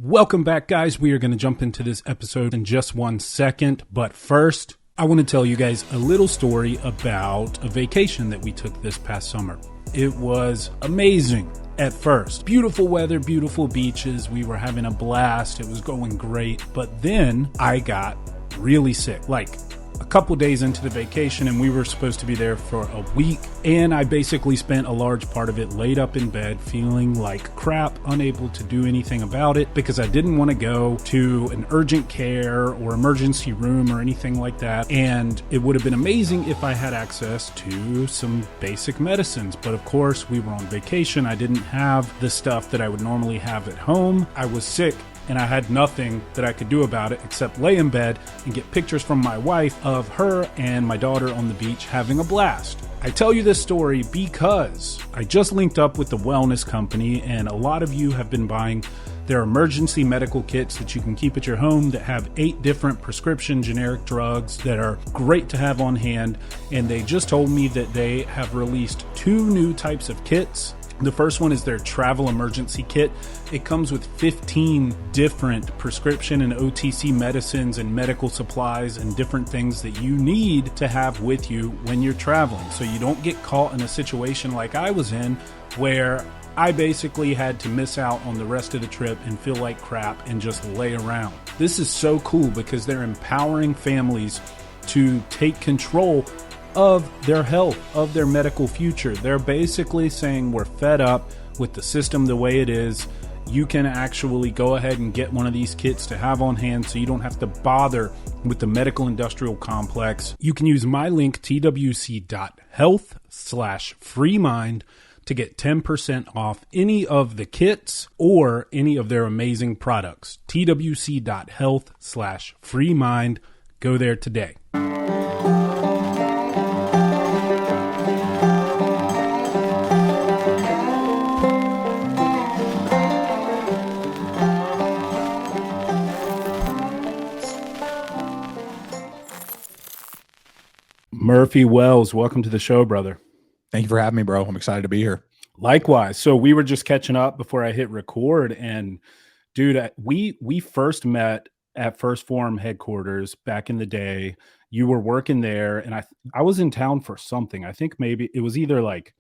Welcome back, guys. We are going to jump into this episode in just 1 second. But first, I want to tell you guys a little story about a vacation that we took this past summer. It was amazing at first. Beautiful weather, beautiful beaches. We were having a blast. It was going great. But then I got really sick. Like a couple days into the vacation, and we were supposed to be there for a week, and I basically spent a large part of it laid up in bed feeling like crap, unable to do anything about it because I didn't want to go to an urgent care or emergency room or anything like that. And it would have been amazing if I had access to some basic medicines, but of course we were on vacation. I didn't have the stuff that I would normally have at home. I was sick, and I had nothing that I could do about it except lay in bed and get pictures from my wife of her and my daughter on the beach having a blast. I tell you this story because I just linked up with the Wellness Company, and a lot of you have been buying their emergency medical kits that you can keep at your home that have 8 different prescription generic drugs that are great to have on hand. And they just told me that they have released 2 new types of kits. The first one is their travel emergency kit. It comes with 15 different prescription and OTC medicines and medical supplies and different things that you need to have with you when you're traveling, so you don't get caught in a situation like I was in where I basically had to miss out on the rest of the trip and feel like crap and just lay around. This is so cool because they're empowering families to take control of their health, of their medical future. They're basically saying we're fed up with the system the way it is. You can actually go ahead and get one of these kits to have on hand so you don't have to bother with the medical industrial complex. You can use my link twc.health/freemind to get 10% off any of the kits or any of their amazing products. twc.health/freemind. Go there today. Murphy Wells, welcome to the show, brother. Thank you for having me, bro. I'm excited to be here. Likewise. So we were just catching up before I hit record, and dude, we first met at First Form headquarters back in the day. You were working there, and I was in town for something. I think maybe it was either like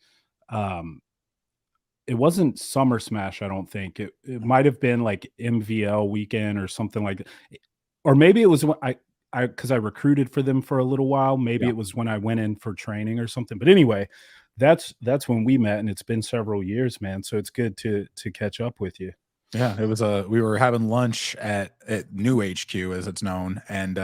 it wasn't Summer Smash, I don't think. It might have been like MVL weekend or something like that. Or maybe it was when because I recruited for them for a little while. Maybe it was when I went in for training or something. But anyway, that's when we met, and it's been several years, man. So it's good to catch up with you. Yeah, it was we were having lunch at New HQ, as it's known, and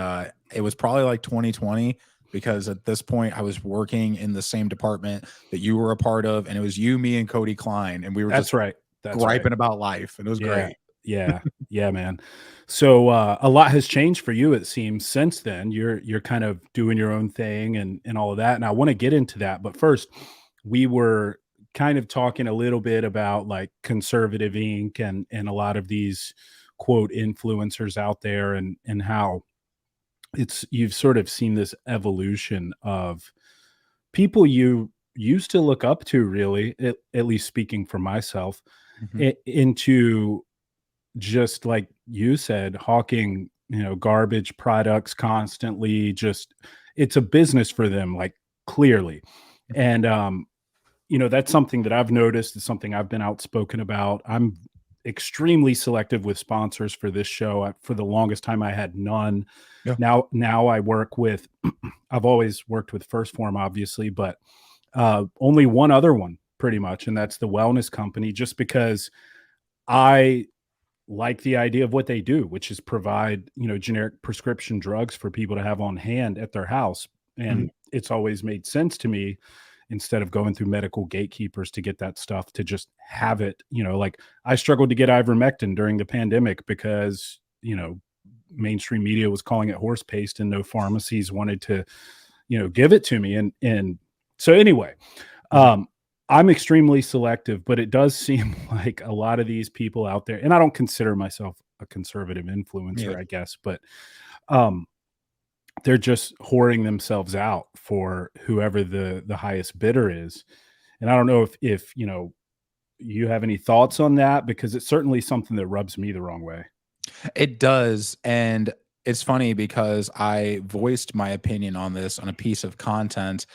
it was probably like 2020 because at this point I was working in the same department that you were a part of, and it was you, me, and Cody Klein, and we were That's griping about life, and it was great. Yeah, man. So a lot has changed for you, it seems, since then. You're kind of doing your own thing and all of that. And I want to get into that. But first, we were kind of talking a little bit about like Conservative Inc. and a lot of these quote influencers out there and how you've sort of seen this evolution of people you used to look up to, really, at least speaking for myself, into just like you said, hawking, garbage products constantly. Just, it's a business for them, like clearly. And, that's something that I've noticed. It's something I've been outspoken about. I'm extremely selective with sponsors for this show. For the longest time, I had none. Yeah. Now I work with, I've always worked with First Form, obviously, but only one other one pretty much. And that's the Wellness Company, just because I like the idea of what they do, which is provide, generic prescription drugs for people to have on hand at their house. And it's always made sense to me, instead of going through medical gatekeepers to get that stuff, to just have it. Like I struggled to get ivermectin during the pandemic because, mainstream media was calling it horse paste and no pharmacies wanted to, give it to me. And so anyway, I'm extremely selective, but it does seem like a lot of these people out there, and I don't consider myself a conservative influencer, I guess, but they're just whoring themselves out for whoever the highest bidder is. And I don't know if you have any thoughts on that? Because it's certainly something that rubs me the wrong way. It does. And it's funny because I voiced my opinion on this on a piece of content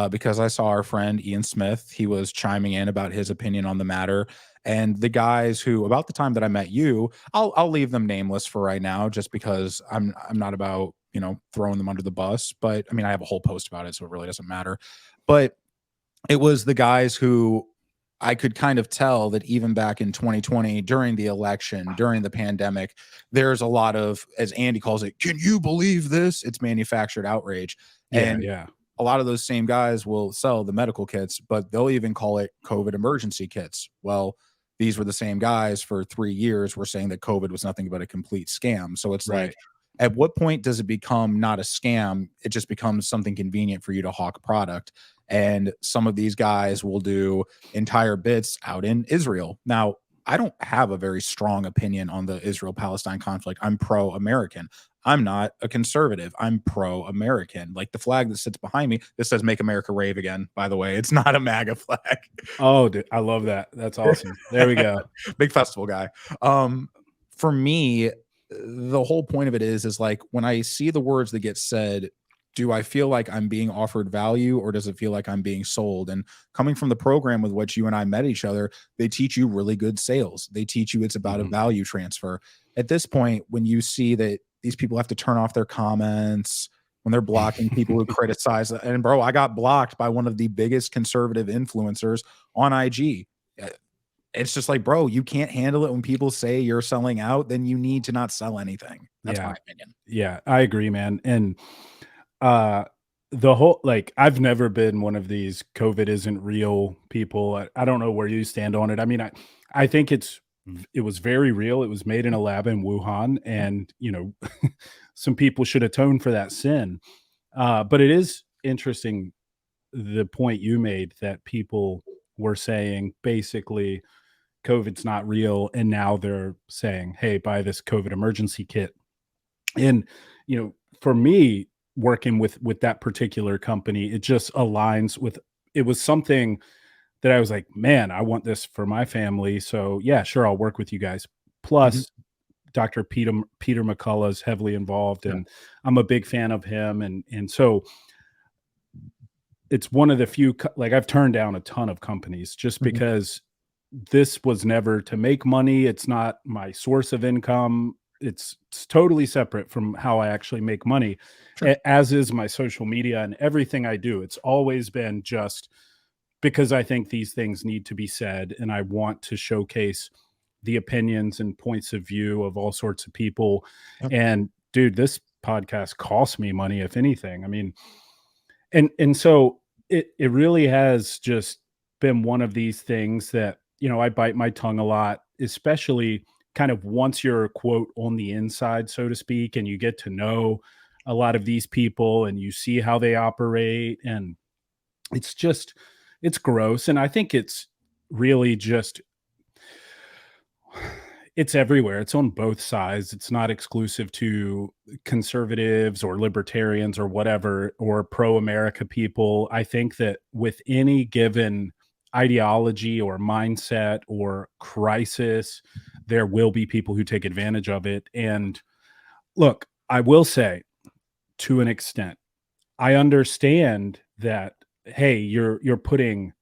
because I saw our friend Ian Smith. He was chiming in about his opinion on the matter. And the guys who, about the time that I met you, I'll leave them nameless for right now, just because I'm not about, you know, throwing them under the bus. But I mean, I have a whole post about it, so it really doesn't matter. But it was the guys who I could kind of tell that even back in 2020, during the election, during the pandemic, there's a lot of, as Andy calls it, can you believe this? It's manufactured outrage. Yeah, And yeah. a lot of those same guys will sell the medical kits, but they'll even call it COVID emergency kits. Well, these were the same guys for 3 years were saying that COVID was nothing but a complete scam. So it's Right. like, at what point does it become not a scam? It just becomes something convenient for you to hawk product. And some of these guys will do entire bits out in Israel. Now, I don't have a very strong opinion on the Israel Palestine conflict. I'm pro American. I'm not a conservative. I'm pro American. Like the flag that sits behind me, this says Make America Rave Again, by the way. It's not a MAGA flag. Oh, dude, I love that. That's awesome. There we go. Big festival guy. For me, the whole point of it is like when I see the words that get said, do I feel like I'm being offered value or does it feel like I'm being sold? And coming from the program with which you and I met each other, they teach you really good sales. They teach you it's about a value transfer. At this point, when you see that these people have to turn off their comments, when they're blocking people who criticize, and bro, I got blocked by one of the biggest conservative influencers on IG. It's just like, bro, you can't handle it when people say you're selling out, then you need to not sell anything. That's my opinion. Yeah, I agree, man. And the whole, like, I've never been one of these COVID isn't real people. I don't know where you stand on it. I mean, I think it was very real. It was made in a lab in Wuhan, and you know, some people should atone for that sin. But it is interesting the point you made that people were saying basically COVID's not real, and now they're saying, "Hey, buy this COVID emergency kit." And you know, for me, working with that particular company, it just aligns with. It was something that I was like, "Man, I want this for my family." So yeah, sure, I'll work with you guys. Plus, Dr. Peter McCullough is heavily involved, and I'm a big fan of him, and so it's one of the few like I've turned down a ton of companies just because this was never to make money. It's not my source of income. It's totally separate from how I actually make money, as is my social media and everything I do. It's always been just because I think these things need to be said, and I want to showcase the opinions and points of view of all sorts of people. And dude, this podcast costs me money, if anything. I mean, and so it really has just been one of these things that, you know, I bite my tongue a lot, especially kind of once you're quote on the inside, so to speak, and you get to know a lot of these people and you see how they operate, and it's just it's gross. And I think it's really just it's everywhere. It's on both sides. It's not exclusive to conservatives or libertarians or whatever, or pro America people. I think that with any given ideology or mindset or crisis, there will be people who take advantage of it. And look, I will say, to an extent, I understand that, hey, you're putting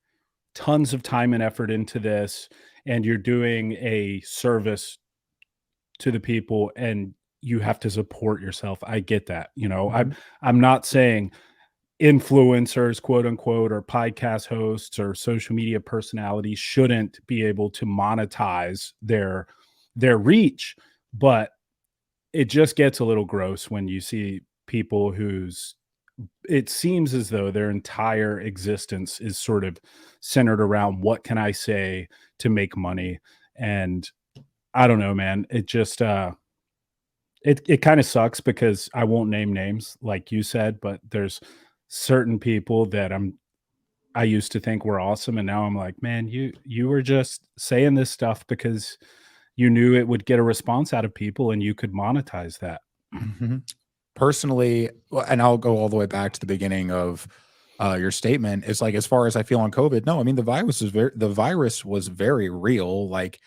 tons of time and effort into this, and you're doing a service to the people, and you have to support yourself. I get that. You know, I'm not saying influencers, quote unquote, or podcast hosts or social media personalities shouldn't be able to monetize their reach, but it just gets a little gross when you see people whose it seems as though their entire existence is sort of centered around what can I say to make money. And I don't know, man. It just it kind of sucks because I won't name names like you said, but there's certain people that I used to think were awesome, and now I'm like, man, you were just saying this stuff because you knew it would get a response out of people and you could monetize that. Personally, and I'll go all the way back to the beginning of your statement. It's like, as far as I feel on COVID, no, I mean, the virus was very real. Like,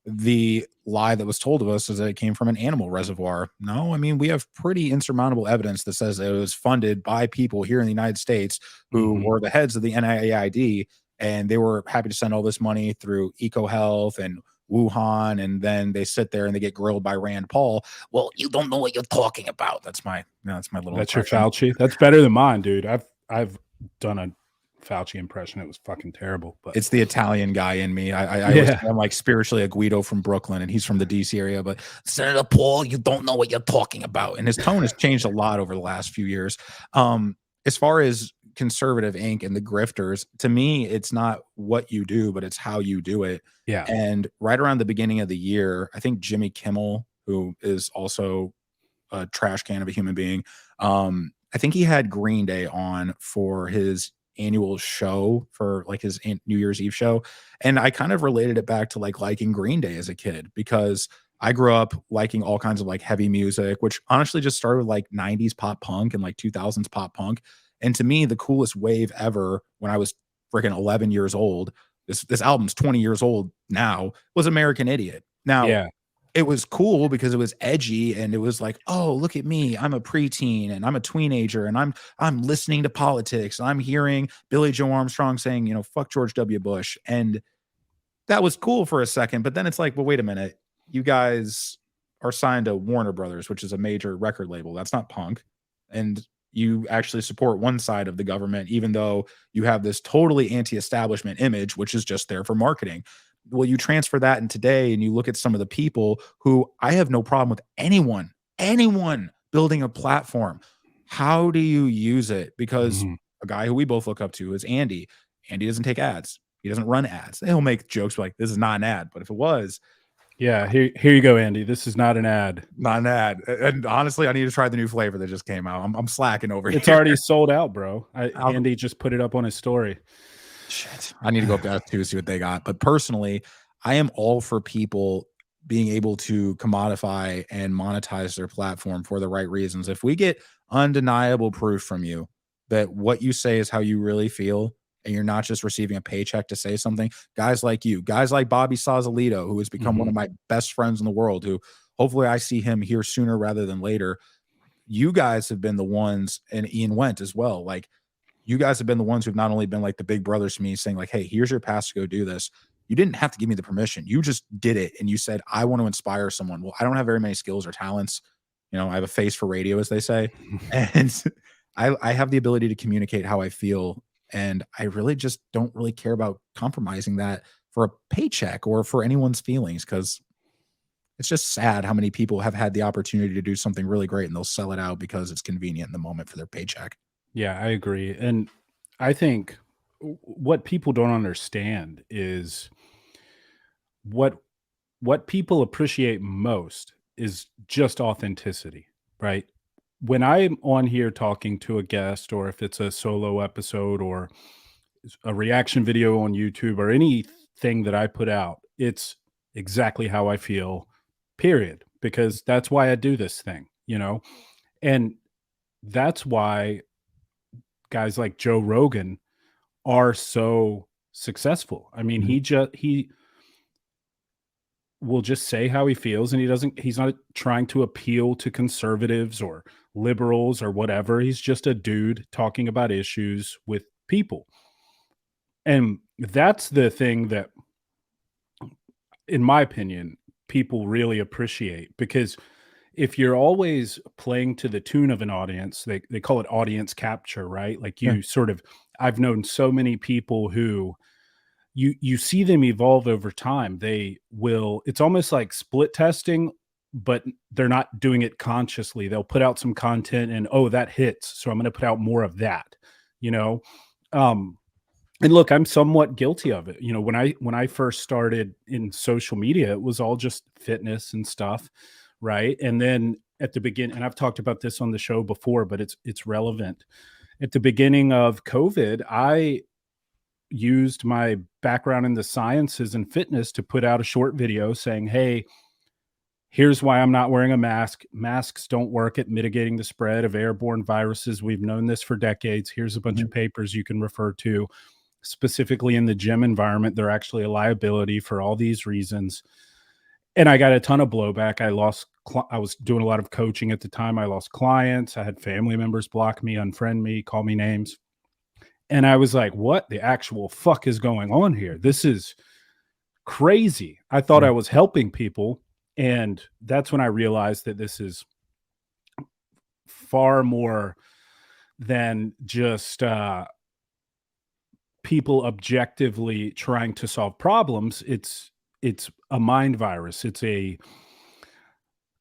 the lie that was told to us is that it came from an animal reservoir. No, I mean, we have pretty insurmountable evidence that says that it was funded by people here in the United States who Mhm. were the heads of the NIAID, and they were happy to send all this money through EcoHealth and Wuhan, and then they sit there and they get grilled by Rand Paul. Well, you don't know what you're talking about. That's my little That's your impression. Fauci. That's better than mine, dude. I've done a Fauci impression. It was fucking terrible, but It's the Italian guy in me. yeah. I'm like spiritually a Guido from Brooklyn, and he's from the DC area. But Senator Paul, you don't know what you're talking about. And his tone has changed a lot over the last few years. As far as conservative Inc. and the grifters, to me, it's not what you do, but it's how you do it. Yeah. And right around the beginning of the year, I think Jimmy Kimmel, who is also a trash can of a human being, I think he had Green Day on for his annual show, for like his New Year's Eve show. And I kind of related it back to like liking Green Day as a kid, because I grew up liking all kinds of like heavy music, which honestly just started with like 90s pop punk and like 2000s pop punk. And to me, the coolest wave ever when I was freaking 11 years old, this album's 20 years old now, was American Idiot. Now, Yeah. it was cool because it was edgy, and it was like, oh, look at me, I'm a preteen and I'm a teenager, and I'm listening to politics. I'm hearing Billy Joe Armstrong saying, fuck George W. Bush. And that was cool for a second. But then it's like, well, wait a minute. You guys are signed to Warner Brothers, which is a major record label. That's not punk. And you actually support one side of the government, even though you have this totally anti-establishment image, which is just there for marketing. Well, you transfer that in today, and you look at some of the people who, I have no problem with anyone building a platform. How do you use it? Because Mhm. a guy who we both look up to is Andy. Andy doesn't take ads. He doesn't run ads. He'll make jokes like, this is not an ad. But if it was, Yeah. Here you go, Andy. This is not an ad. not an ad. And honestly, I need to try the new flavor that just came out. I'm slacking over It's here. already sold out, bro. I'll- Andy just put it up on his story. Shit. I need to go up to F2, see what they got. But personally, I am all for people being able to commodify and monetize their platform for the right reasons. If we get undeniable proof from you that what you say is how you really feel, and you're not just receiving a paycheck to say something, guys like you, guys like Bobby Sausalito, who has become one of my best friends in the world, who hopefully I see him here sooner rather than later. You guys have been the ones, and Ian Went as well. Like, you guys have been the ones who've not only been like the big brothers to me, saying like, hey, here's your pass to go do this. You didn't have to give me the permission. You just did it. And you said, I want to inspire someone. Well, I don't have very many skills or talents. I have a face for radio, as they say. And I have the ability to communicate how I feel. And I really just don't really care about compromising that for a paycheck or for anyone's feelings, because it's just sad how many people have had the opportunity to do something really great and they'll sell it out because it's convenient in the moment for their paycheck. Yeah, I agree. And I think what people don't understand is what people appreciate most is just authenticity, right? When I'm on here talking to a guest, or if it's a solo episode or a reaction video on YouTube or anything that I put out, it's exactly how I feel, period, because that's why I do this thing. And that's why guys like Joe Rogan are so successful. I mean, he will just say how he feels, and he's not trying to appeal to conservatives or liberals or whatever. He's just a dude talking about issues with people. And that's the thing that, in my opinion, people really appreciate, because if you're always playing to the tune of an audience, they call it audience capture, right? Like, Yeah. I've known so many people who you see them evolve over time. It's almost like split testing, but they're not doing it consciously. They'll put out some content and, oh, that hits, so I'm going to put out more of that, you know? And look, I'm somewhat guilty of it. When I first started in social media, it was all just fitness and stuff, right? And then at the beginning, and I've talked about this on the show before, but it's relevant. At the beginning of COVID, I used my background in the sciences and fitness to put out a short video saying, hey, Here's why I'm not wearing a mask. Masks don't work at mitigating the spread of airborne viruses. We've known this for decades. Here's a bunch of papers you can refer to. Specifically in the gym environment, they're actually a liability for all these reasons. And I got a ton of blowback. I was doing a lot of coaching at the time. I lost clients. I had family members block me, unfriend me, call me names. And I was like, what the actual fuck is going on here? This is crazy. I thought I was helping people. And that's when I realized that this is far more than just people objectively trying to solve problems. It's a mind virus. It's a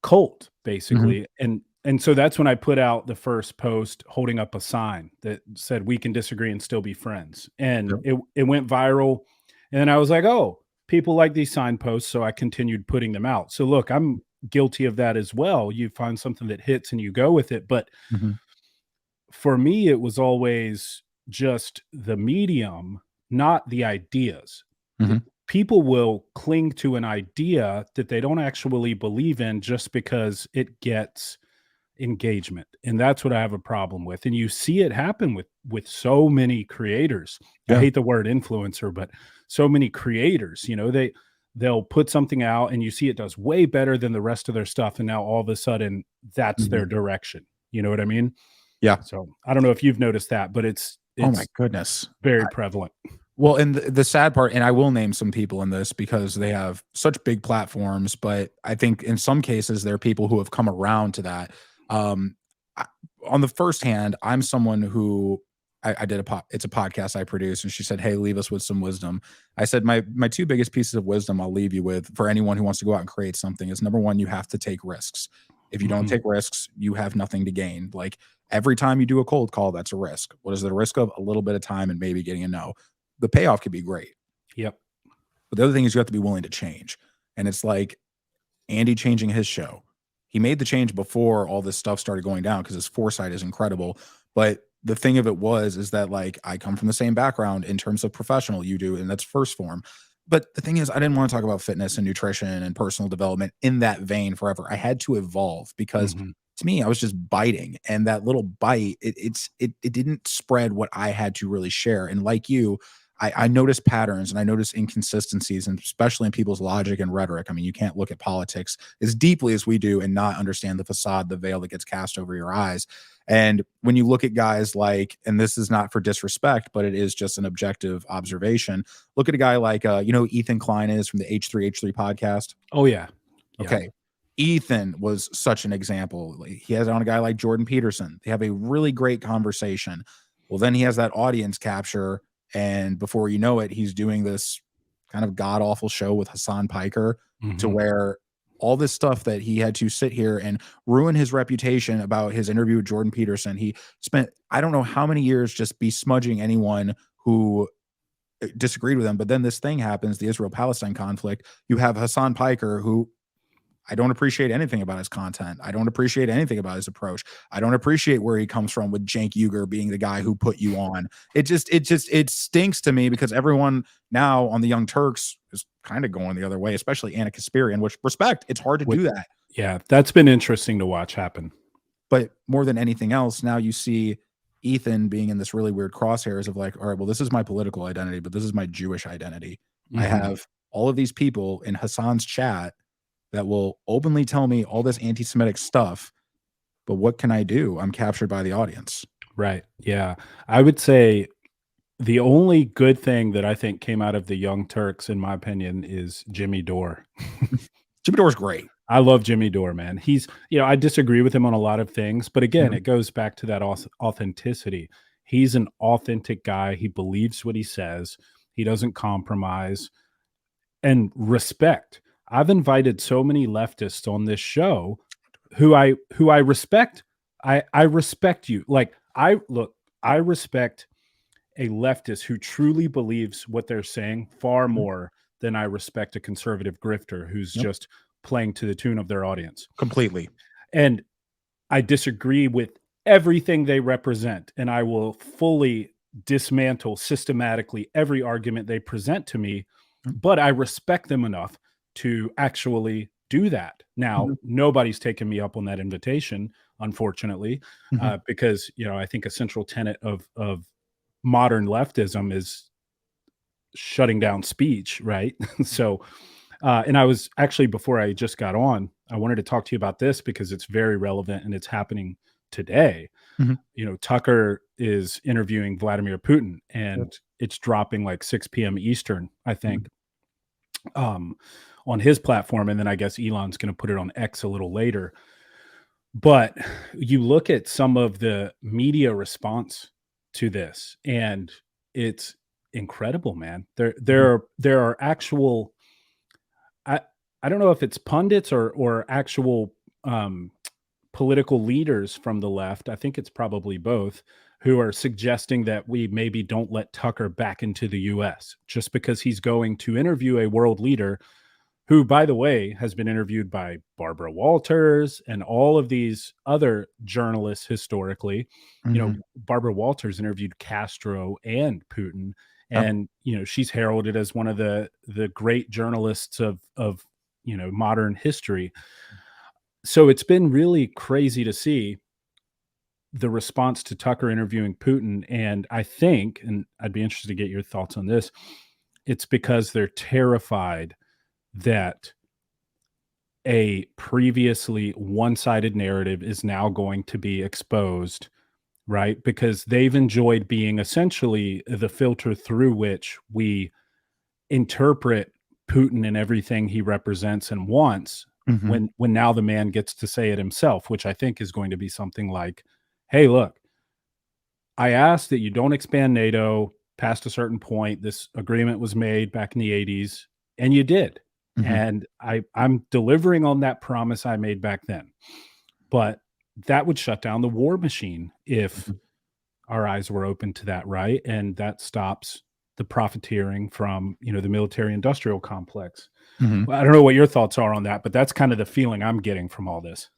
cult, basically. And so that's when I put out the first post holding up a sign that said, we can disagree and still be friends. And it went viral. And then I was like, oh, people like these signposts. So I continued putting them out. So look, I'm guilty of that as well. You find something that hits and you go with it. But for me, it was always just the medium, not the ideas. People will cling to an idea that they don't actually believe in just because it gets engagement. And that's what I have a problem with. And you see it happen with so many creators. I hate the word influencer, but so many creators, you know, they'll put something out and you see it does way better than the rest of their stuff. And now all of a sudden that's their direction. You know what I mean? Yeah. So I don't know if you've noticed that, but it's oh my goodness, very prevalent. Well, and the sad part, and I will name some people in this because they have such big platforms, but I think in some cases there are people who have come around to that. On the first hand, I'm someone who I did it's a podcast I produce, and she said, hey, leave us with some wisdom. I said, my two biggest pieces of wisdom I'll leave you with for anyone who wants to go out and create something is, number one, you have to take risks. If you don't take risks, you have nothing to gain. Like every time you do a cold call, that's a risk. What is the risk of? A little bit of time and maybe getting a no. The payoff could be great. Yep. But the other thing is you have to be willing to change. And it's like Andy changing his show. He made the change before all this stuff started going down because his foresight is incredible. But the thing of it is that like I come from the same background in terms of professional you do, and that's first form. But the thing is, I didn't want to talk about fitness and nutrition and personal development in that vein forever. I had to evolve because to me, I was just biting, and that little bite, it didn't spread what I had to really share. And like you, I noticed patterns and I noticed inconsistencies, and especially in people's logic and rhetoric. I mean, you can't look at politics as deeply as we do and not understand the facade, the veil that gets cast over your eyes. And when you look at guys like, and this is not for disrespect, but it is just an objective observation. Look at a guy like, you know, Ethan Klein is from the H3H3 podcast. Oh yeah. Okay. Ethan was such an example. He has on a guy like Jordan Peterson. They have a really great conversation. Well, then he has that audience capture, and before you know it, he's doing this kind of god awful show with Hassan Piker to where all this stuff that he had to sit here and ruin his reputation about his interview with Jordan Peterson. He spent, I don't know how many years just besmudging anyone who disagreed with him. But then this thing happens, the Israel-Palestine conflict. You have Hassan Piker, who I don't appreciate anything about his content. I don't appreciate anything about his approach. I don't appreciate where he comes from with Cenk Uygur being the guy who put you on. It stinks to me because everyone now on the Young Turks is kind of going the other way, especially Anna Kasparian, which respect, it's hard to do that. Yeah, that's been interesting to watch happen. But more than anything else, now you see Ethan being in this really weird crosshairs of like, all right, well, this is my political identity, but this is my Jewish identity. I have all of these people in Hassan's chat that will openly tell me all this anti-Semitic stuff, but what can I do? I'm captured by the audience. Right. Yeah. I would say the only good thing that I think came out of the Young Turks, in my opinion, is Jimmy Dore. Jimmy Dore's great. I love Jimmy Dore, man. He's, you know, I disagree with him on a lot of things, but again, it goes back to that authenticity. He's an authentic guy. He believes what he says. He doesn't compromise, and respect. I've invited so many leftists on this show who I respect. I respect you. Like I respect a leftist who truly believes what they're saying far more than I respect a conservative grifter who's just playing to the tune of their audience. Completely. And I disagree with everything they represent, and I will fully dismantle systematically every argument they present to me, but I respect them enough to actually do that. Now, Mhm. nobody's taken me up on that invitation, unfortunately, Mhm. because I think a central tenet of modern leftism is shutting down speech, right? So, and I was actually, before I just got on, I wanted to talk to you about this because it's very relevant and it's happening today. Mhm. Tucker is interviewing Vladimir Putin, Yep. and it's dropping like 6 p.m. Eastern, I Mhm. think, um, on his platform. And then I guess Elon's going to put it on X a little later. But you look at some of the media response to this, and it's incredible, man. There, Mhm. there, are, there are actual. I, I don't know if it's pundits or actual political leaders from the left. I think it's probably both, who are suggesting that we maybe don't let Tucker back into the U.S. just because he's going to interview a world leader who, by the way, has been interviewed by Barbara Walters and all of these other journalists historically. Mhm. Barbara Walters interviewed Castro and Putin, Yep. and she's heralded as one of the great journalists of modern history. So it's been really crazy to see the response to Tucker interviewing Putin, and I think, and I'd be interested to get your thoughts on this, it's because they're terrified that a previously one-sided narrative is now going to be exposed, right? Because they've enjoyed being essentially the filter through which we interpret Putin and everything he represents and wants, Mhm. when now the man gets to say it himself, which I think is going to be something like, "Hey, look, I asked that you don't expand NATO past a certain point. This agreement was made back in the 80s, and you did. Mhm. And I'm delivering on that promise I made back then." But that would shut down the war machine if Mhm. our eyes were open to that, right? And that stops the profiteering from, the military industrial complex. Mhm. Well, I don't know what your thoughts are on that, but that's kind of the feeling I'm getting from all this.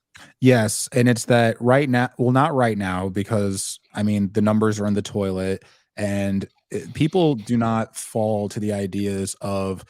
Yes, and it's that right now, well, not right now, because I mean the numbers are in the toilet, and people do not fall to the ideas of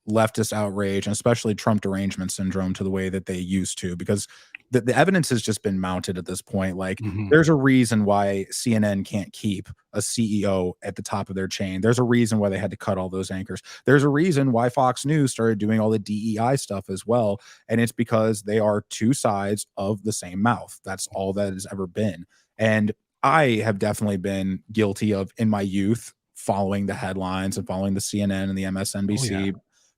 leftist outrage and especially Trump derangement syndrome to the way that they used to, because the evidence has just been mounted at this point. Like, Mhm. there's a reason why CNN can't keep a CEO at the top of their chain. There's a reason why they had to cut all those anchors. There's a reason why Fox News started doing all the DEI stuff as well. And it's because they are two sides of the same mouth. That's all that has ever been. And I have definitely been guilty of, in my youth, following the headlines and following the CNN and the Oh yeah. MSNBC.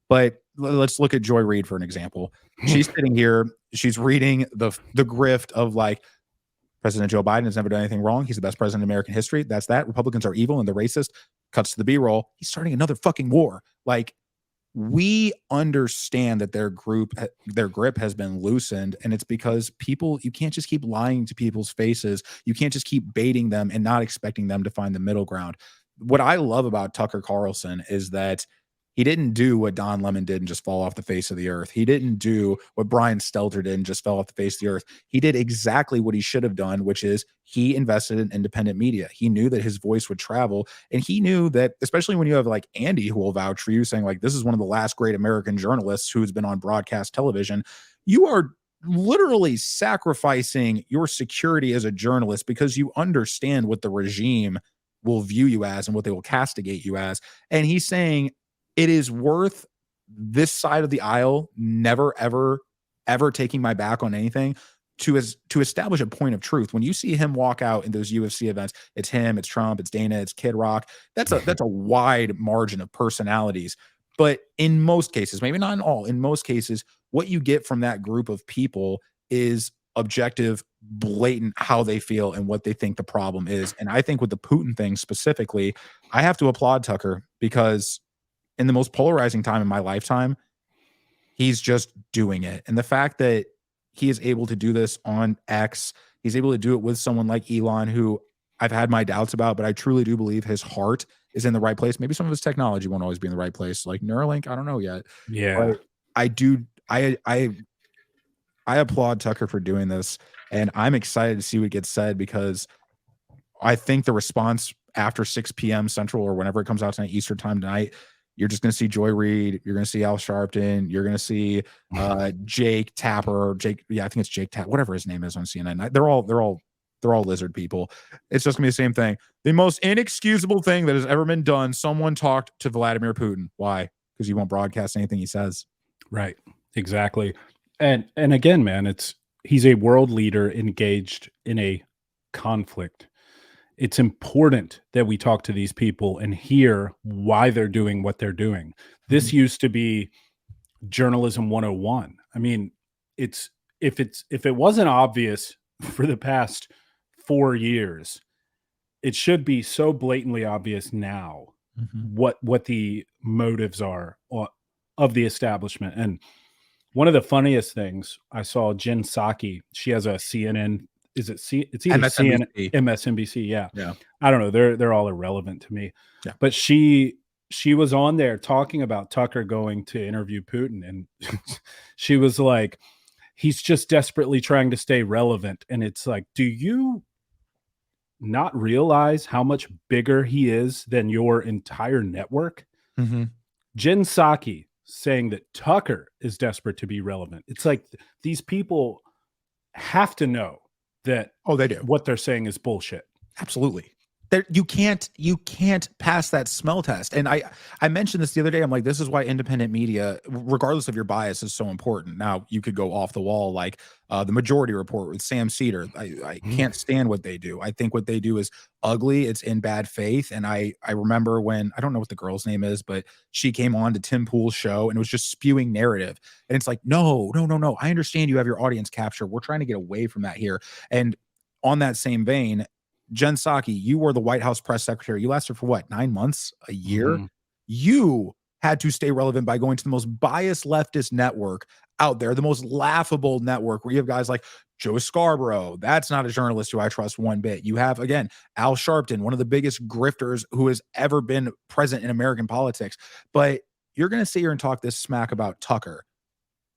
But let's look at Joy Reid for an example. She's sitting here, she's reading the grift of like, President Joe Biden has never done anything wrong. He's the best president in American history. That's that. Republicans are evil and they're racist. Cuts to the B-roll. He's starting another fucking war. Like, we understand that their grip has been loosened, and it's because people, you can't just keep lying to people's faces. You can't just keep baiting them and not expecting them to find the middle ground. What I love about Tucker Carlson is that he didn't do what Don Lemon did and just fall off the face of the earth. He didn't do what Brian Stelter did and just fell off the face of the earth. He did exactly what he should have done, which is he invested in independent media. He knew that his voice would travel, and he knew that, especially when you have like Andy who will vouch for you, saying like, this is one of the last great American journalists who's been on broadcast television. You are literally sacrificing your security as a journalist because you understand what the regime will view you as and what they will castigate you as. And he's saying it is worth this side of the aisle never, ever, ever taking my back on anything to establish a point of truth. When you see him walk out in those UFC events, it's him, it's Trump, it's Dana, it's Kid Rock. That's a wide margin of personalities. But in most cases, maybe not in all, in most cases, what you get from that group of people is objective, blatant how they feel and what they think the problem is. And I think with the Putin thing specifically, I have to applaud Tucker, because in the most polarizing time in my lifetime, he's just doing it. And the fact that he is able to do this on X, he's able to do it with someone like Elon, who I've had my doubts about, but I truly do believe his heart is in the right place. Maybe some of his technology won't always be in the right place, like Neuralink. I don't know yet, but Yeah. I do. I applaud Tucker for doing this, and I'm excited to see what gets said, because I think the response after 6 p.m. Central, or whenever it comes out tonight, Eastern time tonight, you're just going to see Joy Reid. You're going to see Al Sharpton. You're going to see Jake Tapper. I think it's Jake Tapper, whatever his name is on CNN. They're all lizard people. It's just going to be the same thing. The most inexcusable thing that has ever been done. Someone talked to Vladimir Putin. Why? Because you won't broadcast anything he says. Right. Exactly. And again, man, he's a world leader engaged in a conflict. It's important that we talk to these people and hear why they're doing what they're doing. This used to be journalism 101. I mean, if it wasn't obvious for the past 4 years, it should be so blatantly obvious now what the motives are of the establishment. And one of the funniest things I saw, Jen Psaki, she has a CNN. Is it it's either MSNBC. MSNBC? Yeah. Yeah. I don't know. They're all irrelevant to me. Yeah. But she was on there talking about Tucker going to interview Putin, and she was like, he's just desperately trying to stay relevant. And it's like, do you not realize how much bigger he is than your entire network? Jen Psaki saying that Tucker is desperate to be relevant. It's like these people have to know that they do. What they're saying is bullshit. Absolutely. You can't pass that smell test. And I mentioned this the other day. I'm like, this is why independent media, regardless of your bias, is so important. Now, you could go off the wall like the Majority Report with Sam Cedar. I can't stand what they do. I think what they do is ugly. It's in bad faith. And I remember when, I don't know what the girl's name is, but she came on to Tim Pool's show and it was just spewing narrative. And it's like, no. I understand you have your audience capture. We're trying to get away from that here. And on that same vein, Jen Psaki, you were the White House press secretary. You lasted for what, 9 months, a year? You had to stay relevant by going to the most biased leftist network out there, the most laughable network where you have guys like Joe Scarborough. That's not a journalist who I trust one bit. You have, again, Al Sharpton, one of the biggest grifters who has ever been present in American politics. But you're going to sit here and talk this smack about Tucker.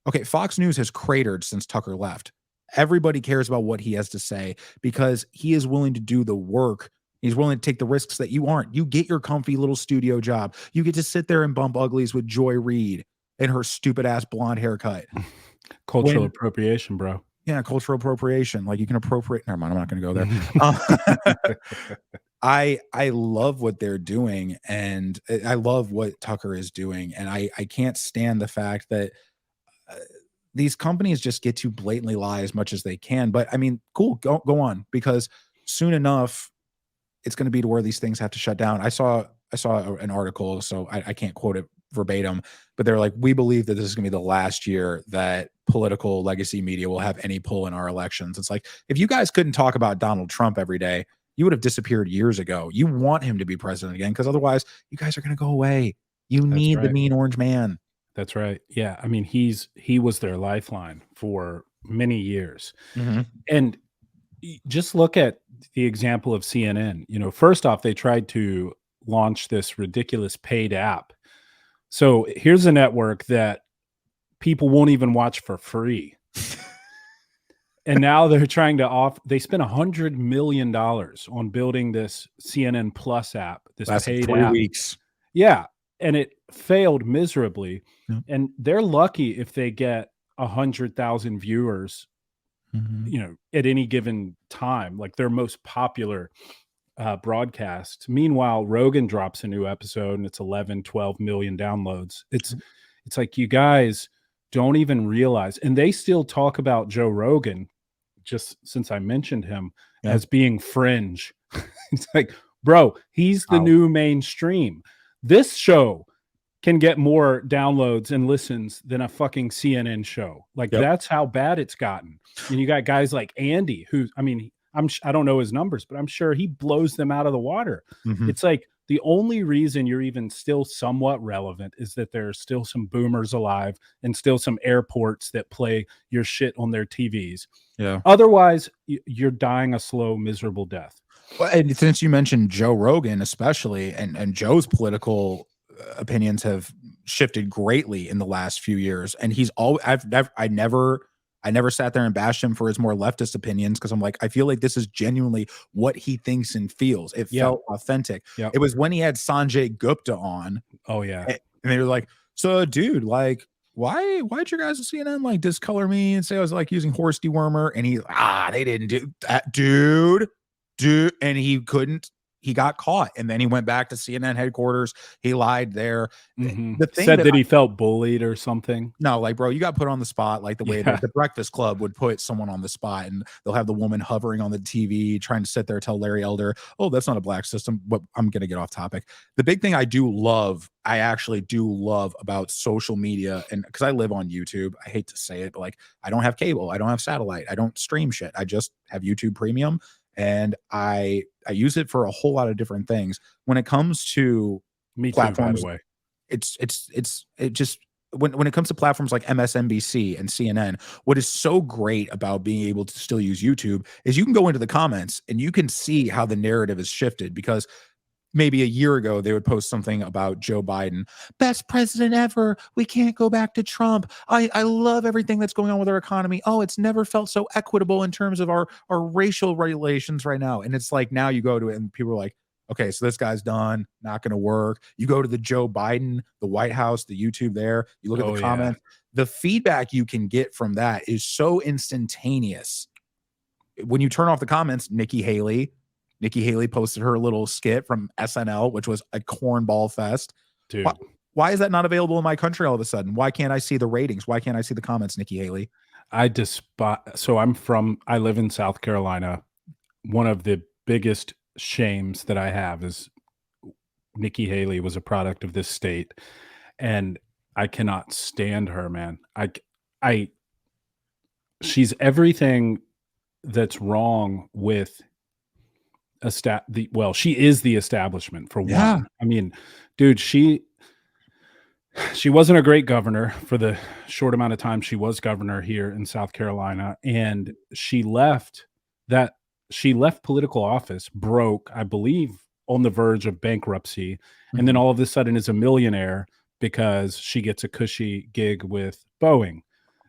Okay, Fox News has cratered since Tucker left. Everybody cares about what he has to say because he is willing to do the work. He's willing to take the risks that you aren't. You get your comfy little studio job. You get to sit there and bump uglies with Joy Reid and her stupid ass blonde haircut. Cultural appropriation, bro. Yeah, cultural appropriation. Like you can appropriate. Never mind. I'm not going to go there. I love what they're doing, and I love what Tucker is doing, and I can't stand the fact that these companies just get to blatantly lie as much as they can. But I mean, cool, go on, because soon enough, it's going to be to where these things have to shut down. I saw an article, so I can't quote it verbatim, but they're like, we believe that this is going to be the last year that political legacy media will have any pull in our elections. It's like, if you guys couldn't talk about Donald Trump every day, you would have disappeared years ago. You want him to be president again, because otherwise you guys are going to go away. You need the mean orange man. That's right. Yeah. I mean, he was their lifeline for many years. And just look at the example of CNN. You know, first off, they tried to launch this ridiculous paid app. So here's a network that people won't even watch for free. And now they're trying to they spent $100 million on building this CNN Plus app, this paid 3 app. weeks. Yeah. And it failed miserably. Yep. And they're lucky if they get 100,000 viewers, you know, at any given time, like their most popular broadcast. Meanwhile, Rogan drops a new episode and it's 11, 12 million downloads. It's like, you guys don't even realize. And they still talk about Joe Rogan, just since I mentioned him, as being fringe. It's like, bro, he's the new mainstream. This show can get more downloads and listens than a fucking CNN show. Like, that's how bad it's gotten. And you got guys like Andy, who, I mean, I don't know his numbers, but I'm sure he blows them out of the water. It's like, the only reason you're even still somewhat relevant is that there are still some boomers alive and still some airports that play your shit on their TVs. Yeah. Otherwise, you're dying a slow, miserable death. Well, and since you mentioned Joe Rogan, especially, and Joe's political opinions have shifted greatly in the last few years, and he's I never sat there and bashed him for his more leftist opinions, because I'm like, I feel like this is genuinely what he thinks and feels. It felt authentic. It was when he had Sanjay Gupta on. Oh yeah. And they were like, so dude, like, why'd your guys at CNN like discolor me and say I was like using horse dewormer? And they didn't do that, dude. And he got caught. And then he went back to CNN headquarters. He lied there. The thing Said that he felt bullied or something. no, like, bro, you got put on the spot like the way Yeah. that the Breakfast Club would put someone on the spot, and they'll have the woman hovering on the TV trying to sit there, tell Larry Elder, oh, that's not a black system. But I'm going to get off topic. The big thing I actually do love about social media, and because I live on YouTube, I hate to say it, but like, I don't have cable, I don't have satellite, I don't stream shit. I just have YouTube Premium, and I use it for a whole lot of different things. When it comes to Me too, platforms, by the way. it just when it comes to platforms like MSNBC and CNN, what is so great about being able to still use YouTube is you can go into the comments and you can see how the narrative has shifted, because maybe a year ago they would post something about Joe Biden, best president ever. We can't go back to Trump. I love everything that's going on with our economy. Oh, it's never felt so equitable in terms of our racial relations right now. And it's like, now you go to it and people are like, okay, so this guy's done, not going to work. You go to the Joe Biden, the White House, the YouTube there, you look at the comments. The feedback you can get from that is so instantaneous. When you turn off the comments, Nikki Haley posted her little skit from SNL, which was a cornball fest. Dude. Why is that not available in my country all of a sudden? Why can't I see the ratings? Why can't I see the comments, Nikki Haley? I live in South Carolina. One of the biggest shames that I have is Nikki Haley was a product of this state, and I cannot stand her, man. She's everything that's wrong with she is the establishment, for one. Yeah. I mean, dude, she wasn't a great governor for the short amount of time she was governor here in South Carolina, and she left political office broke, I believe, on the verge of bankruptcy, and then all of a sudden is a millionaire because she gets a cushy gig with Boeing.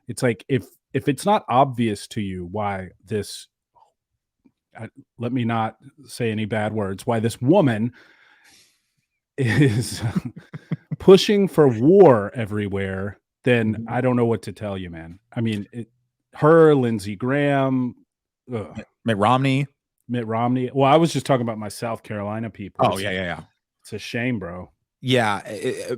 It's like, if it's not obvious to you why this, let me not say any bad words, why this woman is pushing for war everywhere, then I don't know what to tell you, man. I mean, Lindsey Graham, Mitt Romney. Well, I was just talking about my South Carolina people. Oh, yeah. It's a shame, bro. Yeah,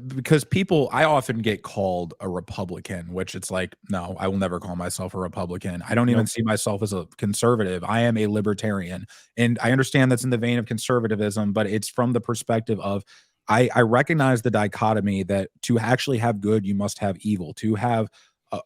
because I often get called a Republican, which it's like, no, I will never call myself a Republican. I don't even see myself as a conservative. I am a libertarian. And I understand that's in the vein of conservatism, but it's from the perspective of, I recognize the dichotomy that to actually have good, you must have evil. To have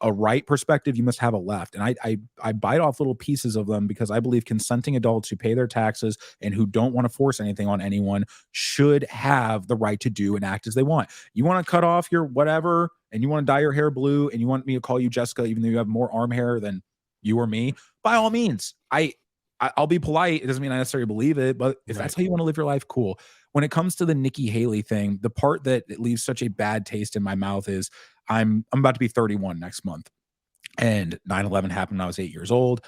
a right perspective, you must have a left. And I bite off little pieces of them, because I believe consenting adults who pay their taxes and who don't want to force anything on anyone should have the right to do and act as they want. You want to cut off your whatever, and you want to dye your hair blue, and you want me to call you Jessica, even though you have more arm hair than you or me, by all means, I'll be polite. It doesn't mean I necessarily believe it, but if that's how you want to live your life, cool. When it comes to the Nikki Haley thing, the part that leaves such a bad taste in my mouth is, I'm about to be 31 next month, and 9/11 happened when I was 8 years old.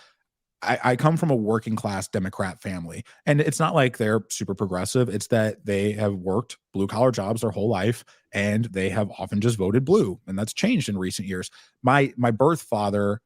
I come from a working class Democrat family, and it's not like they're super progressive. It's that they have worked blue collar jobs their whole life, and they have often just voted blue, and that's changed in recent years. My birth father,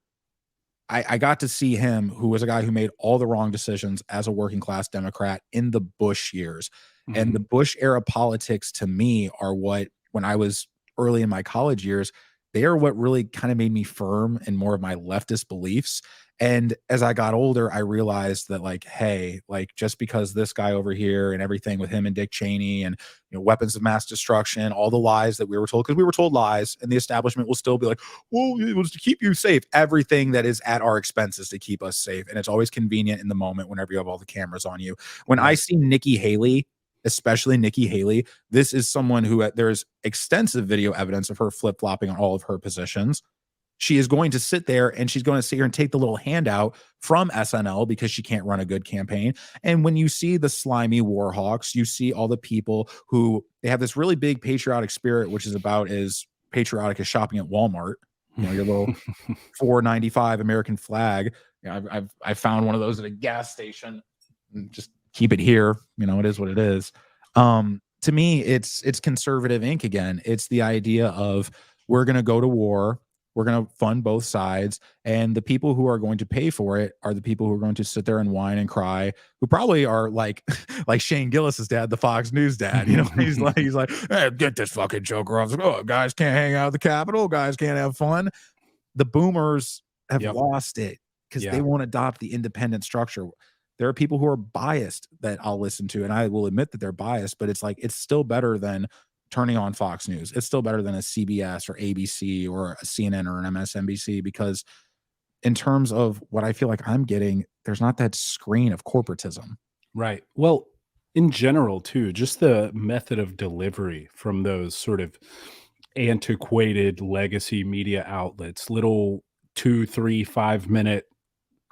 I got to see him, who was a guy who made all the wrong decisions as a working class Democrat in the Bush years. And the Bush era politics, to me, are what, when I was early in my college years, they are what really kind of made me firm in more of my leftist beliefs. And as I got older, I realized that, like, hey, like, just because this guy over here and everything with him and Dick Cheney and, weapons of mass destruction, all the lies that we were told, because we were told lies, and the establishment will still be like, well, it was to keep you safe. Everything that is at our expenses to keep us safe. And it's always convenient in the moment whenever you have all the cameras on you. When I see Nikki Haley, especially Nikki Haley, this is someone who there's extensive video evidence of her flip-flopping on all of her positions. She is going to sit there and she's going to sit here and take the little handout from SNL because she can't run a good campaign. And when you see the slimy war hawks, you see all the people who, they have this really big patriotic spirit, which is about as patriotic as shopping at Walmart. Your little $4.95 American flag. I've found one of those at a gas station. Just keep it here. It is what it is. to me, it's conservative ink again. It's the idea of we're going to go to war, we're going to fund both sides, and the people who are going to pay for it are the people who are going to sit there and whine and cry, who probably are like like Shane Gillis's dad, the Fox News dad. You know, he's like, hey, get this fucking joker off. Oh, guys can't hang out at the Capitol, guys can't have fun. The boomers have lost it because they won't adopt the independent structure. There are people who are biased that I'll listen to, and I will admit that they're biased, but it's like, it's still better than turning on Fox News. It's still better than a CBS or ABC or a CNN or an MSNBC, because in terms of what I feel like I'm getting, there's not that screen of corporatism. Right. Well, in general, too, just the method of delivery from those sort of antiquated legacy media outlets, little 2, 3, 5 minute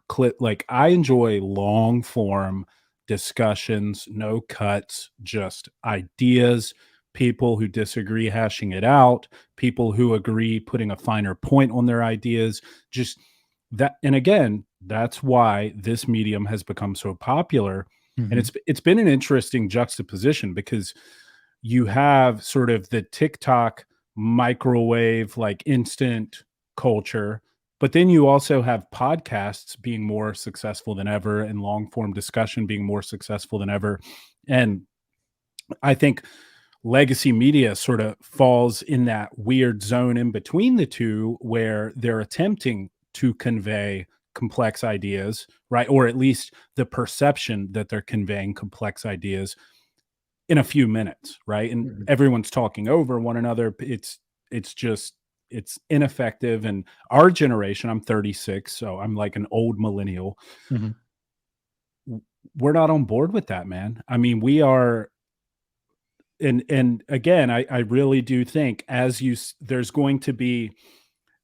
clip. Like, I enjoy long form discussions, no cuts, just ideas, people who disagree hashing it out, people who agree putting a finer point on their ideas. Just that. And again, that's why this medium has become so popular. And it's been an interesting juxtaposition, because you have sort of the TikTok microwave, like instant culture, but then you also have podcasts being more successful than ever, and long form discussion being more successful than ever. And I think legacy media sort of falls in that weird zone in between the two, where they're attempting to convey complex ideas, right? Or at least the perception that they're conveying complex ideas in a few minutes, right? And everyone's talking over one another. It's ineffective. And our generation, I'm 36, so I'm like an old millennial. We're not on board with that, man. I mean, we are. And again, I really do think, there's going to be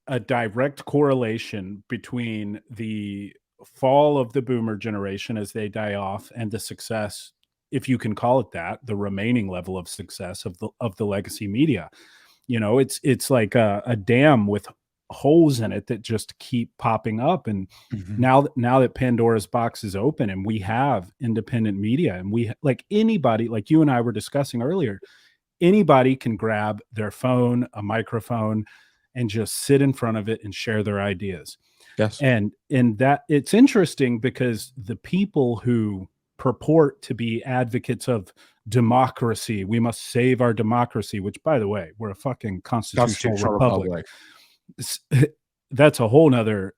a direct correlation between the fall of the boomer generation as they die off, and the success, if you can call it that, the remaining level of success of the legacy media. You know, it's like a dam with holes in it that just keep popping up. And now that Pandora's box is open, and we have independent media, and we, like anybody, like you and I were discussing earlier, anybody can grab their phone, a microphone, and just sit in front of it and share their ideas. Yes. And that it's interesting, because the people who purport to be advocates of democracy, we must save our democracy, which, by the way, we're a fucking constitutional republic. That's a whole nother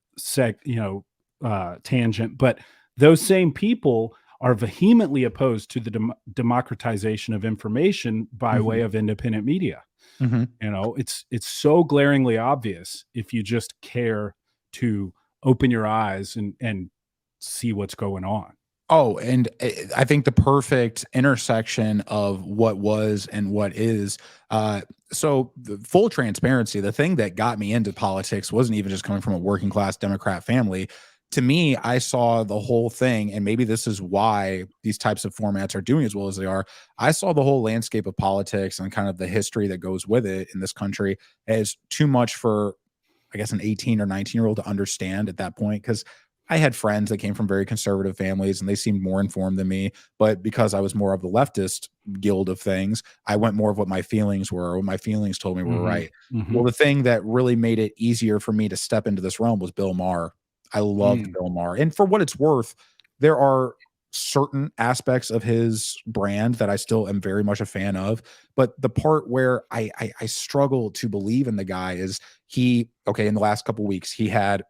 tangent. But those same people are vehemently opposed to the democratization of information by way of independent media. You know, it's so glaringly obvious if you just care to open your eyes and see what's going on. Oh, and I think the perfect intersection of what was and what is. So the full transparency, the thing that got me into politics wasn't even just coming from a working class Democrat family. To me, I saw the whole thing, and maybe this is why these types of formats are doing as well as they are. I saw the whole landscape of politics and kind of the history that goes with it in this country as too much for, I guess, an 18 or 19-year-old to understand at that point, because I had friends that came from very conservative families and they seemed more informed than me. But because I was more of the leftist guild of things, I went more of what my feelings were, what my feelings told me were right. Well, the thing that really made it easier for me to step into this realm was Bill Maher. I loved Bill Maher. And for what it's worth, there are certain aspects of his brand that I still am very much a fan of. But the part where I struggle to believe in the guy is in the last couple of weeks, he had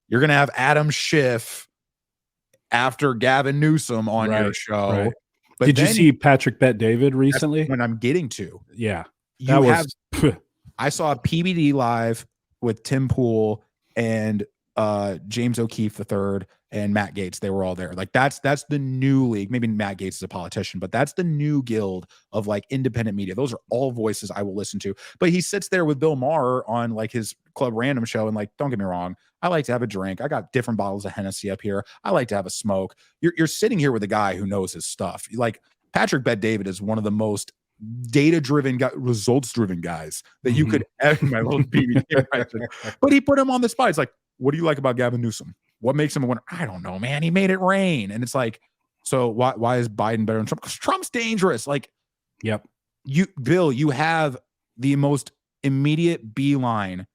you're going to have Adam Schiff after Gavin Newsom on your show. Right. But did you see Patrick Bet-David recently? That's when I'm getting to. Yeah. I saw PBD Live with Tim Pool and James O'Keefe III and Matt Gaetz. They were all there. Like that's the new league. Maybe Matt Gaetz is a politician, but that's the new guild of like independent media. Those are all voices I will listen to. But he sits there with Bill Maher on like his Club Random show, and like, don't get me wrong, I like to have a drink. I got different bottles of Hennessy up here. I like to have a smoke. You're sitting here with a guy who knows his stuff. Like Patrick Bet-David is one of the most data-driven, results-driven guys that you could ever. My little PBD, but he put him on the spot. It's like, what do you like about Gavin Newsom? What makes him a winner? I don't know, man. He made it rain. And it's like, so why is Biden better than Trump? Because Trump's dangerous. Like, Yep. Bill, you have the most immediate beeline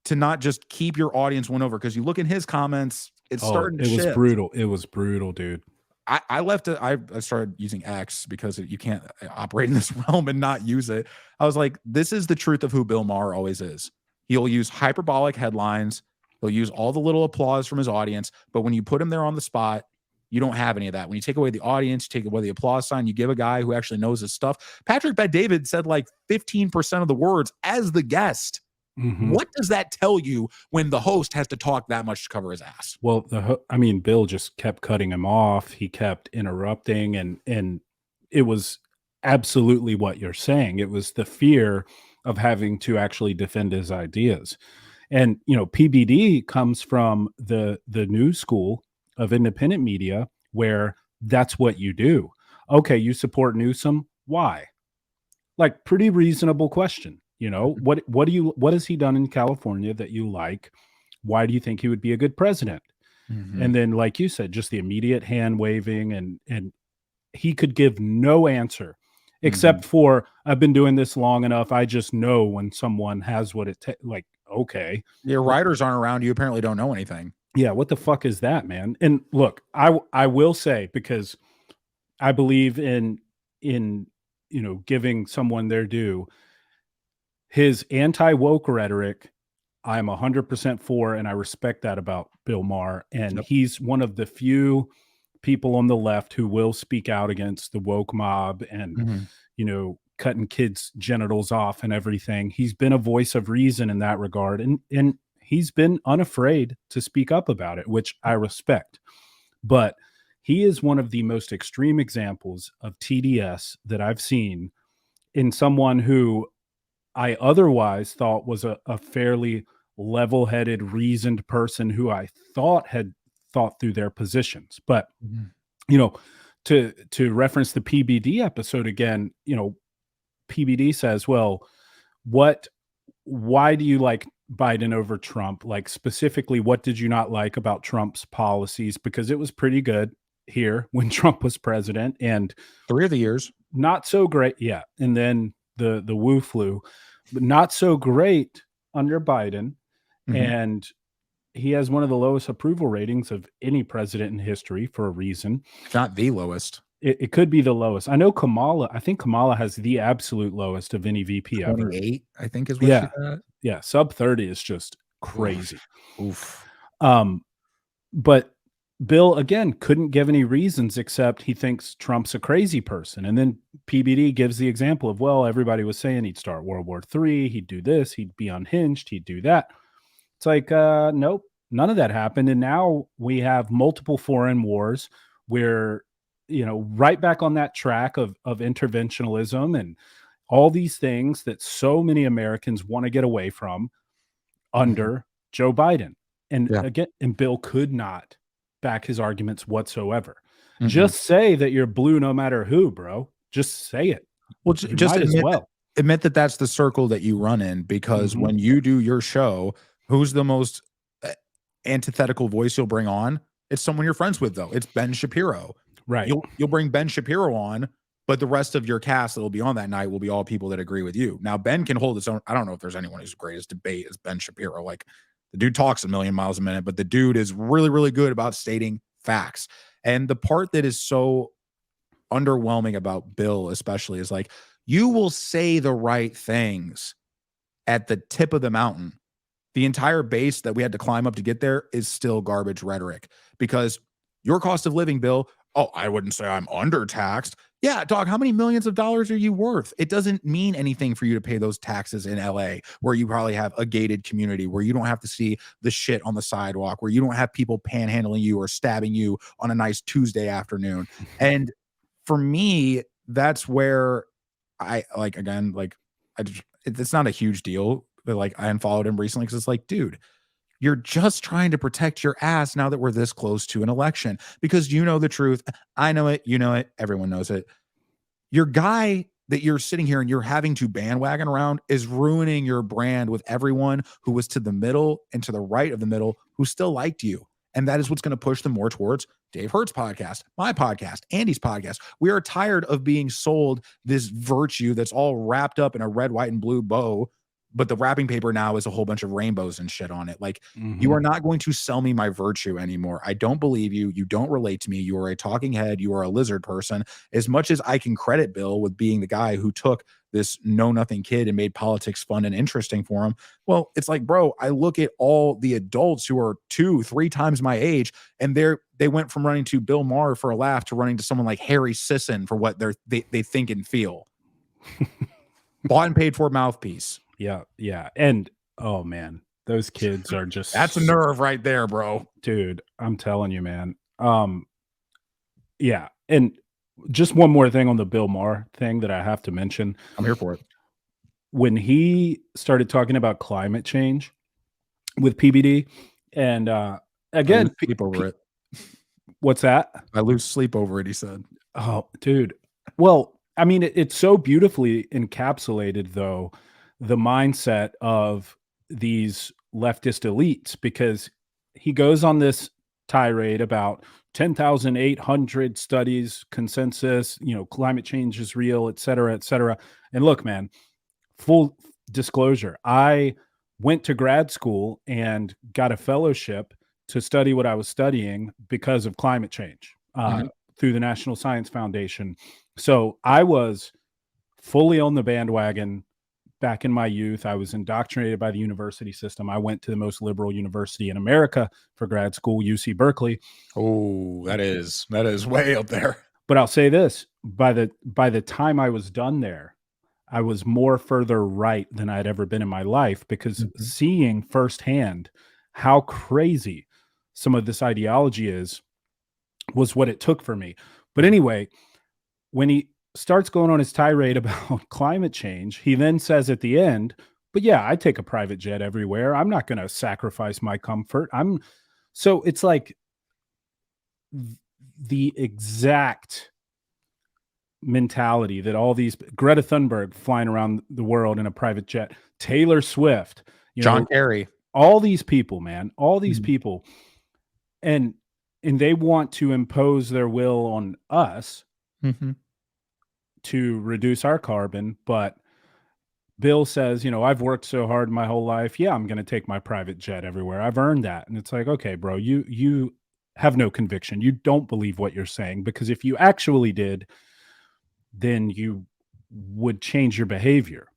to not just keep your audience won over, because you look in his comments, it's starting to it was shift. brutal. It was brutal, dude. I left it. I started using X because you can't operate in this realm and not use it. I was like, this is the truth of who Bill Maher always is. He'll use hyperbolic headlines. He'll use all the little applause from his audience. But when you put him there on the spot, you don't have any of that. When you take away the audience, you take away the applause sign, you give a guy who actually knows his stuff. Patrick Bet-David said like 15% of the words as the guest. Mm-hmm. What does that tell you when the host has to talk that much to cover his ass? Well, Bill just kept cutting him off. He kept interrupting, and it was absolutely what you're saying. It was the fear of having to actually defend his ideas. And, PBD comes from the new school of independent media where that's what you do. Okay, you support Newsom. Why? Like, pretty reasonable question. What has he done in California that you like? Why do you think he would be a good president? Mm-hmm. And then, like you said, just the immediate hand waving, and he could give no answer except for, I've been doing this long enough. I just know when someone has what it takes. Like, okay, your writers aren't around. You apparently don't know anything. Yeah, what the fuck is that, man? And look, I will say, because I believe in giving someone their due. His anti-woke rhetoric, I'm 100% for, and I respect that about Bill Maher. And he's one of the few people on the left who will speak out against the woke mob and, cutting kids' genitals off and everything. He's been a voice of reason in that regard. And he's been unafraid to speak up about it, which I respect. But he is one of the most extreme examples of TDS that I've seen in someone who I otherwise thought was a fairly level-headed, reasoned person who I thought had thought through their positions. But, to reference the PBD episode again, PBD says, well, why do you like Biden over Trump? Like, specifically, what did you not like about Trump's policies? Because it was pretty good here when Trump was president, and 3 of the years not so great. Yeah. And then the Wu flu, but not so great under Biden. And he has one of the lowest approval ratings of any president in history for a reason. Not the lowest. It could be the lowest. I know I think Kamala has the absolute lowest of any VP 28, ever. I think is what she got. Yeah. Sub 30 is just crazy. Oof. But Bill, again, couldn't give any reasons except he thinks Trump's a crazy person. And then PBD gives the example of, well, everybody was saying he'd start World War III, he'd do this, he'd be unhinged, he'd do that. It's like, nope, none of that happened. And now we have multiple foreign wars where, right back on that track of interventionism and all these things that so many Americans want to get away from under Joe Biden. And again, and Bill could not back his arguments whatsoever. Just say that you're blue no matter who, bro. Just say it. Well, just admit that that's the circle that you run in, because when you do your show, who's the most antithetical voice you'll bring on? It's someone you're friends with, though. It's Ben Shapiro. Right. You'll bring Ben Shapiro on, but the rest of your cast that will be on that night will be all people that agree with you. Now, Ben can hold his own. I don't know if there's anyone who's great as debate as Ben Shapiro. Like, the dude talks a million miles a minute, but the dude is really, really good about stating facts. And the part that is so underwhelming about Bill, especially, is like, you will say the right things at the tip of the mountain. The entire base that we had to climb up to get there is still garbage rhetoric, because your cost of living, Bill, I wouldn't say I'm undertaxed. Yeah, dog, how many millions of dollars are you worth? It doesn't mean anything for you to pay those taxes in LA, where you probably have a gated community, where you don't have to see the shit on the sidewalk, where you don't have people panhandling you or stabbing you on a nice Tuesday afternoon. And for me, that's where it's not a huge deal, but like, I unfollowed him recently because it's like, dude, you're just trying to protect your ass now that we're this close to an election, because you know the truth. I know it. You know it. Everyone knows it. Your guy that you're sitting here and you're having to bandwagon around is ruining your brand with everyone who was to the middle and to the right of the middle who still liked you. And that is what's going to push them more towards Dave Hurt's podcast, my podcast, Andy's podcast. We are tired of being sold this virtue that's all wrapped up in a red, white, and blue bow, but the wrapping paper now is a whole bunch of rainbows and shit on it. Like, you are not going to sell me my virtue anymore. I don't believe you. You don't relate to me. You are a talking head. You are a lizard person. As much as I can credit Bill with being the guy who took this know-nothing kid and made politics fun and interesting for him, well, it's like, bro, I look at all the adults who are 2-3 times my age, and they went from running to Bill Maher for a laugh to running to someone like Harry Sisson for what they think and feel. Bought and paid for mouthpiece. Yeah. And oh man, those kids are just, that's a nerve right there, bro. Dude, I'm telling you, man. Yeah. And just one more thing on the Bill Maher thing that I have to mention. I'm here for it. When he started talking about climate change with PBD, and again, sleep over it. What's that? I lose sleep over it, he said. Oh, dude. Well, I mean, it's so beautifully encapsulated, though, the mindset of these leftist elites, because he goes on this tirade about 10,800 studies, consensus, climate change is real, et cetera, et cetera. And look, man, full disclosure, I went to grad school and got a fellowship to study what I was studying because of climate change through the National Science Foundation. So I was fully on the bandwagon back in my youth. I was indoctrinated by the university system. I went to the most liberal university in America for grad school, UC Berkeley. Oh, that is way up there. But I'll say this, by the time I was done there, I was more further right than I'd ever been in my life, because seeing firsthand how crazy some of this ideology was what it took for me. But anyway, when he starts going on his tirade about climate change, he then says at the end, but yeah, I take a private jet everywhere. I'm not going to sacrifice my comfort. So it's like the exact mentality that all these Greta Thunberg flying around the world in a private jet, Taylor Swift, John Kerry, all these people, man, all these people, and they want to impose their will on us to reduce our carbon. But Bill says, I've worked so hard my whole life. Yeah, I'm going to take my private jet everywhere. I've earned that. And it's like, okay, bro, you have no conviction. You don't believe what you're saying, because if you actually did, then you would change your behavior.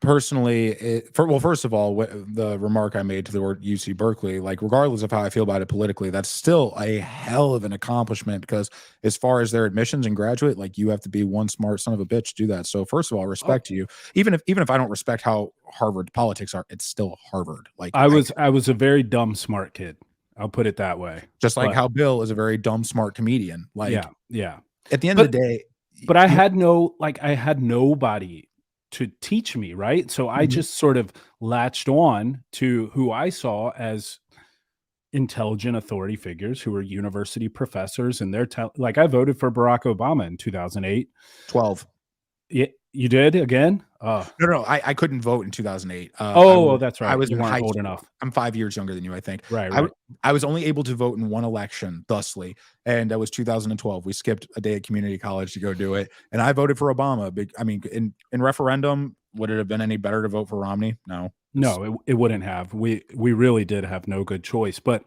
Personally, first of all, the remark I made to the word UC Berkeley, like, regardless of how I feel about it politically, that's still a hell of an accomplishment, because as far as their admissions and graduate, like, you have to be one smart son of a bitch to do that. So first of all, respect to you. Even if I don't respect how Harvard politics are, it's still Harvard. Like, I was a very dumb, smart kid. I'll put it that way. Just like how Bill is a very dumb, smart comedian. Like, yeah. At the end of the day, but I had nobody to teach me, right? So I just sort of latched on to who I saw as intelligent authority figures, who were university professors, and like, I voted for Barack Obama in 2008. 12. Yeah, you did again? No, I couldn't vote in 2008. That's right. I was you weren't old enough. I'm 5 years younger than you, I think. Right. I was only able to vote in one election, thusly, and that was 2012. We skipped a day at community college to go do it, and I voted for Obama. I mean, in referendum, would it have been any better to vote for Romney? No, it wouldn't have. We really did have no good choice. But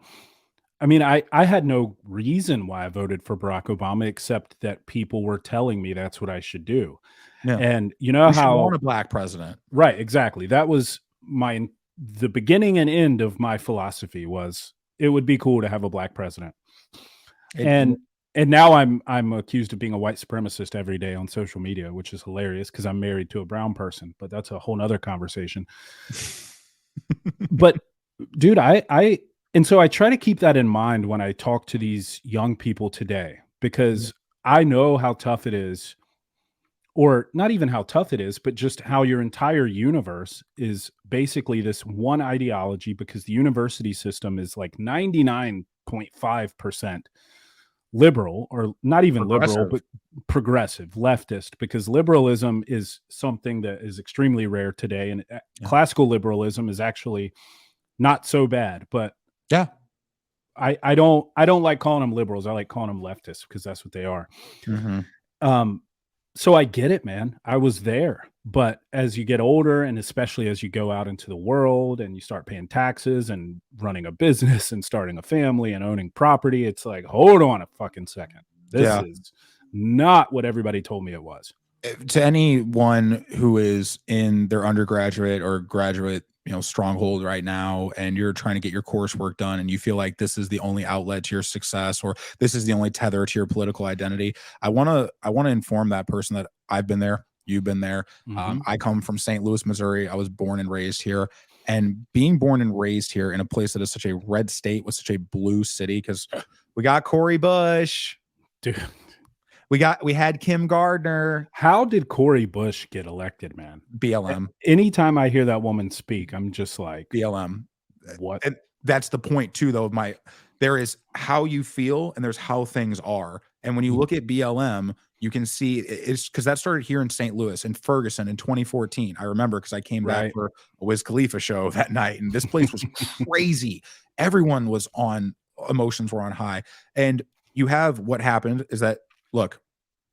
I mean, I had no reason why I voted for Barack Obama, except that people were telling me that's what I should do. Yeah. And you know how want a black president, right? Exactly. That was the beginning and end of my philosophy. Was it would be cool to have a black president. And now I'm accused of being a white supremacist every day on social media, which is hilarious because I'm married to a brown person. But that's a whole nother conversation. But dude, and so I try to keep that in mind when I talk to these young people today, because I know how tough it is. Or not even how tough it is, but just how your entire universe is basically this one ideology, because the university system is like 99.5% liberal, or not even liberal, but progressive, leftist, because liberalism is something that is extremely rare today. And classical liberalism is actually not so bad, but I don't like calling them liberals. I like calling them leftists because that's what they are. Mm-hmm. So I get it, man. I was there. But as you get older, and especially as you go out into the world and you start paying taxes and running a business and starting a family and owning property, it's like, hold on a fucking second. This is not what everybody told me it was. To anyone who is in their undergraduate or graduate, stronghold right now, and you're trying to get your coursework done and you feel like this is the only outlet to your success, or this is the only tether to your political identity, I want to inform that person that I've been there, you've been there. I come from St. Louis, Missouri. I was born and raised here, and being born and raised here in a place that is such a red state with such a blue city, because we got Cori Bush, dude. We had Kim Gardner. How did Cori Bush get elected, man? BLM. Anytime I hear that woman speak, I'm just like, BLM. What? And that's the point too, though. There is how you feel and there's how things are. And when you look at BLM, you can see it's because that started here in St. Louis and Ferguson in 2014. I remember because I came back for a Wiz Khalifa show that night, and this place was crazy. Everyone was on, emotions were on high. And you have, what happened is that, look,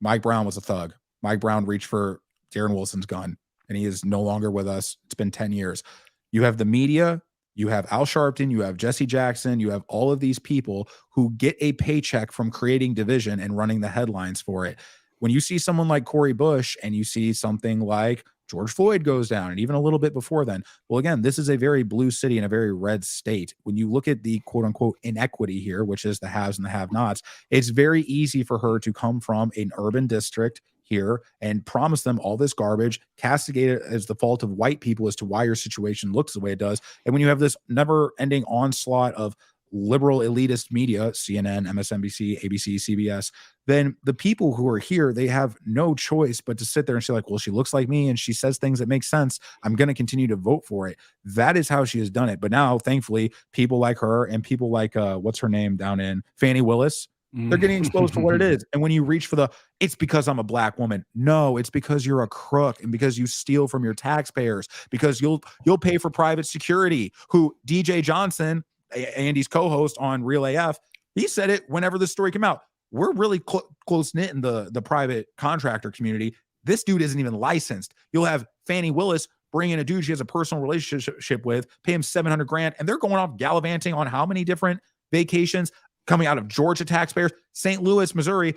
Mike Brown was a thug. Mike Brown reached for Darren Wilson's gun, and he is no longer with us. It's been 10 years. You have the media, you have Al Sharpton, you have Jesse Jackson, you have all of these people who get a paycheck from creating division and running the headlines for it. When you see someone like Cori Bush and you see something like George Floyd goes down, and even a little bit before then, well, again, this is a very blue city and a very red state. When you look at the quote unquote inequity here, which is the haves and the have-nots, it's very easy for her to come from an urban district here and promise them all this garbage, castigate it as the fault of white people as to why your situation looks the way it does. And when you have this never-ending onslaught of liberal elitist media, CNN, MSNBC, ABC, CBS, then the people who are here, they have no choice but to sit there and say like, well, she looks like me and she says things that make sense. I'm going to continue to vote for it. That is how she has done it. But now, thankfully, people like her and people like, what's her name down in Fannie Willis, they're getting exposed for what it is. And when you reach for it's because I'm a black woman. No, it's because you're a crook and because you steal from your taxpayers, because you'll pay for private security, who DJ Johnson, Andy's co-host on Real AF, he said it whenever this story came out. We're really close-knit in the private contractor community. This dude isn't even licensed. You'll have Fannie Willis bring in a dude she has a personal relationship with, pay him $700,000, and they're going off gallivanting on how many different vacations coming out of Georgia taxpayers. St. Louis, Missouri,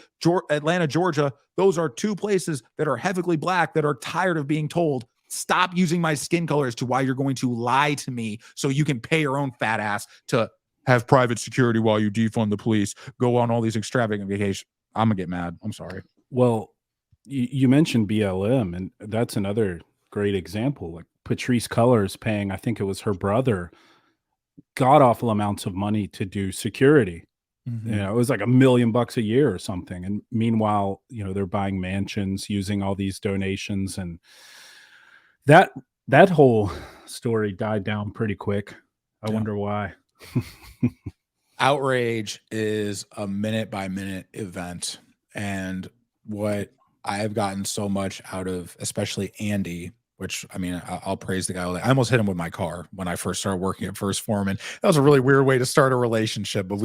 Atlanta, Georgia, those are two places that are heavily black that are tired of being told, stop using my skin color as to why you're going to lie to me so you can pay your own fat ass to have private security while you defund the police, go on all these extravagant vacations. I'm going to get mad. I'm sorry. Well, you mentioned BLM, and that's another great example. Like Patrisse Cullors paying, I think it was her brother, god-awful amounts of money to do security. Mm-hmm. It was like $1 million a year or something. And meanwhile, they're buying mansions using all these donations, and that whole story died down pretty quick. I wonder why. Outrage is a minute by minute event. And what I have gotten so much out of, especially Andy, which, I mean, I'll praise the guy. I almost hit him with my car when I first started working at First Foreman. That was a really weird way to start a relationship, but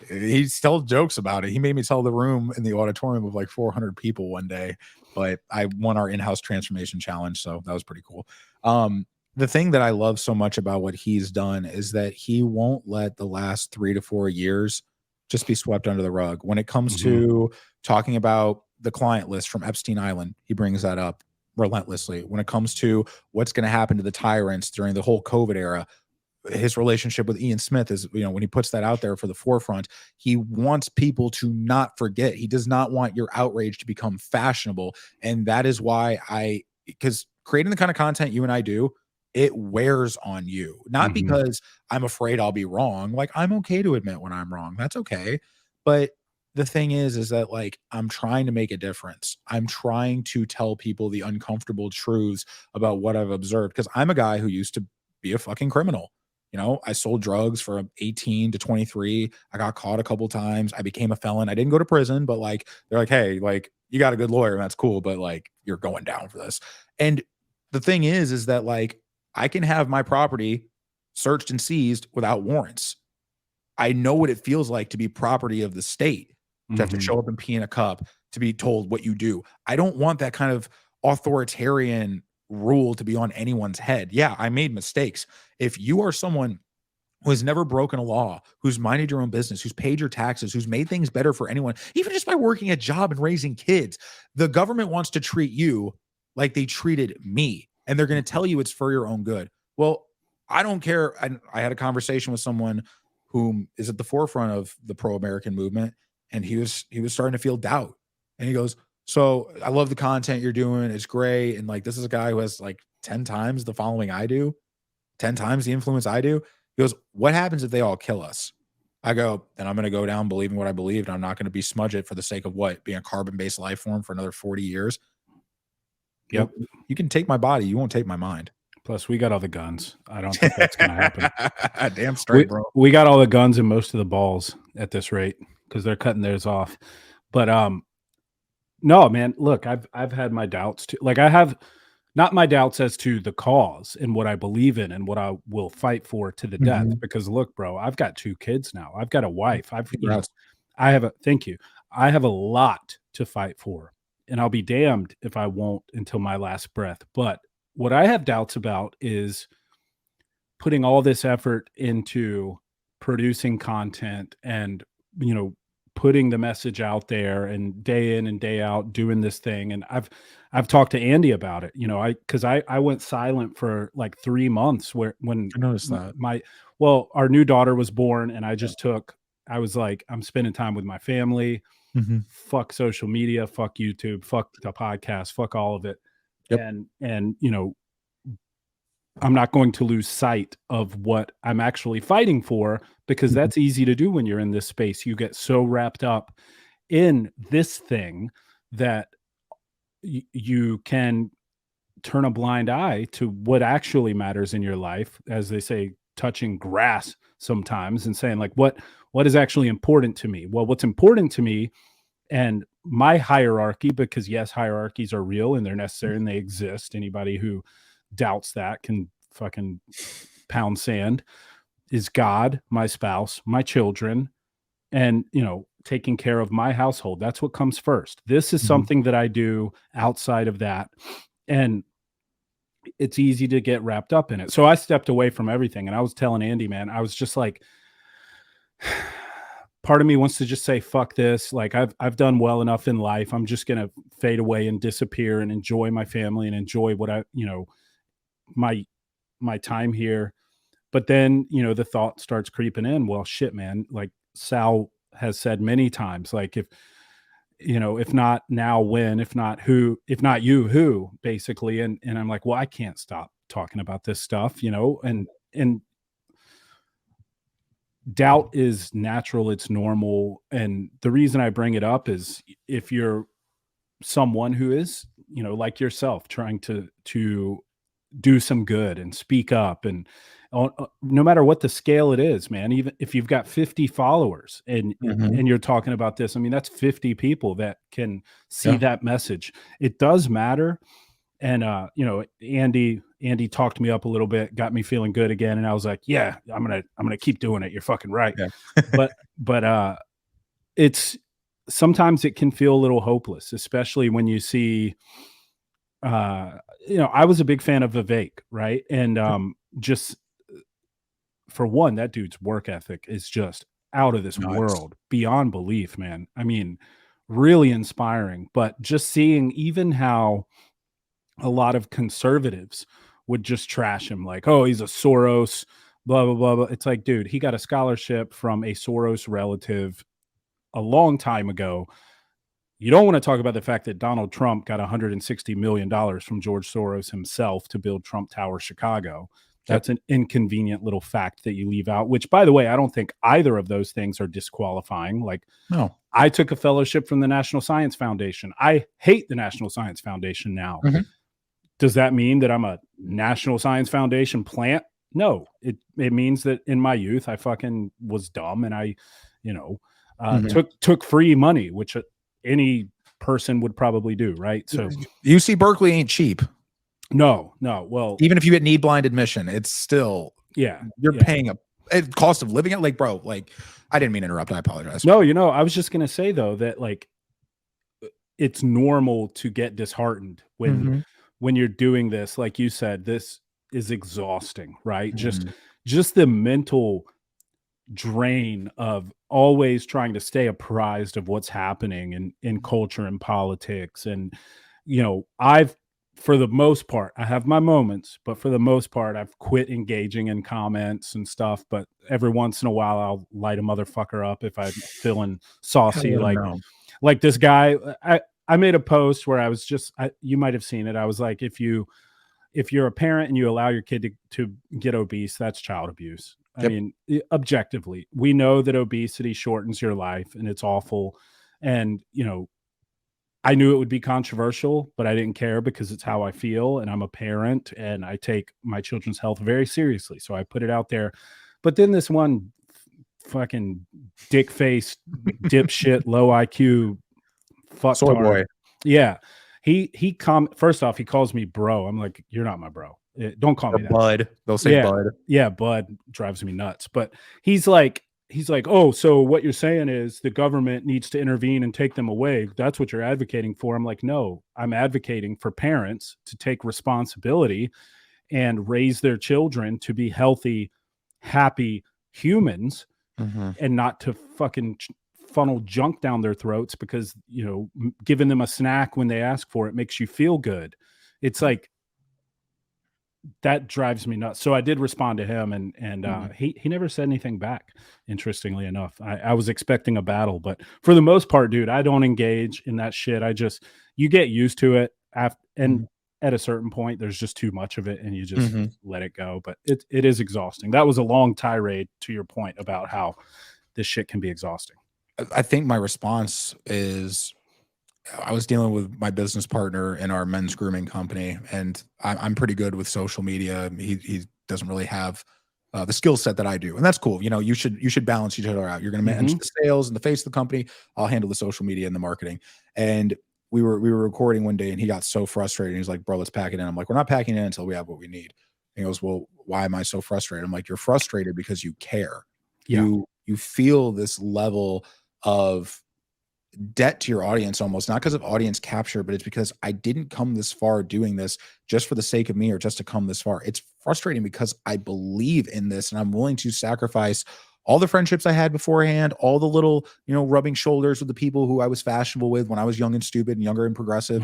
he still jokes about it. He made me tell the room in the auditorium of like 400 people one day, but I won our in-house transformation challenge. So that was pretty cool. The thing that I love so much about what he's done is that he won't let the last 3 to 4 years just be swept under the rug. When it comes to talking about the client list from Epstein Island, he brings that up relentlessly. When it comes to what's going to happen to the tyrants during the whole COVID era, his relationship with Ian Smith is, when he puts that out there for the forefront, he wants people to not forget. He does not want your outrage to become fashionable. And that is why because creating the kind of content you and I do, it wears on you, not because I'm afraid I'll be wrong. Like, I'm okay to admit when I'm wrong. That's okay. But the thing is that like, I'm trying to make a difference. I'm trying to tell people the uncomfortable truths about what I've observed. Cause I'm a guy who used to be a fucking criminal. I sold drugs from 18 to 23. I got caught a couple times. I became a felon. I didn't go to prison, but like, they're like, hey, like, you got a good lawyer and that's cool, but like, you're going down for this. And the thing is that like, I can have my property searched and seized without warrants. I know what it feels like to be property of the state, to have to show up and pee in a cup, to be told what you do. I don't want that kind of authoritarian rule to be on anyone's head. Yeah, I made mistakes. If you are someone who has never broken a law, who's minded your own business, who's paid your taxes, who's made things better for anyone, even just by working a job and raising kids, the government wants to treat you like they treated me. And they're going to tell you it's for your own good. Well, I don't care. I had a conversation with someone who is at the forefront of the pro-American movement, and he was starting to feel doubt. And he goes, "So I love the content you're doing. It's great. And like, this is a guy who has like 10 times the following I do, 10 times the influence I do." He goes, "What happens if they all kill us?" I go, "Then I'm going to go down believing what I believe, and I'm not going to be smudge it for the sake of what? Being a carbon-based life form for another 40 years. Yep. You can take my body. You won't take my mind." Plus, we got all the guns. I don't think that's going to happen. Damn straight, bro. We got all the guns and most of the balls at this rate because they're cutting theirs off. But no, man. Look, I've had my doubts too. Like I have not my doubts as to the cause and what I believe in and what I will fight for to the death. Because look, bro, I've got 2 kids now. I've got a wife. I have a thank you. I have a lot to fight for, and I'll be damned if I won't until my last breath. But what I have doubts about is putting all this effort into producing content and, you know, putting the message out there and day in and day out doing this thing. And I've talked to Andy about it, you know, because I went silent for like 3 months when I noticed that our new daughter was born, and I was like, I'm spending time with my family. Fuck social media, fuck YouTube, fuck the podcast, fuck all of it. Yep. And you know, I'm not going to lose sight of what I'm actually fighting for, because that's easy to do when you're in this space. You get so wrapped up in this thing that you can turn a blind eye to what actually matters in your life, as they say, touching grass sometimes, and saying like, what is actually important to me? Well, what's important to me and my hierarchy, because yes, hierarchies are real and they're necessary and they exist. Anybody who doubts that can fucking pound sand. Is God, my spouse, my children, and, you know, taking care of my household. That's what comes first. This is something that I do outside of that. And it's easy to get wrapped up in it. So I stepped away from everything. And I was telling Andy, man, I was just like, part of me wants to just say, fuck this. Like I've done well enough in life. I'm just going to fade away and disappear and enjoy my family and enjoy what my time here. But then, you know, the thought starts creeping in. Well, shit, man, like Sal has said many times, like if not now, when, if not who, if not you, who, basically. And I'm like, well, I can't stop talking about this stuff, you know, and doubt is natural. It's normal. And the reason I bring it up is if you're someone who is, you know, like yourself, trying to do some good and speak up, and no matter what the scale it is, man, even if you've got 50 followers and you're talking about this, I mean, that's 50 people that can see that message. It does matter. And, you know, Andy talked me up a little bit, got me feeling good again. And I was like, yeah, I'm going to keep doing it. You're fucking right. Yeah. but it's, sometimes it can feel a little hopeless, especially when you see, you know, I was a big fan of Vivek, right? And just for one, that dude's work ethic is just out of this world, beyond belief, man. I mean, really inspiring. But just seeing even how a lot of conservatives would just trash him, like, oh, he's a Soros, blah, blah, blah, blah. It's like, dude, he got a scholarship from a Soros relative a long time ago. You don't want to talk about the fact that Donald Trump got $160 million from George Soros himself to build Trump Tower Chicago. That's an inconvenient little fact that you leave out, which, by the way, I don't think either of those things are disqualifying. Like, no, I took a fellowship from the National Science Foundation. I hate the National Science Foundation now. Does that mean that I'm a National Science Foundation plant? No, it means that in my youth, I fucking was dumb and I, you know, took free money, which any person would probably do, right? So UC Berkeley ain't cheap. No. Well, even if you get need blind admission, it's still, you're paying cost of living it. Like, bro, like I didn't mean to interrupt. I apologize. No, I was just going to say though, that like, it's normal to get disheartened when you're doing this. Like you said, this is exhausting, right? Just the mental drain of always trying to stay apprised of what's happening in culture and politics. And, for the most part, I have my moments, but for the most part, I've quit engaging in comments and stuff. But every once in a while, I'll light a motherfucker up if I'm feeling saucy. Like this guy, I made a post where I was you might have seen it. I was like, if you're a parent and you allow your kid to get obese, that's child abuse. I mean, objectively, we know that obesity shortens your life and it's awful. And, I knew it would be controversial, but I didn't care because it's how I feel. And I'm a parent and I take my children's health very seriously. So I put it out there. But then this one fucking dick faced, dipshit, low IQ Soy boy. Yeah. First off, he calls me bro. I'm like, you're not my bro. Don't call me that. Bud. They'll say bud. Yeah, bud drives me nuts. But he's like, oh, so what you're saying is the government needs to intervene and take them away. That's what you're advocating for. I'm like, no, I'm advocating for parents to take responsibility and raise their children to be healthy, happy humans and not to fucking funnel junk down their throats because, giving them a snack when they ask for it makes you feel good. It's like, that drives me nuts. So I did respond to him and he never said anything back. Interestingly enough, I was expecting a battle, but for the most part, dude, I don't engage in that shit. You get used to it and at a certain point, there's just too much of it and you just let it go. But it is exhausting. That was a long tirade to your point about how this shit can be exhausting. I think my response is, I was dealing with my business partner in our men's grooming company, and I'm pretty good with social media. He doesn't really have the skill set that I do, and that's cool. You should balance each other out. You're going to manage the sales and the face of the company. I'll handle the social media and the marketing. And we were recording one day, and he got so frustrated. He's like, "Bro, let's pack it in." I'm like, "We're not packing it in until we have what we need." And he goes, "Well, why am I so frustrated?" I'm like, "You're frustrated because you care. Yeah. You feel this level of debt to your audience, almost not because of audience capture, but it's because I didn't come this far doing this just for the sake of me or just to come this far. It's frustrating because I believe in this and I'm willing to sacrifice all the friendships I had beforehand, all the little, rubbing shoulders with the people who I was fashionable with when I was young and stupid and younger and progressive,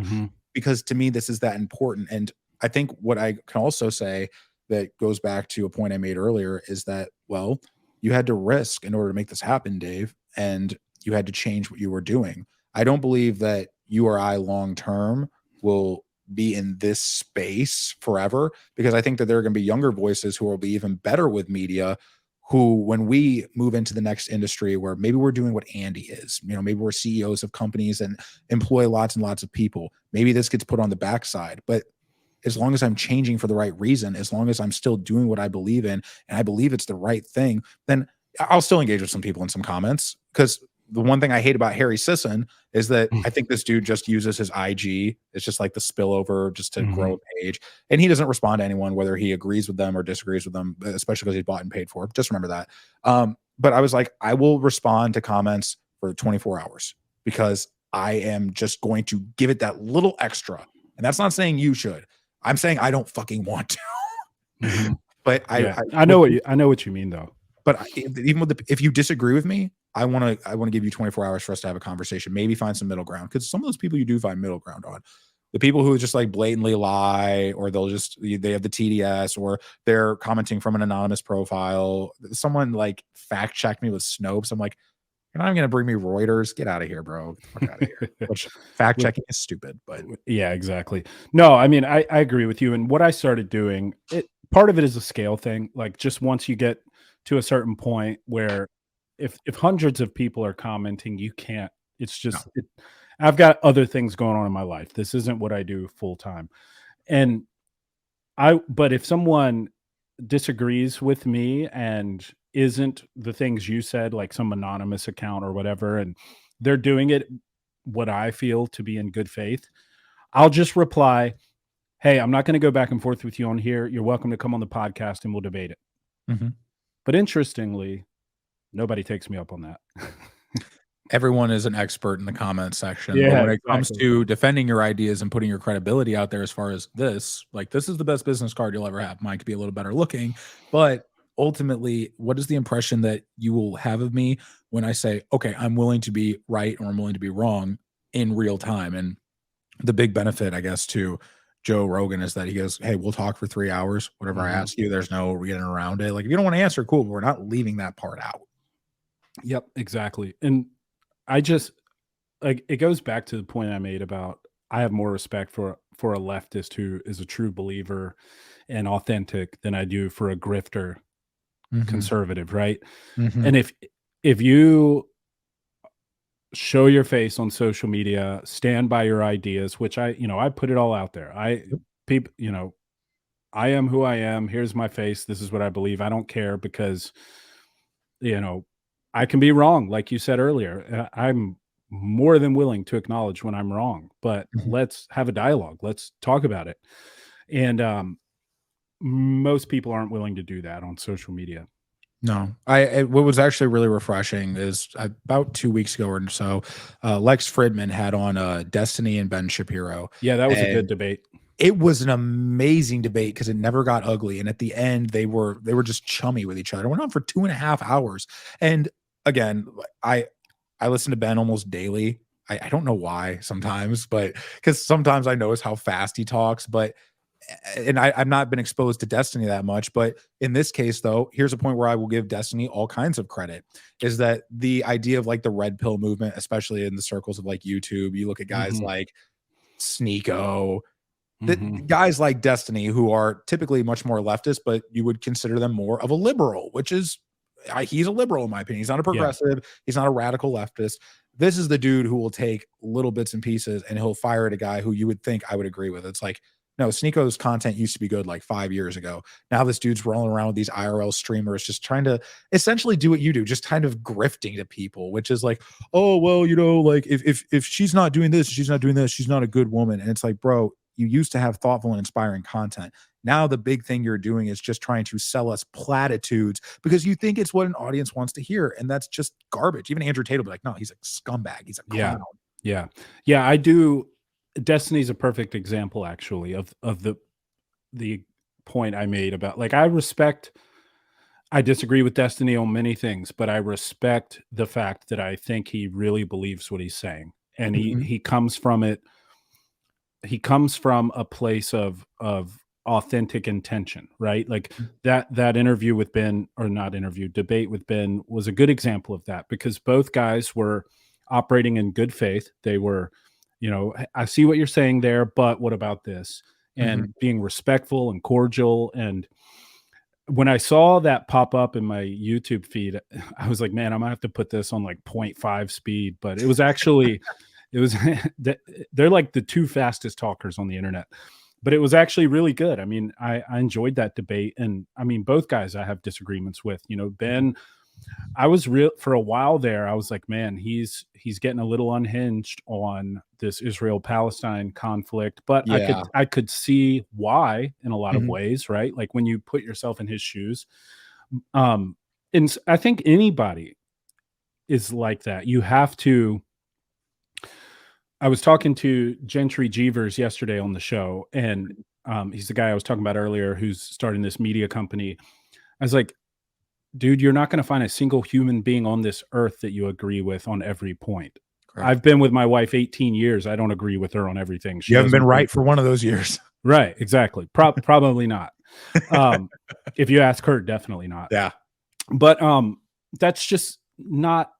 because to me, this is that important. And I think what I can also say that goes back to a point I made earlier is that, well, you had to risk in order to make this happen, Dave. And you had to change what you were doing. I don't believe that you or I long-term will be in this space forever, because I think that there are going to be younger voices who will be even better with media, who, when we move into the next industry where maybe we're doing what Andy is, maybe we're CEOs of companies and employ lots and lots of people. Maybe this gets put on the backside, but as long as I'm changing for the right reason, as long as I'm still doing what I believe in, and I believe it's the right thing, then I'll still engage with some people in some comments. Because the one thing I hate about Harry Sisson is that I think this dude just uses his IG. It's just like the spillover just to grow a page. And he doesn't respond to anyone, whether he agrees with them or disagrees with them, especially because he's bought and paid for. Just remember that. But I was like, I will respond to comments for 24 hours because I am just going to give it that little extra. And that's not saying you should. I'm saying I don't fucking want to. But I know what you mean though. But even with if you disagree with me, I want to give you 24 hours for us to have a conversation, maybe find some middle ground, because some of those people you do find middle ground on. The people who just like blatantly lie, or they have the TDS, or they're commenting from an anonymous profile. Someone like fact checked me with Snopes. I'm like, you're not even going to bring me Reuters. Get out of here, bro. Get the fuck out of here. Which fact checking is stupid, but yeah, exactly. No, I mean, I agree with you. And what I started doing, part of it is a scale thing. Like, just once you get to a certain point where if hundreds of people are commenting, you can't, it's just, I've got other things going on in my life. This isn't what I do full time. But if someone disagrees with me and isn't the things you said, like some anonymous account or whatever, and they're doing it what I feel to be in good faith, I'll just reply, hey, I'm not going to go back and forth with you on here. You're welcome to come on the podcast and we'll debate it. But interestingly, nobody takes me up on that. Everyone is an expert in the comment section, but Yeah, when it comes exactly. to defending your ideas and putting your credibility out there as far as this, like, this is the best business card you'll ever have. Mine could be a little better looking, but ultimately, what is the impression that you will have of me when I say, "Okay, I'm willing to be right or I'm willing to be wrong in real time?" And the big benefit, I guess, to Joe Rogan is that he goes, "Hey, we'll talk for 3 hours. Whatever I Mhm. ask you, there's no getting around it. Like, if you don't wanna answer, cool, but we're not leaving that part out." Yep, exactly. And I just like it goes back to the point I made about I have more respect for a leftist who is a true believer and authentic than I do for a grifter Mhm, conservative, right? mhm. And if you show your face on social media, stand by your ideas, which I put it all out there. Yep. People, I am who I am. Here's my face. This is what I believe. I don't care because, you know, I can be wrong. Like you said earlier, I'm more than willing to acknowledge when I'm wrong, but Mhm. let's have a dialogue. Let's talk about it. And most people aren't willing to do that on social media. No, what was actually really refreshing is about 2 weeks ago or so, Lex Fridman had on, Destiny and Ben Shapiro, Yeah, that was a good and debate. it was an amazing debate because it never got ugly, and at the end, they were just chummy with each other. It went on for 2.5 hours, and again, I listen to Ben almost daily. I don't know why sometimes, but because sometimes I notice how fast he talks, but and I've not been exposed to Destiny that much, but in this case, though, here's a point where I will give Destiny all kinds of credit. Is that the idea of like the red pill movement, especially in the circles of like YouTube? You look at guys Hmm. like Sneeko, the Hmm. guys like Destiny, who are typically much more leftist, but you would consider them more of a liberal, which is he's a liberal in my opinion. He's not a Yeah. progressive. He's not a radical leftist. This is the dude who will take little bits and pieces and he'll fire at a guy who you would think I would agree with. It's like, no, Sneako's content used to be good like 5 years ago. Now this dude's rolling around with these IRL streamers, just trying to essentially do what you do, just kind of grifting to people, which is like, oh well, like if she's not doing this, she's not doing this, she's not a good woman. And it's like, bro, you used to have thoughtful and inspiring content. Now the big thing you're doing is just trying to sell us platitudes because you think it's what an audience wants to hear, and that's just garbage. Even Andrew Tate will be like, "No, he's a scumbag. He's a Yeah. clown." Yeah. Yeah, I do. Destiny's a perfect example actually of the point I made about like I disagree with Destiny on many things, but I respect the fact that I think he really believes what he's saying. And Mhm, he comes from a place of authentic intention, right? Like mhm, that interview with Ben, or not interview, debate with Ben was a good example of that because both guys were operating in good faith. They were, I see what you're saying there, but what about this? mhm. And being respectful and cordial. And when I saw that pop up in my YouTube feed, I was like, man, I'm gonna have to put this on like point 0.5 speed. But it was they're like the two fastest talkers on the internet. But it was actually really good. I mean, I enjoyed that debate. And I mean, both guys I have disagreements with. Ben, I was real for a while there. I was like, man, he's getting a little unhinged on this Israel Palestine conflict, but Yeah. I could see why in a lot of Mhm, ways, right? Like when you put yourself in his shoes. Um, and I think anybody is like that. You have to. I was talking to Gentry Jeevers yesterday on the show, and he's the guy I was talking about earlier who's starting this media company. I was like, dude, you're not going to find a single human being on this earth that you agree with on every point. correct. I've been with my wife 18 years. I don't agree with her on everything. She You haven't been doesn't agree. right for one of those years. Right. Exactly. Probably not. Um, if you ask her, definitely not. Yeah. But that's just not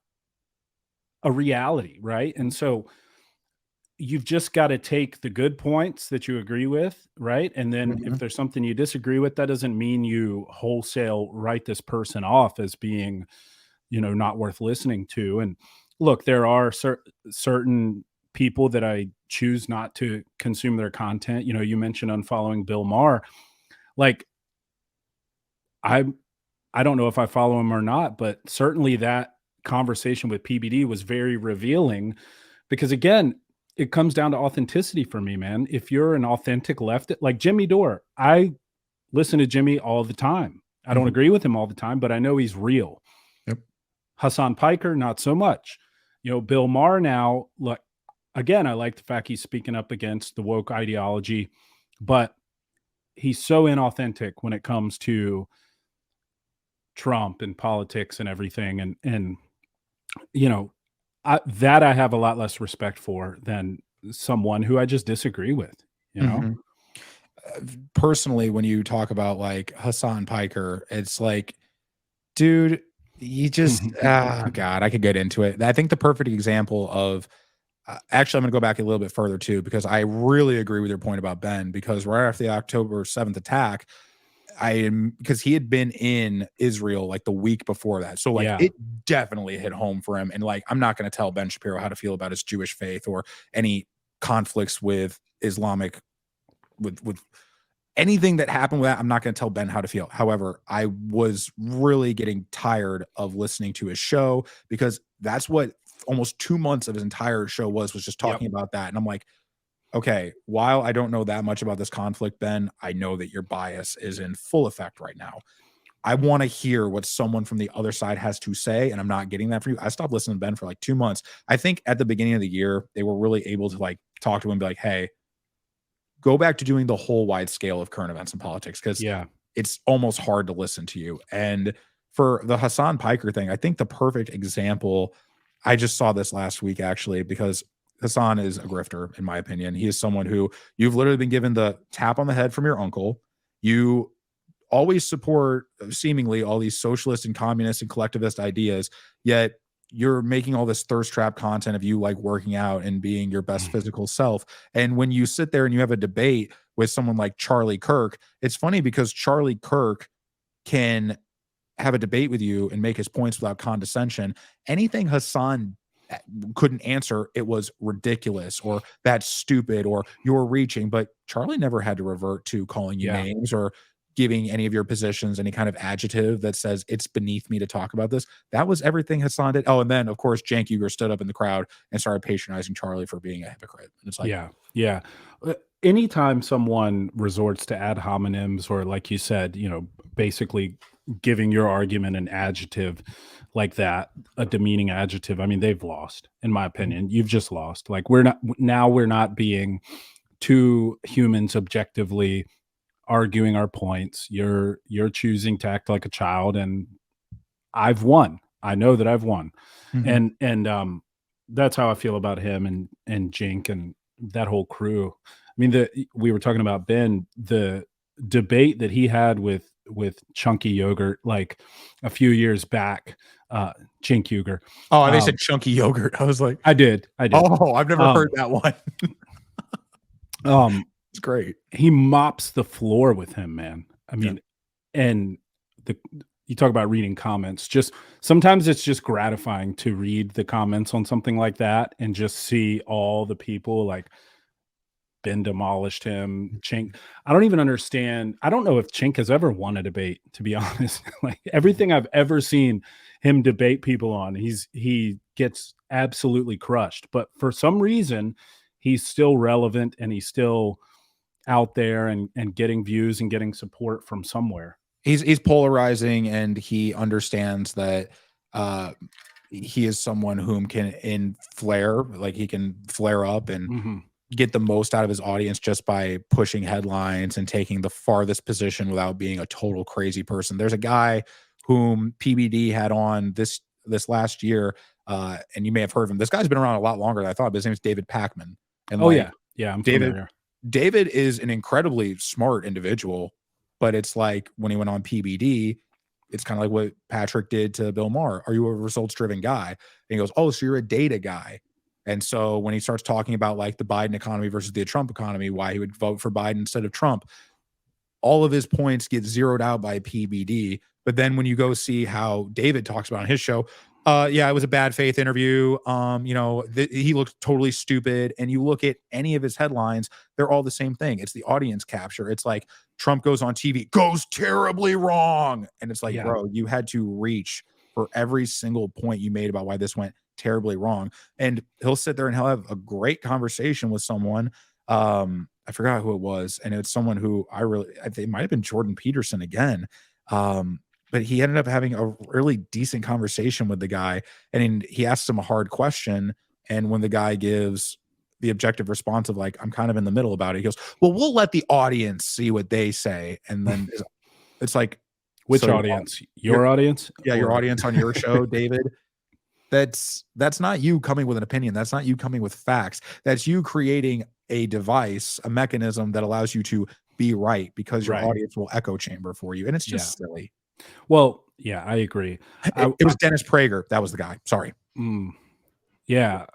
a reality. Right. And so you've just got to take the good points that you agree with. Right. And then if Mhm, there's something you disagree with, that doesn't mean you wholesale write this person off as being not worth listening to. And look, there are certain people that I choose not to consume their content. You mentioned unfollowing Bill Maher. Like I I don't know if I follow him or not, but certainly that conversation with PBD was very revealing because again, it comes down to authenticity for me, man. If you're an authentic left like Jimmy Dore, I listen to Jimmy all the time. I don't agree with him all the time, but I know he's real. Yep. Hassan Piker, not so much. Bill Maher now, look, again, I like the fact he's speaking up against the woke ideology, but he's so inauthentic when it comes to Trump and politics and everything. And I have a lot less respect for than someone who I just disagree with, Personally, when you talk about like Hassan Piker, it's like, dude, you just, God, I could get into it. I think the perfect example of, actually, I'm going to go back a little bit further too, because I really agree with your point about Ben, because right after the October 7th attack, because he had been in Israel like the week before that. So like it definitely hit home for him. And like, I'm not going to tell Ben Shapiro how to feel about his Jewish faith or any conflicts with Islamic, with anything that happened with that. I'm not going to tell Ben how to feel. However, I was really getting tired of listening to his show, because that's what almost 2 months of his entire show was just talking about that. And I'm like, okay, while I don't know that much about this conflict, Ben, I know that your bias is in full effect right now. I want to hear what someone from the other side has to say, and I'm not getting that from you. I stopped listening to Ben for like 2 months. I think at the beginning of the year, they were really able to like talk to him and be like, hey, go back to doing the whole wide scale of current events and politics, because it's almost hard to listen to you. And for the Hassan Piker thing, I think the perfect example, I just saw this last week actually, because Hassan is a grifter, in my opinion. He is someone who you've literally been given the tap on the head from your uncle. You always support seemingly all these socialist and communist and collectivist ideas, yet you're making all this thirst trap content of you like working out and being your best physical self. And when you sit there and you have a debate with someone like Charlie Kirk, it's funny because Charlie Kirk can have a debate with you and make his points without condescension. Anything Hassan couldn't answer, it was ridiculous or that's stupid or you're reaching. But Charlie never had to revert to calling you names or giving any of your positions any kind of adjective that says it's beneath me to talk about this. That was everything Hassan did. Oh, and then of course Cenk Uygur stood up in the crowd and started patronizing Charlie for being a hypocrite. And it's like, anytime someone resorts to ad hominems or, like you said, basically giving your argument an adjective like that, a demeaning adjective, I mean, they've lost, in my opinion. You've just lost. Like, we're not being two humans objectively arguing our points. You're choosing to act like a child, and I've won. I know that I've won. And that's how I feel about him and Cenk and that whole crew. I mean, we were talking about Ben, the debate that he had with Chunky Yogurt like a few years back, Cenk Uygur. Oh, they said Chunky Yogurt. I was like, I did. Oh, I've never heard that one. It's great. He mops the floor with him, man. I mean, and you talk about reading comments. Just sometimes it's just gratifying to read the comments on something like that and just see all the people like Ben demolished him. Cenk, I don't even understand. I don't know if Cenk has ever won a debate, to be honest. Like everything I've ever seen him debate people on, he gets absolutely crushed. But for some reason, he's still relevant and he's still out there and getting views and getting support from somewhere. He's polarizing, and he understands that he is someone whom can flare up and get the most out of his audience just by pushing headlines and taking the farthest position without being a total crazy person. There's a guy whom PBD had on this last year, and you may have heard of him. This guy's been around a lot longer than I thought, but his name is David Pakman. And I'm familiar. David is an incredibly smart individual, but it's like when he went on PBD, it's kind of like what Patrick did to Bill Maher. Are you a results-driven guy? And he goes, oh, so you're a data guy. And so when he starts talking about like the Biden economy versus the Trump economy, why he would vote for Biden instead of Trump, all of his points get zeroed out by PBD. But then when you go see how David talks about on his show, it was a bad faith interview. He looked totally stupid. And you look at any of his headlines, they're all the same thing. It's the audience capture. It's like Trump goes on TV, goes terribly wrong. And it's like, bro, you had to reach for every single point you made about why this went terribly wrong. And he'll sit there and he'll have a great conversation with someone. I forgot who it was. And it's someone who I think it might have been Jordan Peterson again. But he ended up having a really decent conversation with the guy, and he asked him a hard question. And when the guy gives the objective response of like, I'm kind of in the middle about it, he goes, well, we'll let the audience see what they say. And then it's like, Which so audience? Your audience? yeah, your Or- audience on your show, David. That's not you coming with an opinion. That's not you coming with facts. That's you creating a device, a mechanism that allows you to be right because your Right. audience will echo chamber for you. And it's just Yeah. silly. Well, yeah, I agree. It was Dennis Prager. That was the guy. Sorry. Yeah.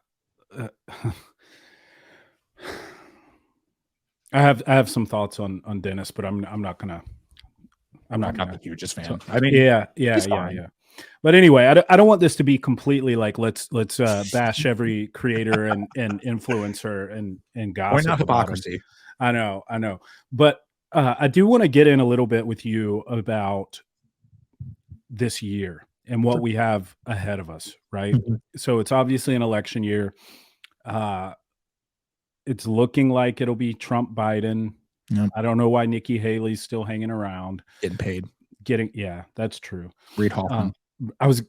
I have some thoughts on Dennis, but I'm not gonna. I'm not the hugest fan. I mean, yeah. But anyway, I don't want this to be completely like let's bash every creator and influencer and gossip. Point out hypocrisy. I know, but I do want to get in a little bit with you about this year and what we have ahead of us, right? Mhm. So it's obviously an election year. It's looking like it'll be Trump Biden. Yep. I don't know why Nikki Haley's still hanging around. Getting paid. Yeah, that's true. Reid Hoffman. I was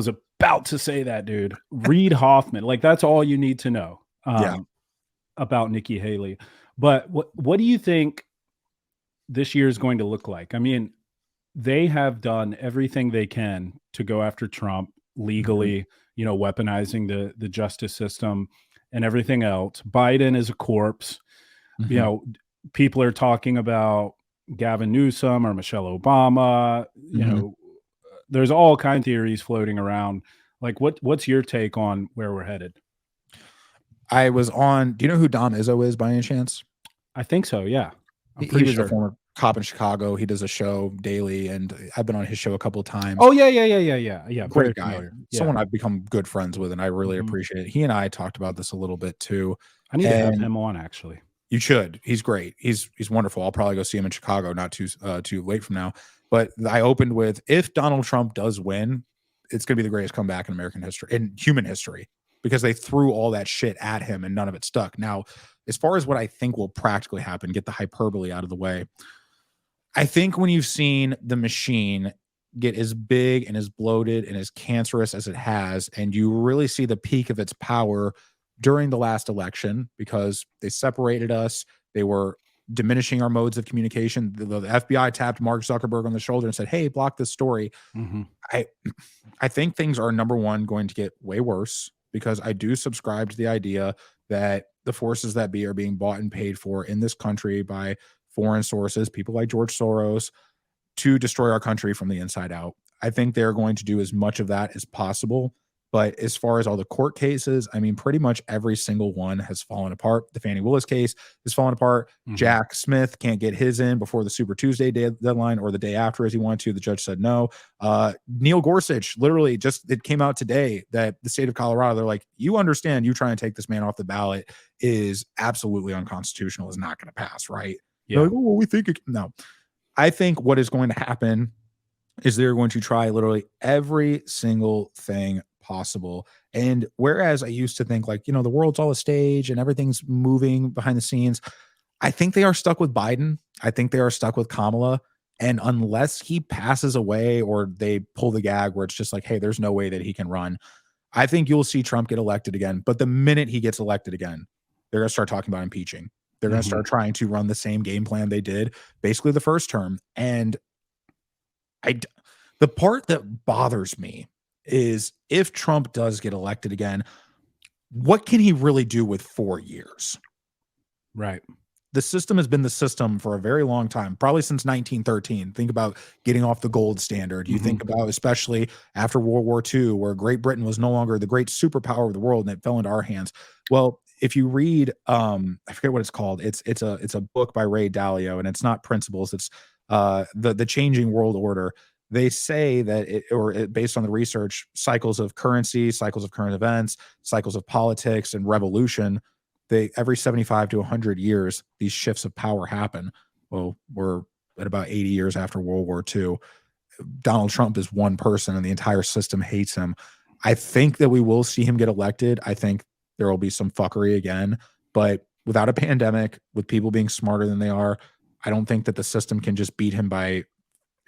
about to say that, dude. Reid Hoffman. Like, that's all you need to know about Nikki Haley. But what do you think this year is going to look like? I mean, they have done everything they can to go after Trump legally, weaponizing the justice system and everything else. Biden is a corpse. People are talking about Gavin Newsom or Michelle Obama. There's all kinds of theories floating around. Like, what's your take on where we're headed? I was on. Do you know who Dom Izzo is by any chance? I think so. Yeah, he was a former cop in Chicago. He does a show daily, and I've been on his show a couple of times. Oh yeah. Great guy. Yeah. Someone I've become good friends with, and I really appreciate it. He and I talked about this a little bit too. I need to have him on, actually. You should. He's great. He's wonderful. I'll probably go see him in Chicago not too late from now. But I opened with, if Donald Trump does win, it's going to be the greatest comeback in American history, in human history, because they threw all that shit at him and none of it stuck. Now, as far as what I think will practically happen, get the hyperbole out of the way. I think when you've seen the machine get as big and as bloated and as cancerous as it has, and you really see the peak of its power during the last election, because they separated us, they were diminishing our modes of communication. The FBI tapped Mark Zuckerberg on the shoulder and said, hey, block this story. I think things are, number one, going to get way worse, because I do subscribe to the idea that the forces that be are being bought and paid for in this country by foreign sources, people like George Soros, to destroy our country from the inside out. I think they're going to do as much of that as possible. But as far as all the court cases, I mean, pretty much every single one has fallen apart. The Fani Willis case has fallen apart. Jack Smith can't get his in before the Super Tuesday deadline, or the day after as he wanted to. The judge said no. Neil Gorsuch, literally it came out today that the state of Colorado, they're like, you understand, you trying to take this man off the ballot is absolutely unconstitutional, is not going to pass, right? Yeah. Like, oh, well, we think no. I think what is going to happen is they're going to try literally every single thing possible. And whereas I used to think, like, the world's all a stage and everything's moving behind the scenes, I think they are stuck with Biden. I think they are stuck with Kamala. And unless he passes away or they pull the gag where it's just like, hey, there's no way that he can run, I think you'll see Trump get elected again. But the minute he gets elected again, they're going to start talking about impeaching. They're going to start trying to run the same game plan they did basically the first term. And the part that bothers me is, if Trump does get elected again, what can he really do with 4 years? Right. The system has been the system for a very long time, probably since 1913. Think about getting off the gold standard. You think about, especially after World War II, where Great Britain was no longer the great superpower of the world and it fell into our hands. Well, if you read, I forget what it's called. It's a book by Ray Dalio, and it's not Principles. It's the Changing World Order. They say that based on the research, cycles of currency, cycles of current events, cycles of politics and revolution, every 75 to 100 years, these shifts of power happen. Well, we're at about 80 years after World War II. Donald Trump is one person and the entire system hates him. I think that we will see him get elected. I think there will be some fuckery again, but without a pandemic, with people being smarter than they are, I don't think that the system can just beat him by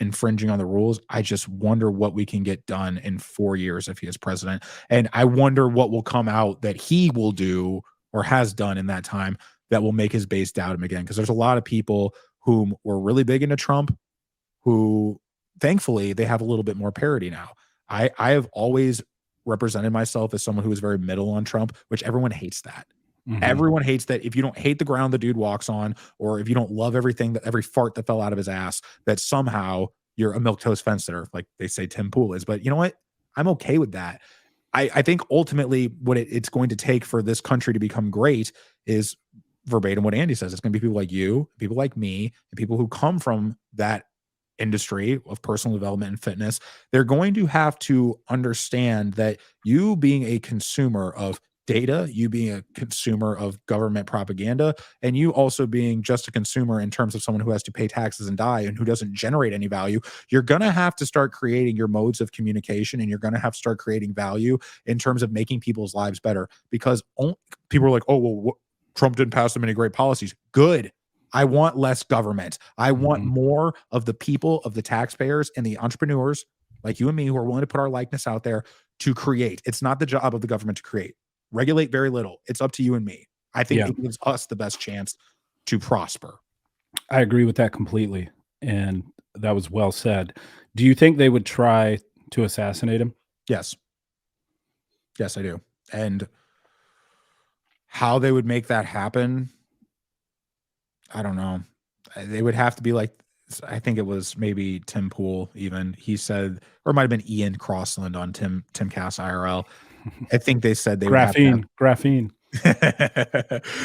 infringing on the rules. I just wonder what we can get done in 4 years if he is president. And I wonder what will come out that he will do or has done in that time that will make his base doubt him again. Because there's a lot of people whom were really big into Trump who thankfully they have a little bit more parity now. I have always represented myself as someone who is very middle on Trump, which everyone hates that. Mhm. Everyone hates that. If you don't hate the ground the dude walks on, or if you don't love everything that every fart that fell out of his ass, that somehow you're a milquetoast fence sitter, like they say Tim Pool is. But you know what? I'm okay with that. I think ultimately what it's going to take for this country to become great is verbatim what Andy says. It's going to be people like you, people like me, and people who come from that industry of personal development and fitness. They're going to have to understand that you being a consumer of data, you being a consumer of government propaganda, and you also being just a consumer in terms of someone who has to pay taxes and die and who doesn't generate any value, you're going to have to start creating your modes of communication, and you're going to have to start creating value in terms of making people's lives better. Because people are like, oh, well, Trump didn't pass so many great policies. Good. I want less government. I want more of the people, of the taxpayers and the entrepreneurs like you and me who are willing to put our likeness out there to create. It's not the job of the government to create. Regulate very little. It's up to you and me. I think it gives us the best chance to prosper. I agree with that completely. And that was well said. Do you think they would try to assassinate him? Yes. Yes, I do. And how they would make that happen, I don't know. They would have to be like, I think it was maybe Tim Pool even. He said, or it might have been Ian Crossland on Timcast IRL. I think they said they graphene.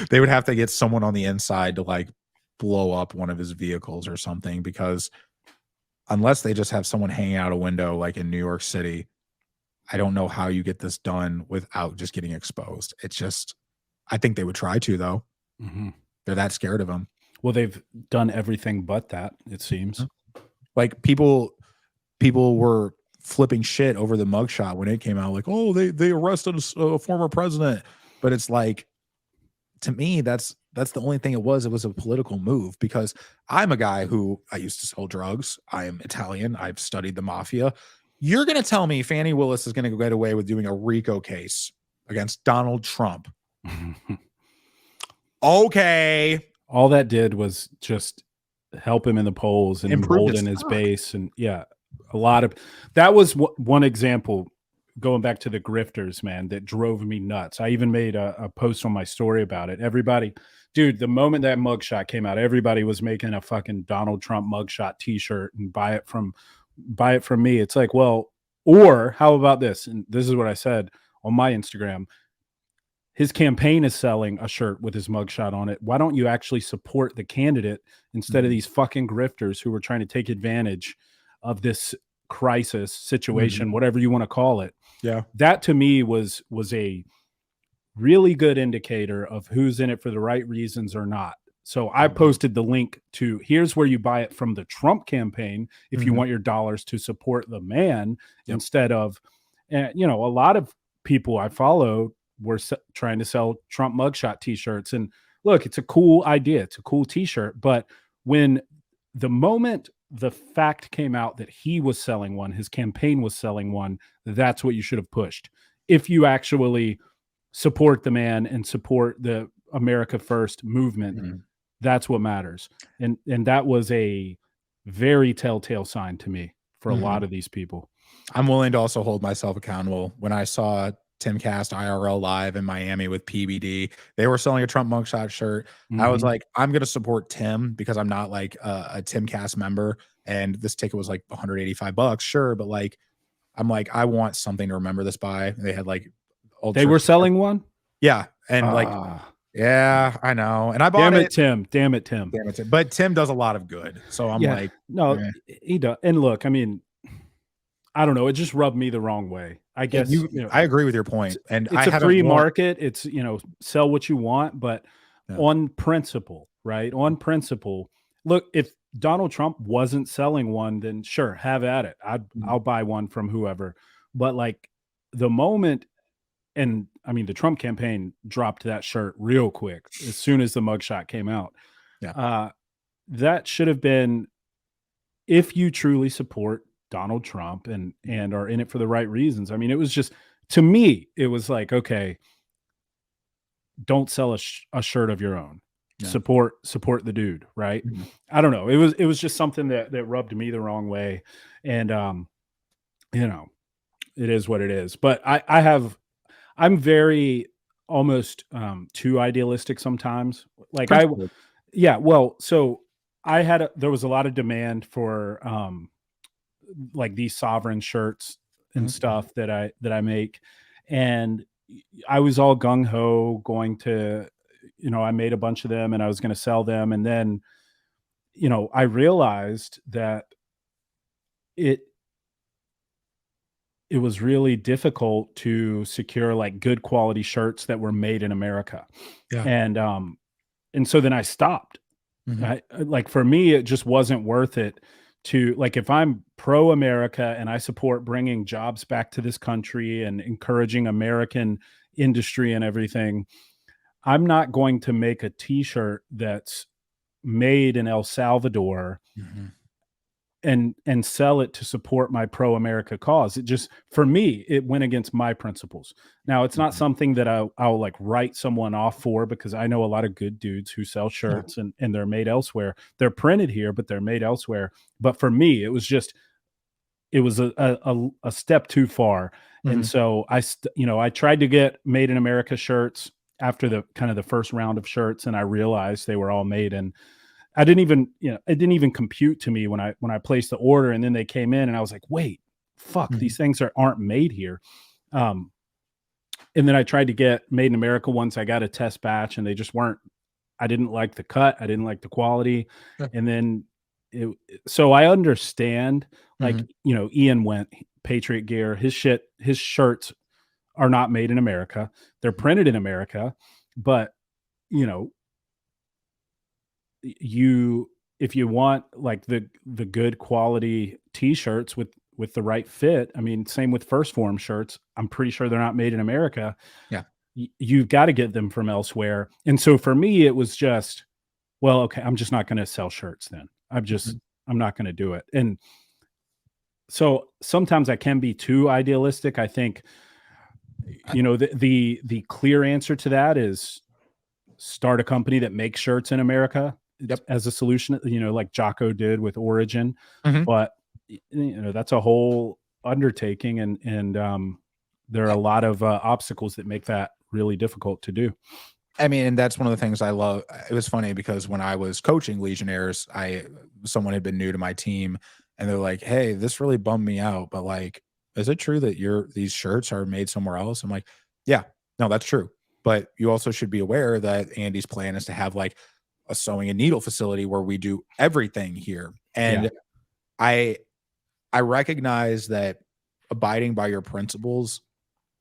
They would have to get someone on the inside to like blow up one of his vehicles or something, because unless they just have someone hanging out a window like in New York City, I don't know how you get this done without just getting exposed. It's just, I think they would try to though. They're that scared of him. Well, they've done everything but that, it seems. Like people were flipping shit over the mugshot when it came out, like, oh, they arrested a former president. But it's like, to me, that's the only thing it was. It was a political move, because I'm a guy who, I used to sell drugs. I am Italian. I've studied the mafia. You're going to tell me Fannie Willis is going to get away with doing a RICO case against Donald Trump? Okay. All that did was just help him in the polls and embolden his base. And yeah, a lot of that was one example, going back to the grifters, man, that drove me nuts. I even made a post on my story about it. Everybody, dude, the moment that mugshot came out, everybody was making a fucking Donald Trump mugshot t-shirt and buy it from me. It's like, well, or how about this? And this is what I said on my Instagram. His campaign is selling a shirt with his mugshot on it. Why don't you actually support the candidate instead of these fucking grifters who are trying to take advantage of this crisis situation, whatever you want to call it? Yeah. That to me was a really good indicator of who's in it for the right reasons or not. So I posted the link to, here's where you buy it from the Trump campaign if you want your dollars to support the man, instead of, you know, a lot of people I follow were trying to sell Trump mugshot t-shirts. And look, it's a cool idea. It's a cool t-shirt. But when the moment the fact came out that he was selling one, his campaign was selling one, that's what you should have pushed. If you actually support the man and support the America First movement, that's what matters. And that was a very telltale sign to me for a lot of these people. I'm willing to also hold myself accountable. When I saw Timcast IRL live in Miami with PBD, they were selling a Trump mugshot shirt. I was like, I'm going to support Tim because I'm not like a Timcast member. And this ticket was like $185. Sure. But like, I'm like, I want something to remember this by. They had like, they were selling one. Yeah. And like, yeah, I know. And I bought Damn it, Tim. Damn it, Tim. Damn it, Tim. But Tim does a lot of good. So I'm like, no, he does. And look, I mean, I don't know. It just rubbed me the wrong way. I guess you know, I agree with your point. And it's a free market. It's, you know, sell what you want, but on principle, right? On principle, look, if Donald Trump wasn't selling one, then sure, have at it. I'll buy one from whoever. But like the moment, and I mean, the Trump campaign dropped that shirt real quick as soon as the mugshot came out. Yeah. That should have been if you truly support Donald Trump and are in it for the right reasons. I mean, it was just, to me, it was like, okay, don't sell a shirt of your own. Yeah. Support the dude, right? Mhm. I don't know. It was just something that rubbed me the wrong way, and you know, it is what it is. But I'm very almost too idealistic sometimes. Like Principle. yeah, well, so there was a lot of demand for like these sovereign shirts and Mhm. stuff that I make, and I was all gung ho going to, I made a bunch of them and I was going to sell them, and then I realized that it it was really difficult to secure like good quality shirts that were made in America, Yeah. and so then I stopped. Mhm. Like for me, it just wasn't worth it to, like, if I'm pro America and I support bringing jobs back to this country and encouraging American industry and everything, I'm not going to make a t-shirt that's made in El Salvador Mhm. and sell it to support my pro America cause. It just, for me, it went against my principles. Now, it's not Mhm. something that I'll like write someone off for, because I know a lot of good dudes who sell Yeah. shirts and they're made elsewhere. They're printed here, but they're made elsewhere. But for me, it was just, it was a step too far. And Mhm. so I tried to get made in America shirts after the kind of the first round of shirts, and I realized they were all made in, I didn't even, it didn't even compute to me when I placed the order, and then they came in and I was like, wait, fuck, Mhm. these things aren't made here. Um, and then I tried to get made in America once. I got a test batch and they just weren't, I didn't like the cut. I didn't like the quality. Yeah. And then it, so I understand, like, Mhm. Ian went Patriot Gear, his shirts are not made in America. They're printed in America, but you know, you if you want like the good quality t-shirts with the right fit, I mean, same with First Form shirts, I'm pretty sure they're not made in America. Yeah. You've got to get them from elsewhere. And so for me it was just, well, okay, I'm just not going to sell shirts then. Mhm. I'm not going to do it. And so sometimes I can be too idealistic. I think, I the clear answer to that is start a company that makes shirts in America Yep. as a solution, like Jocko did with Origin. Mhm. But that's a whole undertaking, and there are a lot of obstacles that make that really difficult to do. I mean, and that's one of the things I love. It was funny because when I was coaching Legionnaires, someone had been new to my team, and they're like, "Hey, this really bummed me out, but like, is it true that these shirts are made somewhere else?" I'm like, "Yeah, no, that's true. But you also should be aware that Andy's plan is to have like a sewing and needle facility where we do everything here." Yeah. And I I recognize that abiding by your principles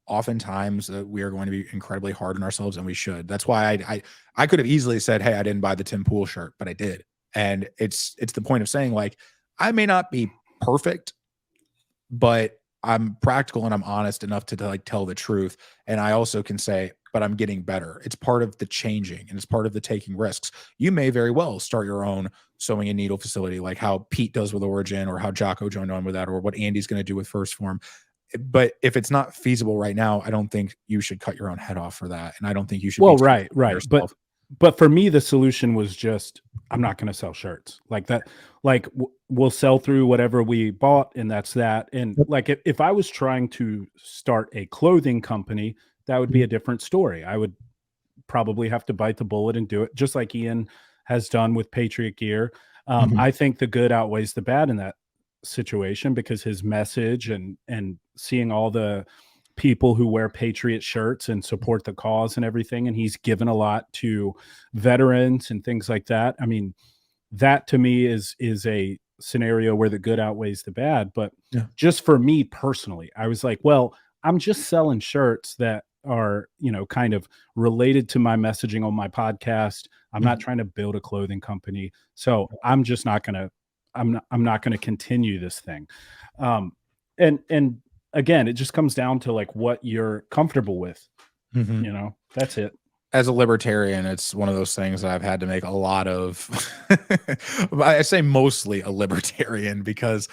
oftentimes we are going to be incredibly hard on ourselves, and we should. That's why I could have easily said, "Hey, I didn't buy the Tim Pool shirt," but I did. And it's the point of saying, like, I may not be perfect, but I'm practical and I'm honest enough to like tell the truth. And I also can say, but I'm getting better. It's part of the changing and it's part of the taking risks. You may very well start your own sewing and needle facility, like how Pete does with Origin, or how Jocko joined on with that, or what Andy's going to do with First Form. But if it's not feasible right now, I don't think you should cut your own head off for that. And I don't think you should be Well, too right, hard on right. But yourself. for me, the solution was just, I'm not going to sell shirts like that. Like we'll sell through whatever we bought, and that's that. And Yep. like if I was trying to start a clothing company, that would be Mhm. a different story. I would probably have to bite the bullet and do it, just like Ian has done with Patriot Gear. Mhm. I think the good outweighs the bad in that situation, because his message and seeing all the people who wear Patriot shirts and support the cause and everything, and he's given a lot to veterans and things like that. I mean, that to me is a scenario where the good outweighs the bad. But Yeah. just for me personally, I was like, well, I'm just selling shirts that are, kind of related to my messaging on my podcast. I'm not Mhm. trying to build a clothing company. So I'm just not gonna, I'm not gonna continue this thing. And again, it just comes down to like what you're comfortable with, Mhm. that's it. as a libertarian, it's one of those things that I've had to make a lot of. I say mostly a libertarian because,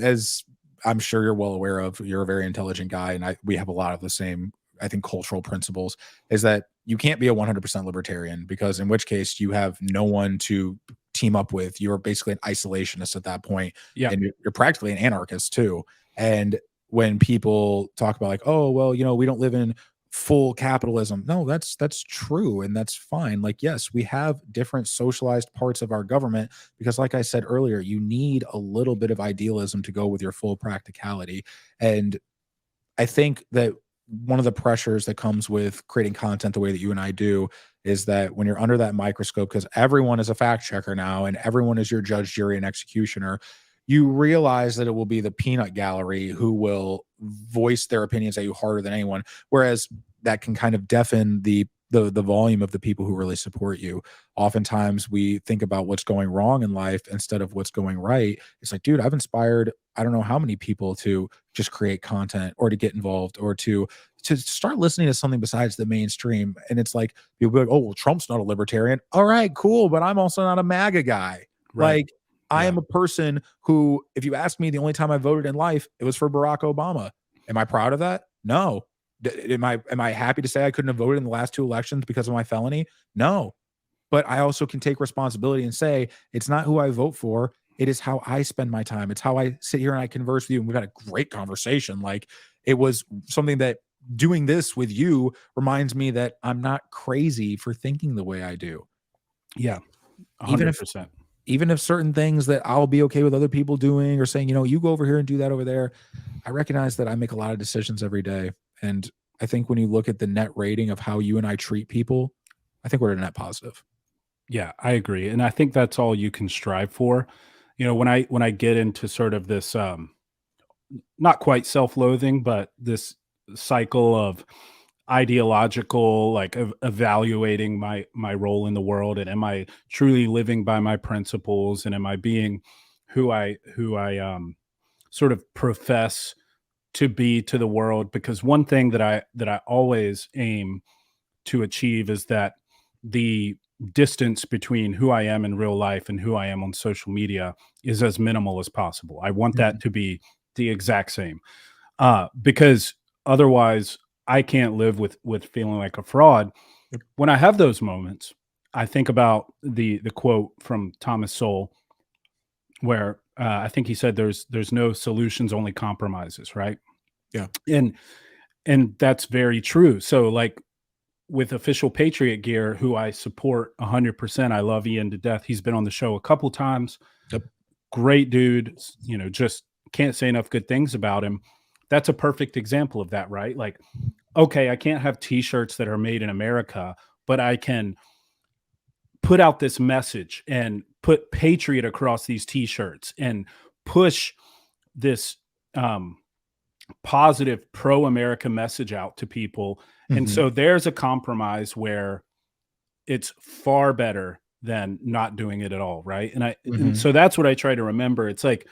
as I'm sure you're well aware of, you're a very intelligent guy, and we have a lot of the same, I think, cultural principles. Is that you can't be a 100% libertarian, because in which case you have no one to team up with. You're basically an isolationist at that point, Yeah. and you're practically an anarchist too. And when people talk about like, oh well, we don't live in full capitalism. No, that's true, and that's fine. Like, yes, we have different socialized parts of our government because, like I said earlier, you need a little bit of idealism to go with your full practicality. And I think that one of the pressures that comes with creating content the way that you and I do is that when you're under that microscope, because everyone is a fact checker now and everyone is your judge, jury, and executioner, you realize that it will be the peanut gallery who will voice their opinions at you harder than anyone. Whereas that can kind of deafen the volume of the people who really support you. Oftentimes we think about what's going wrong in life instead of what's going right. It's like, dude, I've inspired I don't know how many people to just create content or to get involved or to start listening to something besides the mainstream. And it's like people be like, oh well, Trump's not a libertarian. All right, cool, but I'm also not a MAGA guy. Right. Like, I Yeah. am a person who, if you ask me, the only time I voted in life, it was for Barack Obama. Am I proud of that? No. Am I happy to say I couldn't have voted in the last two elections because of my felony? No. But I also can take responsibility and say it's not who I vote for. It is how I spend my time. It's how I sit here and I converse with you. And we've had a great conversation. Like, it was something that doing this with you reminds me that I'm not crazy for thinking the way I do. Yeah. Even if 100%. even if certain things that I'll be okay with other people doing or saying, you go over here and do that over there, I recognize that I make a lot of decisions every day. And I think when you look at the net rating of how you and I treat people, I think we're a net positive. Yeah, I agree. And I think that's all you can strive for. When I get into sort of this not quite self-loathing, but this cycle of ideological, like, evaluating my role in the world, and am I truly living by my principles, and am I being who I sort of profess to be to the world. Because one thing that I always aim to achieve is that the distance between who I am in real life and who I am on social media is as minimal as possible. I want Mhm. that to be the exact same, because otherwise I can't live with feeling like a fraud. Yep. When I have those moments, I think about the quote from Thomas Sowell, where I think he said, "There's no solutions, only compromises." Right, Yeah. and and that's very true. So, like, with Official Patriot Gear, who I support 100%, I love Ian to death. He's been on the show a couple times. Yep. Great dude. Just can't say enough good things about him. That's a perfect example of that, right? Like, okay, I can't have T-shirts that are made in America, but I can put out this message and put patriot across these T-shirts and push this um, positive pro-America message out to people. And Mhm. so there's a compromise where it's far better than not doing it at all, right? And Mhm. so that's what I try to remember. It's like,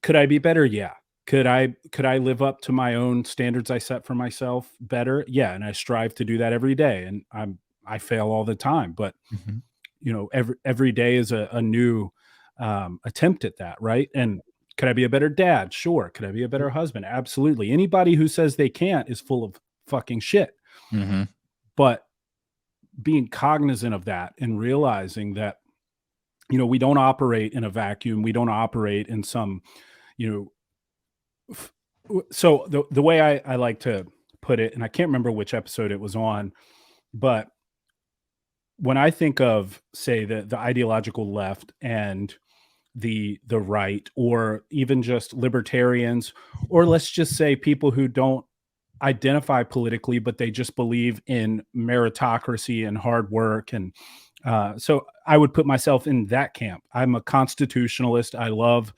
could I be better? Yeah. Could I live up to my own standards I set for myself better? Yeah, and I strive to do that every day. And I fail all the time, but Mhm. every day is a new attempt at that, right? And could I be a better dad? Sure. Could I be a Yep. better husband? Absolutely. Anybody who says they can't is full of fucking shit. Mhm. But being cognizant of that and realizing that, we don't operate in a vacuum. We don't operate in some, you know, so the way I like to put it, and I can't remember which episode it was on, but when I think of, say, the ideological left and the right, or even just libertarians, or let's just say people who don't identify politically, but they just believe in meritocracy and hard work. And so I would put myself in that camp. I'm a constitutionalist. I love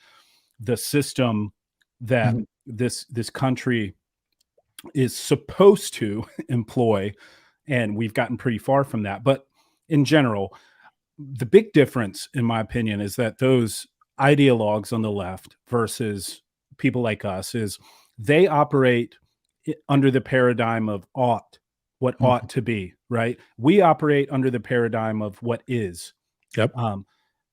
the system that Mhm. this country is supposed to employ, and we've gotten pretty far from that. But in general, the big difference, in my opinion, is that those ideologues on the left versus people like us is they operate under the paradigm of ought, what ought to be, right? We operate under the paradigm of what is. Yep.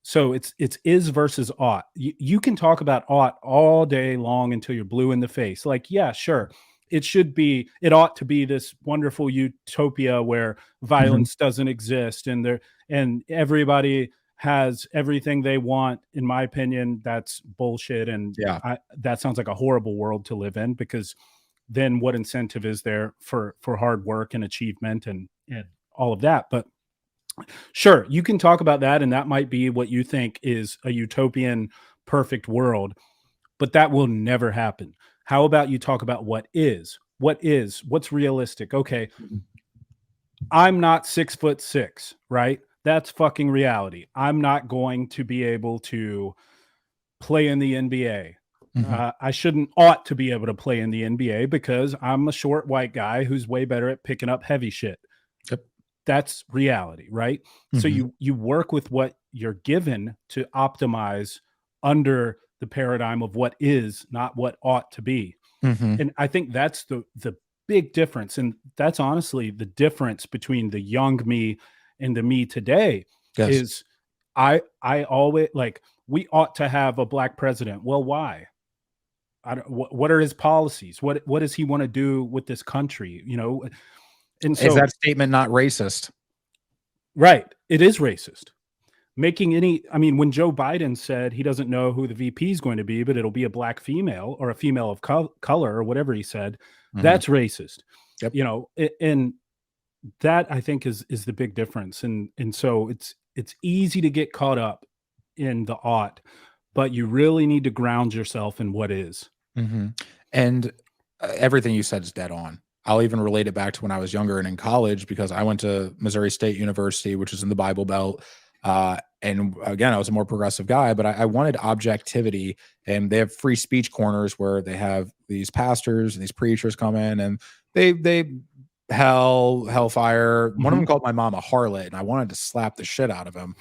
So it's is versus ought. You can talk about ought all day long until you're blue in the face. Like, yeah, sure. It ought to be this wonderful utopia where violence doesn't exist and everybody has everything they want. In my opinion, that's bullshit. And Yeah. that sounds like a horrible world to live in, because then what incentive is there for hard work and achievement and all of that? But sure, you can talk about that, and that might be what you think is a utopian, perfect world, but that will never happen. How about you talk about what is? What's realistic? Okay, I'm not 6'6", right? That's fucking reality. I'm not going to be able to play in the NBA. I shouldn't ought to be able to play in the NBA because I'm a short white guy who's way better at picking up heavy shit. Yep. That's reality, right? So you work with what you're given to optimize under the paradigm of what is, not what ought to be. And I think that's the big difference. And that's honestly the difference between the young me and the me today. Yes. Is I always like, we ought to have a black president. Well, why? What are his policies? What does he want to do with this country? You know, and so Is that statement not racist? right, it is racist. When Joe Biden said he doesn't know who the VP is going to be, but it'll be a black female or a female of color or whatever he said, that's racist. Yep. You know, and that I think is the big difference. And so it's easy to get caught up in the ought, but you really need to ground yourself in what is. And everything you said is dead on. I'll even relate it back to when I was younger and in college, because I went to Missouri State University, which is in the Bible Belt. And again, I was a more progressive guy, but I wanted objectivity, and they have free speech corners where they have these pastors and these preachers come in and they hellfire. One of them called my mom a harlot, and I wanted to slap the shit out of him.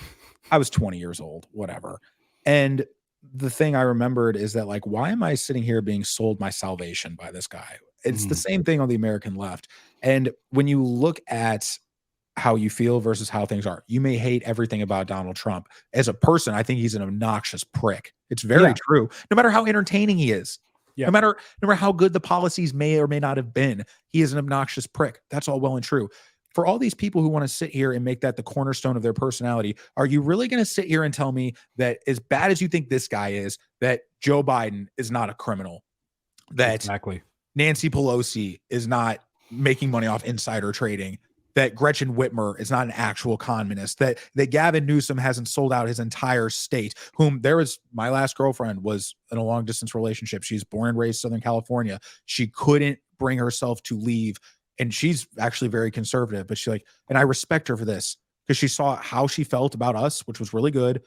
I was 20 years old, whatever. And the thing I remembered is that, like, why am I sitting here being sold my salvation by this guy? It's the same thing on the American left. And when you look at how you feel versus how things are, you may hate everything about Donald Trump. As a person, I think he's an obnoxious prick. It's very true. No matter how entertaining he is, no matter how good the policies may or may not have been, he is an obnoxious prick. That's all well and true. For all these people who want to sit here and make that the cornerstone of their personality, are you really going to sit here and tell me that as bad as you think this guy is, that Joe Biden is not a criminal? That Exactly. Nancy Pelosi is not making money off insider trading? That Gretchen Whitmer is not an actual communist? That Gavin Newsom hasn't sold out his entire state? My last girlfriend was in a long distance relationship. She's born and raised Southern California. She couldn't bring herself to leave. And she's actually very conservative, but and I respect her for this, because she saw how she felt about us, which was really good,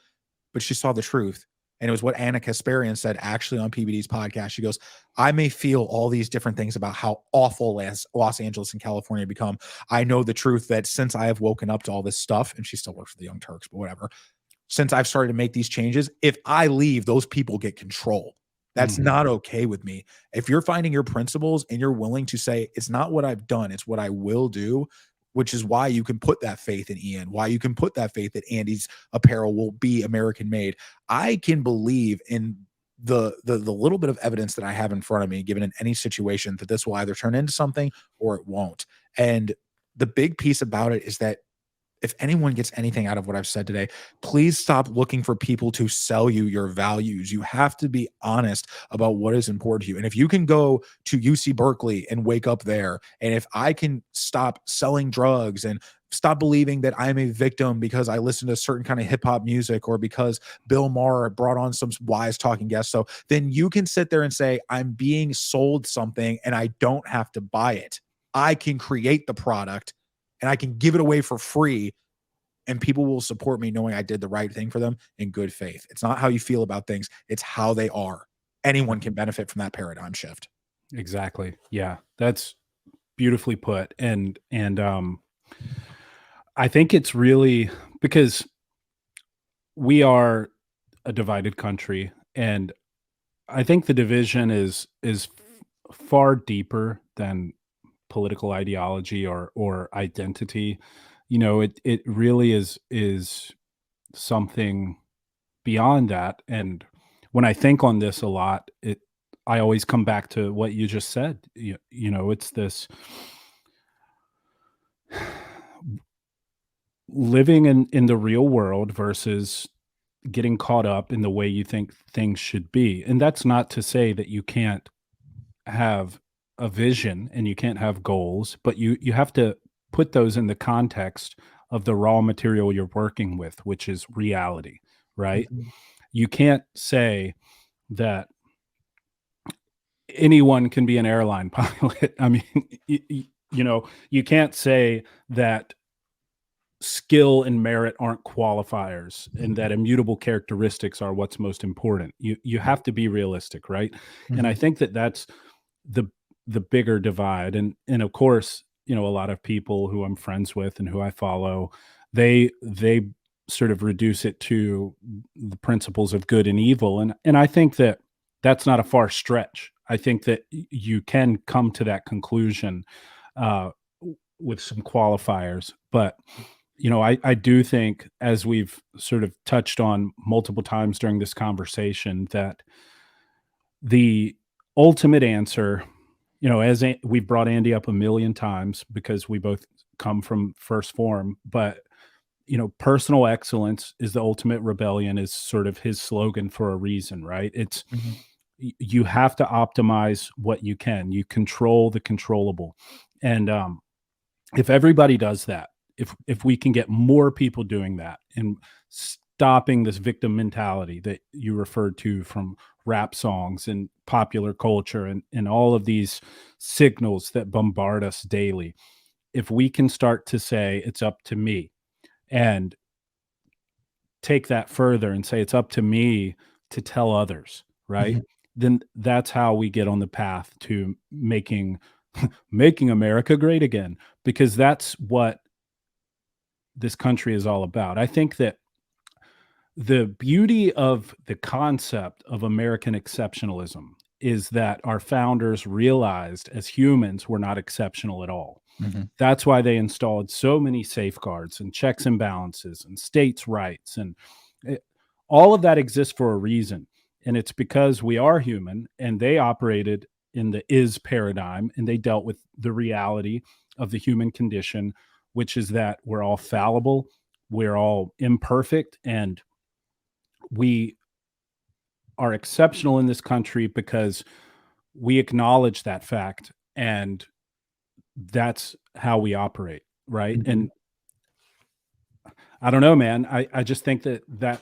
but she saw the truth. And it was what Anna Kasparian said actually on PBD's podcast. She goes, I may feel all these different things about how awful Los Angeles and California become. I know the truth that since I have woken up to all this stuff, and she still works for the Young Turks, but whatever, since I've started to make these changes, if I leave, those people get control. That's not okay with me. If you're finding your principles and you're willing to say, it's not what I've done, it's what I will do, which is why you can put that faith in Ian, why you can put that faith that Andy's apparel will be American made. I can believe in the little bit of evidence that I have in front of me, given in any situation, that this will either turn into something or it won't. And the big piece about it is that if anyone gets anything out of what I've said today, please stop looking for people to sell you your values. You have to be honest about what is important to you. And if you can go to UC Berkeley and wake up there, and if I can stop selling drugs and stop believing that I'm a victim because I listen to certain kind of hip hop music, or because Bill Maher brought on some wise talking guests, so then you can sit there and say, I'm being sold something and I don't have to buy it. I can create the product and I can give it away for free, and people will support me knowing I did the right thing for them in good faith. It's not how you feel about things, it's how they are. Anyone can benefit from that paradigm shift. Exactly. Yeah, that's beautifully put. And I think it's really because we are a divided country, and I think the division is far deeper than political ideology or identity. You know, it really is something beyond that. And when I think on this a lot, I always come back to what you just said. You know, it's this living in the real world versus getting caught up in the way you think things should be. And that's not to say that you can't have a vision and you can't have goals, but you have to put those in the context of the raw material you're working with, which is reality, right? Mhm. You can't say that anyone can be an airline pilot. I mean, you know, you can't say that skill and merit aren't qualifiers and that immutable characteristics are what's most important. You have to be realistic, right? And I Mhm. think that that's the the bigger divide. And of course, you know, a lot of people who I'm friends with and who I follow, they sort of reduce it to the principles of good and evil. And I think that that's not a far stretch. I think that you can come to that conclusion uh, with some qualifiers, but you know, I do think, as we've sort of touched on multiple times during this conversation, that the ultimate answer, you know, we've brought Andy up a million times because we both come from first form, but you know, personal excellence is the ultimate rebellion is sort of his slogan for a reason, right? It's Mhm. you have to optimize what you can. You control the controllable. And if everybody does that, if we can get more people doing that and stopping this victim mentality that you referred to from rap songs and popular culture and all of these signals that bombard us daily, if we can start to say it's up to me and take that further and say it's up to me to tell others, right? Mhm. Then that's how we get on the path to making America great again, because that's what this country is all about. I think that the beauty of the concept of American exceptionalism is that our founders realized as humans we're not exceptional at all. Mhm. That's why they installed so many safeguards and checks and balances and states' rights. And it, all of that exists for a reason. And it's because we are human and they operated in the is paradigm and they dealt with the reality of the human condition, which is that we're all fallible, we're all imperfect, and we are exceptional in this country because we acknowledge that fact and that's how we operate, right? Mhm. And I don't know, man. I just think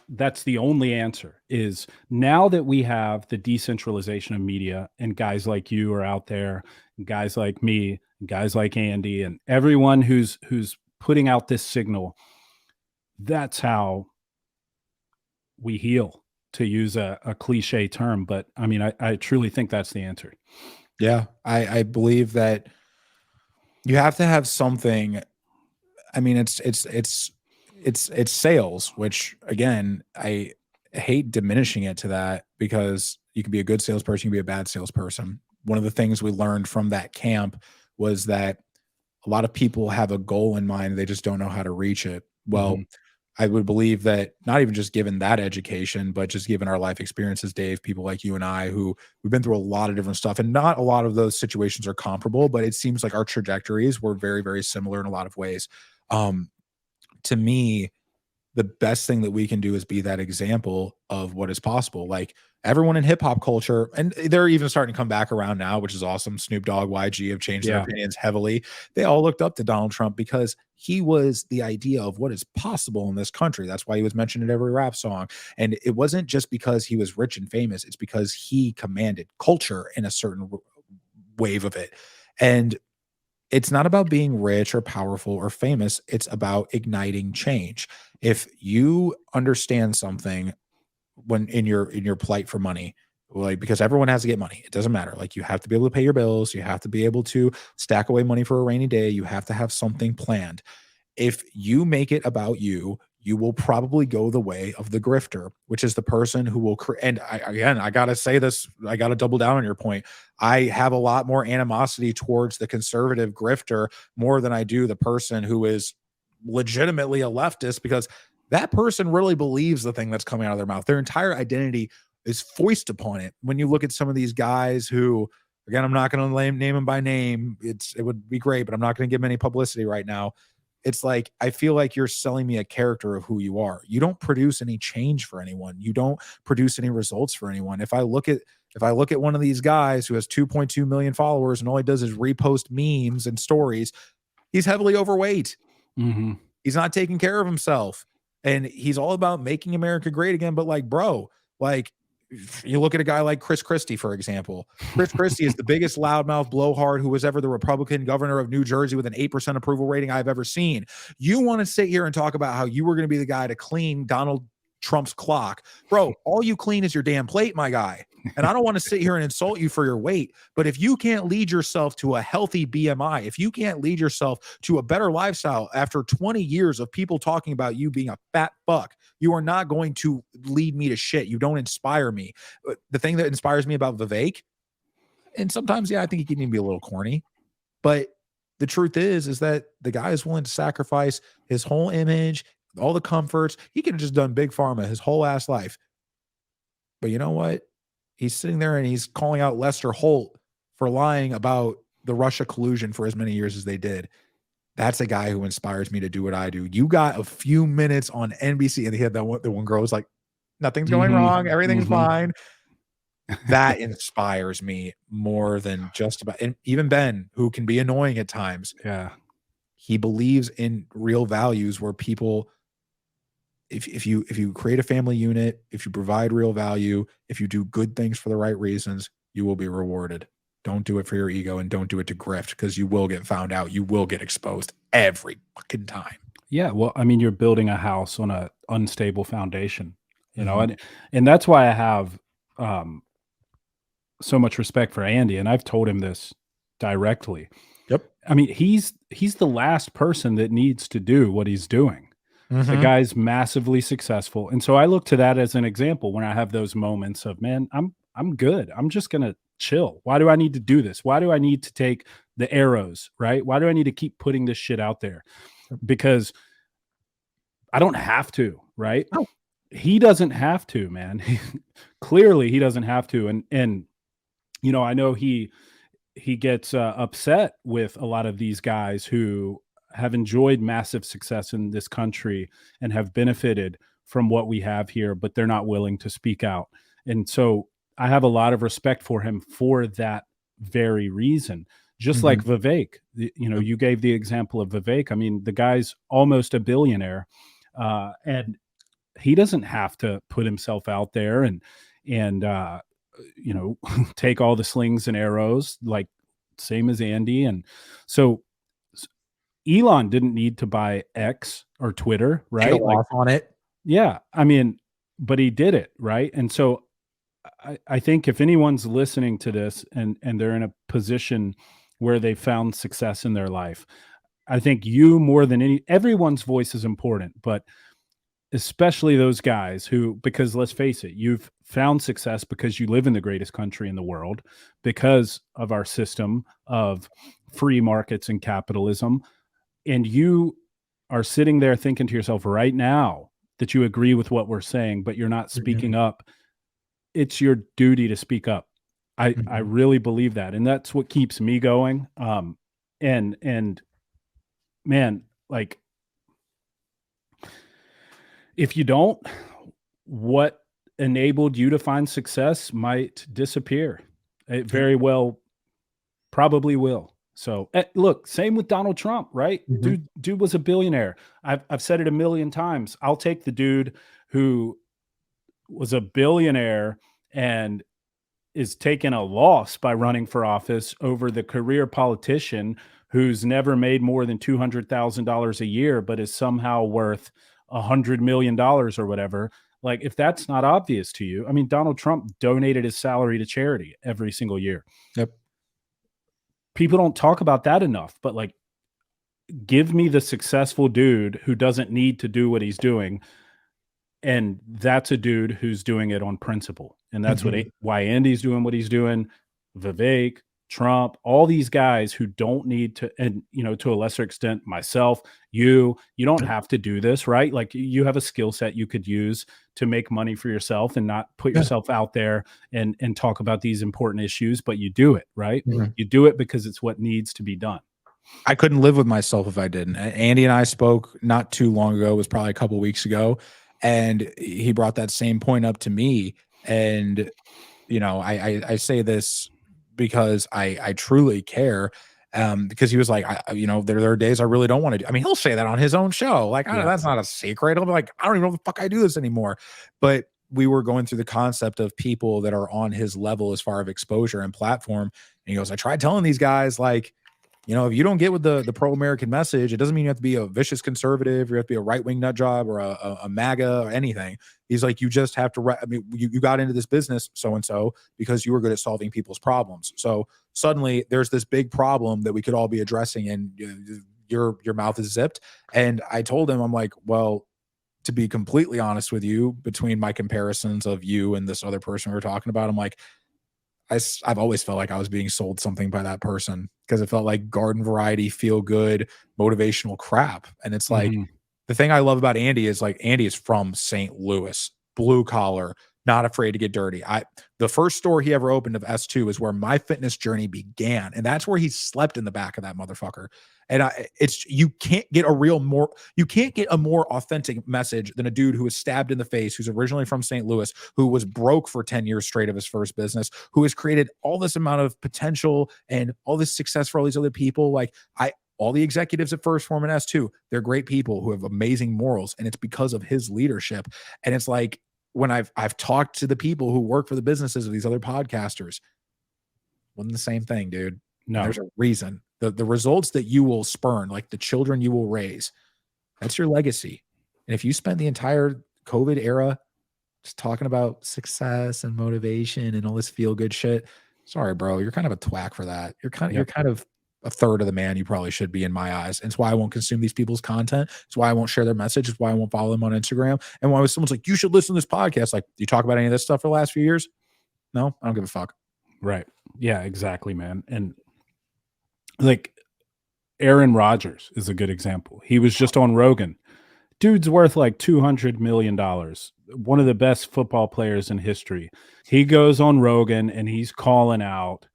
that's the only answer is now that we have the decentralization of media and guys like you are out there, and guys like me, and guys like Andy, and everyone who's putting out this signal, that's how we heal, to use a cliche term. But I mean, I truly think that's the answer. Yeah, I believe that you have to have something. I mean, it's sales, which again, I hate diminishing it to that because you can be a good salesperson, you can be a bad salesperson. One of the things we learned from that camp was that a lot of people have a goal in mind, they just don't know how to reach it. Well, Mhm. I would believe that not even just given that education, but just given our life experiences, Dave, people like you and I, who we've been through a lot of different stuff, and not a lot of those situations are comparable, but it seems like our trajectories were very, very similar in a lot of ways. Um, to me, the best thing that we can do is be that example of what is possible. Like everyone in hip hop culture, and they're even starting to come back around now, which is awesome. Snoop Dogg, YG have changed their Yeah. opinions heavily. They all looked up to Donald Trump because he was the idea of what is possible in this country. That's why he was mentioned in every rap song. And it wasn't just because he was rich and famous, it's because he commanded culture in a certain wave of it. And it's not about being rich or powerful or famous. It's about igniting change. If you understand something when in your plight for money, like because everyone has to get money. It doesn't matter. Like you have to be able to pay your bills, you have to be able to stack away money for a rainy day, you have to have something planned. If you make it about you, you will probably go the way of the grifter, which is the person who will and I gotta say this, I gotta double down on your point. I have a lot more animosity towards the conservative grifter more than I do the person who is legitimately a leftist, because that person really believes the thing that's coming out of their mouth. Their entire identity is foisted upon it. When you look at some of these guys who, again, I'm not going to name them by name. It would be great, but I'm not going to give them any publicity right now. It's like, I feel like you're selling me a character of who you are. You don't produce any change for anyone. You don't produce any results for anyone. If I look at one of these guys who has 2.2 million followers and all he does is repost memes and stories, he's heavily overweight. Mm-hmm. He's not taking care of himself. And he's all about making America great again. But like, bro, like, you look at a guy like Chris Christie, for example. Chris Christie is the biggest loudmouth blowhard who was ever the Republican governor of New Jersey with an 8% approval rating I've ever seen. You want to sit here and talk about how you were going to be the guy to clean Donald Trump's clock. Bro, all you clean is your damn plate, my guy. And I don't want to sit here and insult you for your weight, but if you can't lead yourself to a healthy BMI, if you can't lead yourself to a better lifestyle after 20 years of people talking about you being a fat fuck, you are not going to lead me to shit. You don't inspire me. The thing that inspires me about Vivek, and sometimes, yeah, I think he can even be a little corny, but the truth is that the guy is willing to sacrifice his whole image, all the comforts. He could have just done big pharma his whole ass life. But you know what? He's sitting there and he's calling out Lester Holt for lying about the Russia collusion for as many years as they did. That's a guy who inspires me to do what I do. You got a few minutes on NBC, and he had the one girl was like, nothing's going wrong. Everything's fine. That inspires me more than just about, and even Ben, who can be annoying at times. Yeah. He believes in real values where people, if you create a family unit, if you provide real value, if you do good things for the right reasons, you will be rewarded. Don't do it for your ego, and don't do it to grift, because you will get found out. You will get exposed every fucking time. Yeah. Well, I mean, you're building a house on an unstable foundation, you know, and that's why I have so much respect for Andy. And I've told him this directly. Yep. I mean, he's the last person that needs to do what he's doing. The guy's massively successful. And so I look to that as an example when I have those moments of, man, I'm good. I'm just going to chill. Why do I need to do this? Why do I need to take the arrows, right? Why do I need to keep putting this shit out there? Because I don't have to, right? Oh. He doesn't have to, man. Clearly he doesn't have to. And, you know, I know he gets upset with a lot of these guys who have enjoyed massive success in this country and have benefited from what we have here, but they're not willing to speak out. And so I have a lot of respect for him for that very reason. Just like Vivek, you know, you gave the example of Vivek. I mean, the guy's almost a billionaire, and he doesn't have to put himself out there and you know, take all the slings and arrows, like same as Andy. And so Elon didn't need to buy X or Twitter, right? Take a loss on it. Yeah. I mean, but he did it, right? And so I think if anyone's listening to this and they're in a position where they found success in their life, I think you more than everyone's voice is important, but especially those guys who, because let's face it, you've found success because you live in the greatest country in the world, because of our system of free markets and capitalism. And you are sitting there thinking to yourself right now that you agree with what we're saying, but you're not speaking up. It's your duty to speak up. I really believe that. And that's what keeps me going. And man, like, if you don't, what enabled you to find success might disappear. It very well probably will. So look, same with Donald Trump, right? Dude was a billionaire. I've said it a million times. I'll take the dude who was a billionaire and is taking a loss by running for office over the career politician who's never made more than $200,000 a year, but is somehow worth $100 million or whatever. Like, if that's not obvious to you, I mean, Donald Trump donated his salary to charity every single year. Yep. People don't talk about that enough, but like, give me the successful dude who doesn't need to do what he's doing. And that's a dude who's doing it on principle. And that's why Andy's doing what he's doing. Vivek, Trump, all these guys who don't need to, and, you know, to a lesser extent, myself, you don't have to do this, right? Like, you have a skill set you could use to make money for yourself and not put yourself out there and talk about these important issues, but you do it, right? You do it because it's what needs to be done. I couldn't live with myself if I didn't. Andy and I spoke not too long ago, it was probably a couple weeks ago, and he brought that same point up to me. And, you know, I say this because I truly care. Because he was like, you know, there are days I really don't want to do. I mean, he'll say that on his own show. Like, that's not a secret. He'll be like, I don't even know the fuck I do this anymore. But we were going through the concept of people that are on his level as far as exposure and platform. And he goes, I tried telling these guys, like, you know, if you don't get with the pro-American message, it doesn't mean you have to be a vicious conservative, or you have to be a right-wing nut job, or a MAGA or anything. He's like, you just have to, I mean, you got into this business so-and-so because you were good at solving people's problems. So suddenly there's this big problem that we could all be addressing, and your mouth is zipped. And I told him, I'm like, well, to be completely honest with you, between my comparisons of you and this other person we were talking about, I'm like, I've always felt like I was being sold something by that person, because it felt like garden variety, feel good, motivational crap. And it's like, the thing I love about Andy is, like, Andy is from St. Louis, blue collar, not afraid to get dirty. The first store he ever opened of S2 is where my fitness journey began. And that's where he slept in the back of that motherfucker. And you can't get a more authentic message than a dude who was stabbed in the face, who's originally from St. Louis, who was broke for 10 years straight of his first business, who has created all this amount of potential and all this success for all these other people. Like, all the executives at First Form and S2, they're great people who have amazing morals, and it's because of his leadership. And it's like, when I've talked to the people who work for the businesses of these other podcasters, wasn't the same thing, dude. No, there's a reason. The results that you will spurn, like the children you will raise, that's your legacy. And if you spend the entire COVID era just talking about success and motivation and all this feel good shit, sorry, bro, you're kind of a twat for that. You're kind of a third of the man you probably should be in my eyes. And it's why I won't consume these people's content. It's why I won't share their message. It's why I won't follow them on Instagram. And why someone's like, you should listen to this podcast, like, do you talk about any of this stuff for the last few years? No, I don't give a fuck. Right. Yeah, exactly, man. And like, Aaron Rodgers is a good example. He was just on Rogan. Dude's worth like $200 million. One of the best football players in history. He goes on Rogan and he's calling out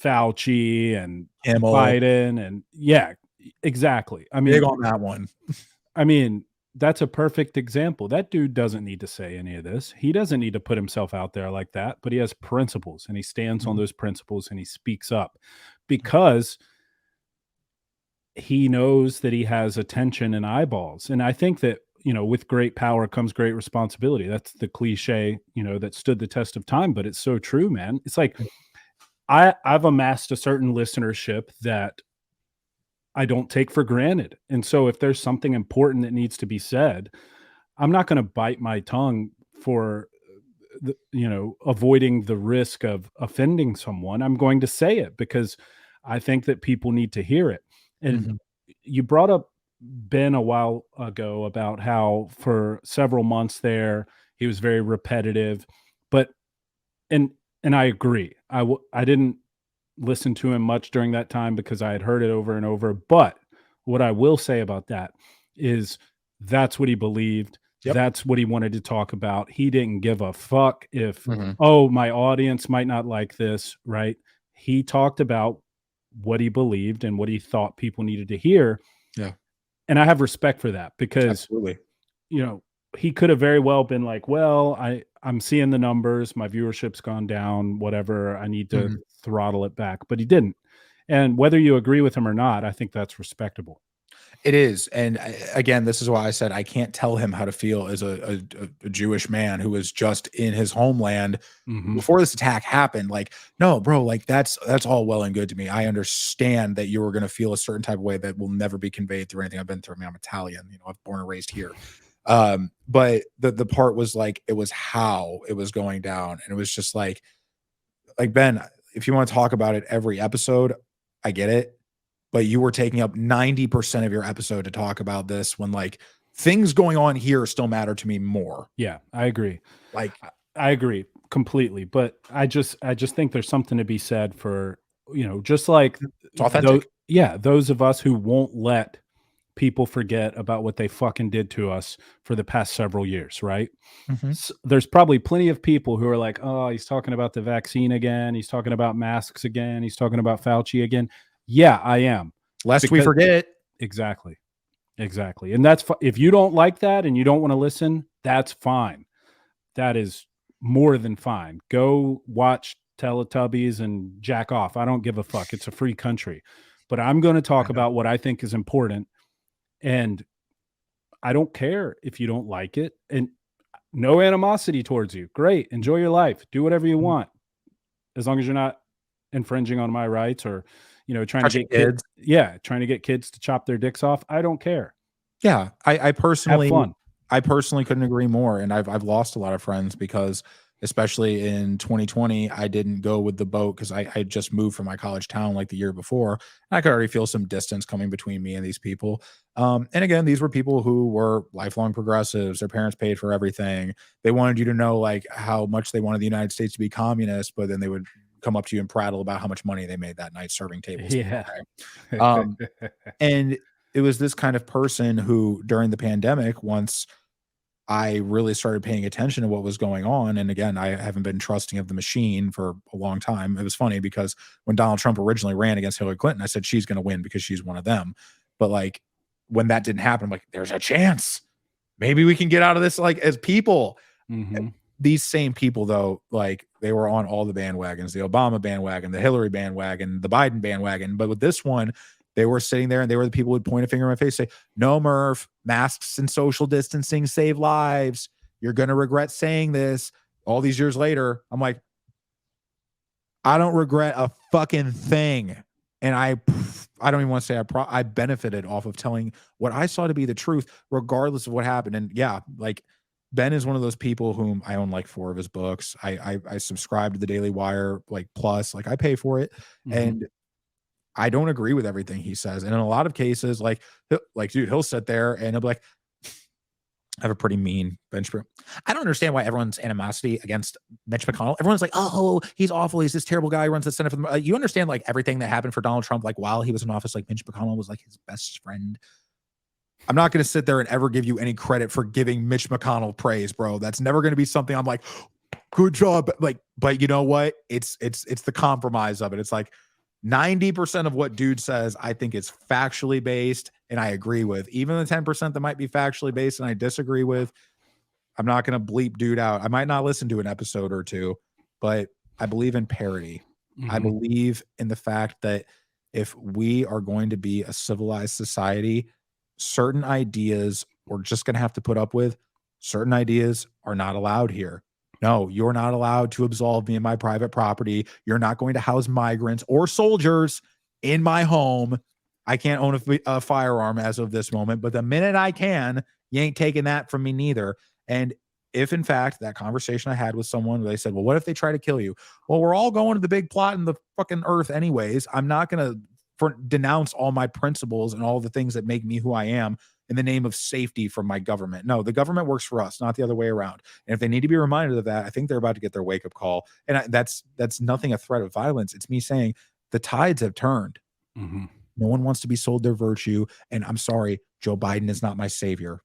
Fauci and Biden, and yeah, exactly. I mean, big on that one. I mean, that's a perfect example. That dude doesn't need to say any of this. He doesn't need to put himself out there like that, but he has principles, and he stands on those principles, and he speaks up because he knows that he has attention and eyeballs. And I think that, you know, with great power comes great responsibility. That's the cliche, you know, that stood the test of time, but it's so true, man. It's like, I've amassed a certain listenership that I don't take for granted. And so if there's something important that needs to be said, I'm not going to bite my tongue for, avoiding the risk of offending someone. I'm going to say it because I think that people need to hear it. And you brought up Ben a while ago about how for several months there, he was very repetitive, and I agree. I didn't listen to him much during that time because I had heard it over and over. But what I will say about that is that's what he believed. Yep. That's what he wanted to talk about. He didn't give a fuck if, my audience might not like this, right? He talked about what he believed and what he thought people needed to hear. Yeah. And I have respect for that because, absolutely, he could have very well been like, well, I'm seeing the numbers, my viewership's gone down, whatever, I need to throttle it back, but he didn't. And whether you agree with him or not, I think that's respectable. It is. And again, this is why I said I can't tell him how to feel as a Jewish man who was just in his homeland before this attack happened. Like, no, bro, like that's all well and good to me. I understand that you were going to feel a certain type of way that will never be conveyed through anything I've been through. I mean, I'm Italian, I'm born and raised here. But the part was like, it was how it was going down. And it was just like Ben, if you want to talk about it every episode, I get it. but you were taking up 90% of your episode to talk about this when like things going on here still matter to me more. Yeah, I agree. Like, I agree completely, but I just think there's something to be said for, just like it's authentic. those of us who won't let people forget about what they fucking did to us for the past several years, right? Mhm. There's probably plenty of people who are like, "Oh, he's talking about the vaccine again. He's talking about masks again. He's talking about Fauci again." Yeah, I am. Lest we Because forget. exactly. Exactly. And that's if you don't like that and you don't want to listen, that's fine. That is more than fine. Go watch Teletubbies and jack off. I don't give a fuck. It's a free country. But I'm going to I talk know. about what I think is important, and I don't care if you don't like it, and no animosity towards you. Great. Enjoy your life. Do whatever you want. As long as you're not infringing on my rights or, trying to Touching get kids. kids. Yeah, trying to get kids to chop their dicks off. I don't care. Yeah, I Have personally, fun. I personally couldn't agree more, and I've lost a lot of friends because, especially in 2020, I didn't go with the boat because I had just moved from my college town like the year before. And I could already feel some distance coming between me and these people. And again, these were people who were lifelong progressives. Their parents paid for everything. They wanted you to know like how much they wanted the United States to be communist, but then they would come up to you and prattle about how much money they made that night serving tables. Yeah. Um, and it was this kind of person who, during the pandemic, once I really started paying attention to what was going on, and again, I haven't been trusting of the machine for a long time. It was funny because when Donald Trump originally ran against Hillary Clinton, I said she's going to win because she's one of them. But like when that didn't happen, I'm like, there's a chance. Maybe we can get out of this like as people. Hmm. These same people, though, like they were on all the bandwagons, the Obama bandwagon, the Hillary bandwagon, the Biden bandwagon. But with this one, they were sitting there and they were the people who would point a finger in my face, say, no, Murph, masks and social distancing save lives. You're going to regret saying this. All these years later, I'm like, I don't regret a fucking thing. And I don't even want to say I benefited off of telling what I saw to be the truth, regardless of what happened. And yeah, like Ben is one of those people whom I own like 4 of his books. I subscribe to the Daily Wire like Plus, like I pay for it, and I don't agree with everything he says. And in a lot of cases, like dude, he'll sit there and he'll be like, I have a pretty mean bench press. I don't understand why everyone's animosity against Mitch McConnell. Everyone's like, oh, he's awful. He's this terrible guy who runs the Senate. You understand like everything that happened for Donald Trump, like while he was in office, like Mitch McConnell was like his best friend. I'm not going to sit there and ever give you any credit for giving Mitch McConnell praise, bro. That's never going to be something I'm like, good job. Like, but you know what? It's the compromise of it. It's like 90% of what dude says, I think is factually based and I agree with. Even the 10% that might be factually based and I disagree with, I'm not going to bleep dude out. I might not listen to an episode or two, but I believe in parity. I believe in the fact that if we are going to be a civilized society, certain ideas we're just going to have to put up with. Certain ideas are not allowed here. No, you're not allowed to absolve me in my private property. You're not going to house migrants or soldiers in my home. I can't own a firearm as of this moment, but the minute I can, you ain't taking that from me neither. And if in fact that conversation I had with someone, they said, well, what if they try to kill you? Well, we're all going to the big plot in the fucking earth anyways. I'm not going to denounce all my principles and all the things that make me who I am in the name of safety from my government. No, the government works for us, not the other way around. And if they need to be reminded of that, I think they're about to get their wake up call. And that's nothing a threat of violence. It's me saying the tides have turned. No one wants to be sold their virtue. And I'm sorry, Joe Biden is not my savior.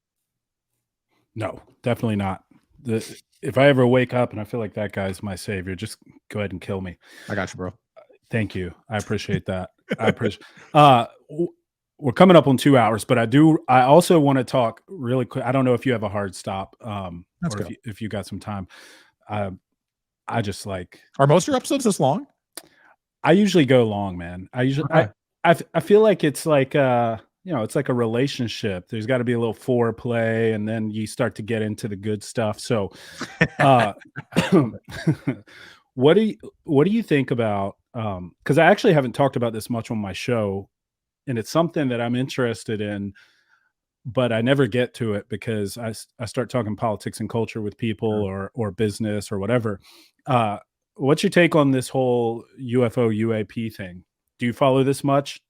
No, definitely not. If I ever wake up and I feel like that guy's my savior, just go ahead and kill me. I got you, bro. Thank you. I appreciate that. I appreciate. We're coming up on 2 hours, but I also want to talk really quick. I don't know if you have a hard stop, or if you got some time. I just like. Are most of your episodes this long? I usually go long, man. I feel like it's like it's like a relationship. There's got to be a little foreplay, and then you start to get into the good stuff. So, what do you think about? Because I actually haven't talked about this much on my show, and it's something that I'm interested in, but I never get to it because I start talking politics and culture with people or business or whatever. What's your take on this whole UFO UAP thing? Do you follow this much?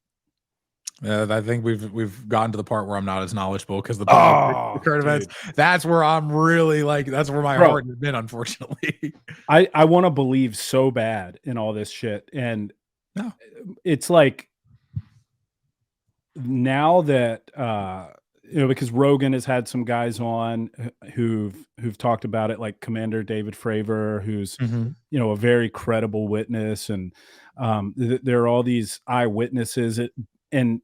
I think we've gotten to the part where I'm not as knowledgeable because the Oh, current events. dude. That's where I'm really like. That's where my Bro, heart has been, unfortunately. I want to believe so bad in all this shit. And No. it's like now that because Rogan has had some guys on who've talked about it, like Commander David Fravor, who's Mhm. a very credible witness, and there are all these eyewitnesses. And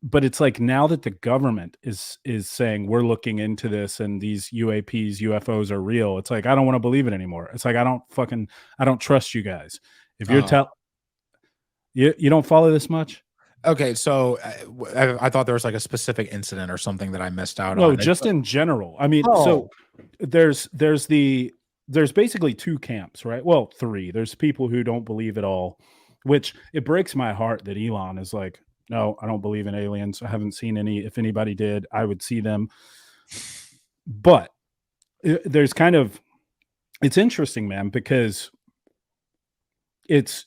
but it's like now that the government is saying we're looking into this and these UAPs, UFOs are real. It's like I don't want to believe it anymore. It's like I don't trust you guys. If you're Uh, tell you don't follow this much. okay, so I thought there was like a specific incident or something that I missed out No, on. just in general. I mean, so Oh, there's there's basically two camps, right? Well, three. There's people who don't believe at all, which it breaks my heart that Elon is like, no, I don't believe in aliens. I haven't seen any. If anybody did, I would see them. But there's kind of it's interesting, man, because it's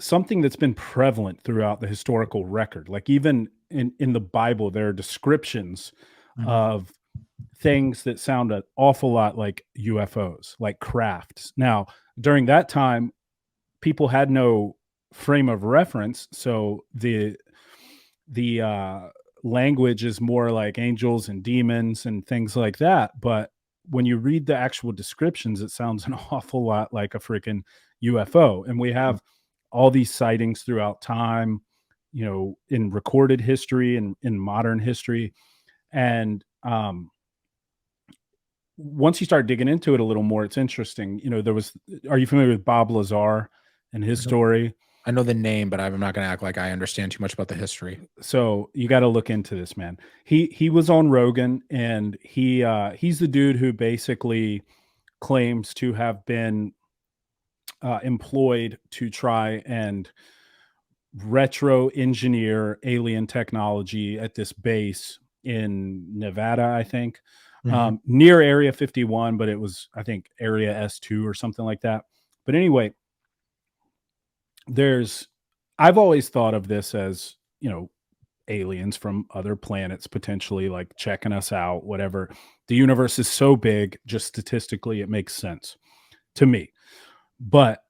something that's been prevalent throughout the historical record. Like even in the Bible, there are descriptions mhm. of things that sound an awful lot like UFOs, like crafts. Now, during that time, people had no frame of reference, so the language is more like angels and demons and things like that. But when you read the actual descriptions, it sounds an awful lot like a freaking UFO. And we have all these sightings throughout time, in recorded history and in modern history. And once you start digging into it a little more, it's interesting. Are you familiar with Bob Lazar and his story? I know the name, but I'm not going to act like I understand too much about the history. So you got to look into this, man. He was on Rogan, and he's the dude who basically claims to have been employed to try and retro engineer alien technology at this base in Nevada, I think, Mhm. near Area 51, but it was, I think, Area S2 or something like that. But anyway, I've always thought of this as, aliens from other planets potentially like checking us out, whatever. The universe is so big, just statistically, it makes sense to me. But,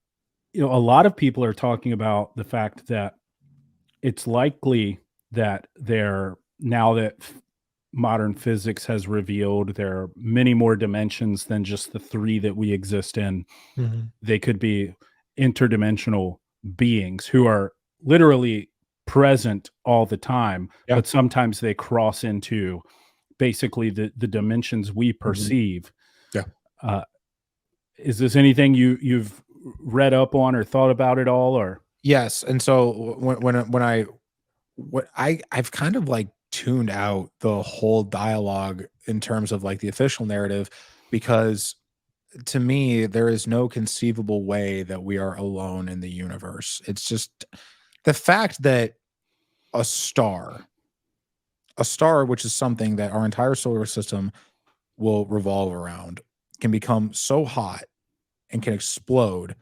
a lot of people are talking about the fact that it's likely that now that modern physics has revealed there are many more dimensions than just the three that we exist in. Mhm. They could be interdimensional beings who are literally present all the time, Yeah. but sometimes they cross into basically the dimensions we Mhm. perceive. Yeah. Uh, is this anything you've read up on or thought about at all? Or Yes, and so when I what I've kind of like tuned out the whole dialogue in terms of like the official narrative because to me there is no conceivable way that we are alone in the universe. It's just the fact that a star, a star which is something that our entire solar system will revolve around can become so hot and can explode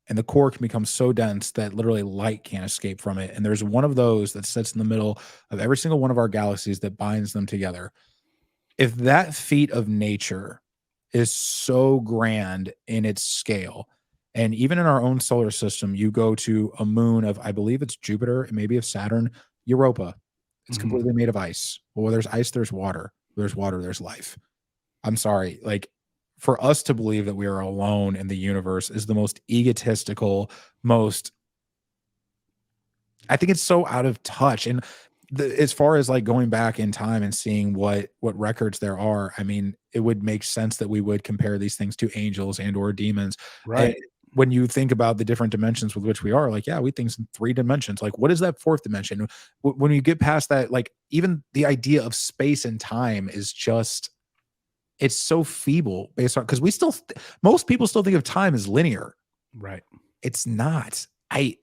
and the core can become so dense that literally light can't escape from it. And there's one of those that sits in the middle of every single one of our galaxies that binds them together. If that feat of nature is so grand in its scale, and even in our own solar system, you go to a moon of, I believe it's Jupiter, maybe of Saturn, Europa. It's Mhm. completely made of ice. Well, where there's ice, there's water. Where there's water, there's life. I'm sorry. Like for us to believe that we are alone in the universe is the most egotistical, most I think it's so out of touch. And as far as like going back in time and seeing what records there are, I mean, it would make sense that we would compare these things to angels and or demons. And Right. when you think about the different dimensions with which we are, like, yeah, we think in three dimensions. Like, what is that fourth dimension? When you get past that, like, even the idea of space and time is just it's so feeble based on because most people still think of time as linear. Right. It's not. I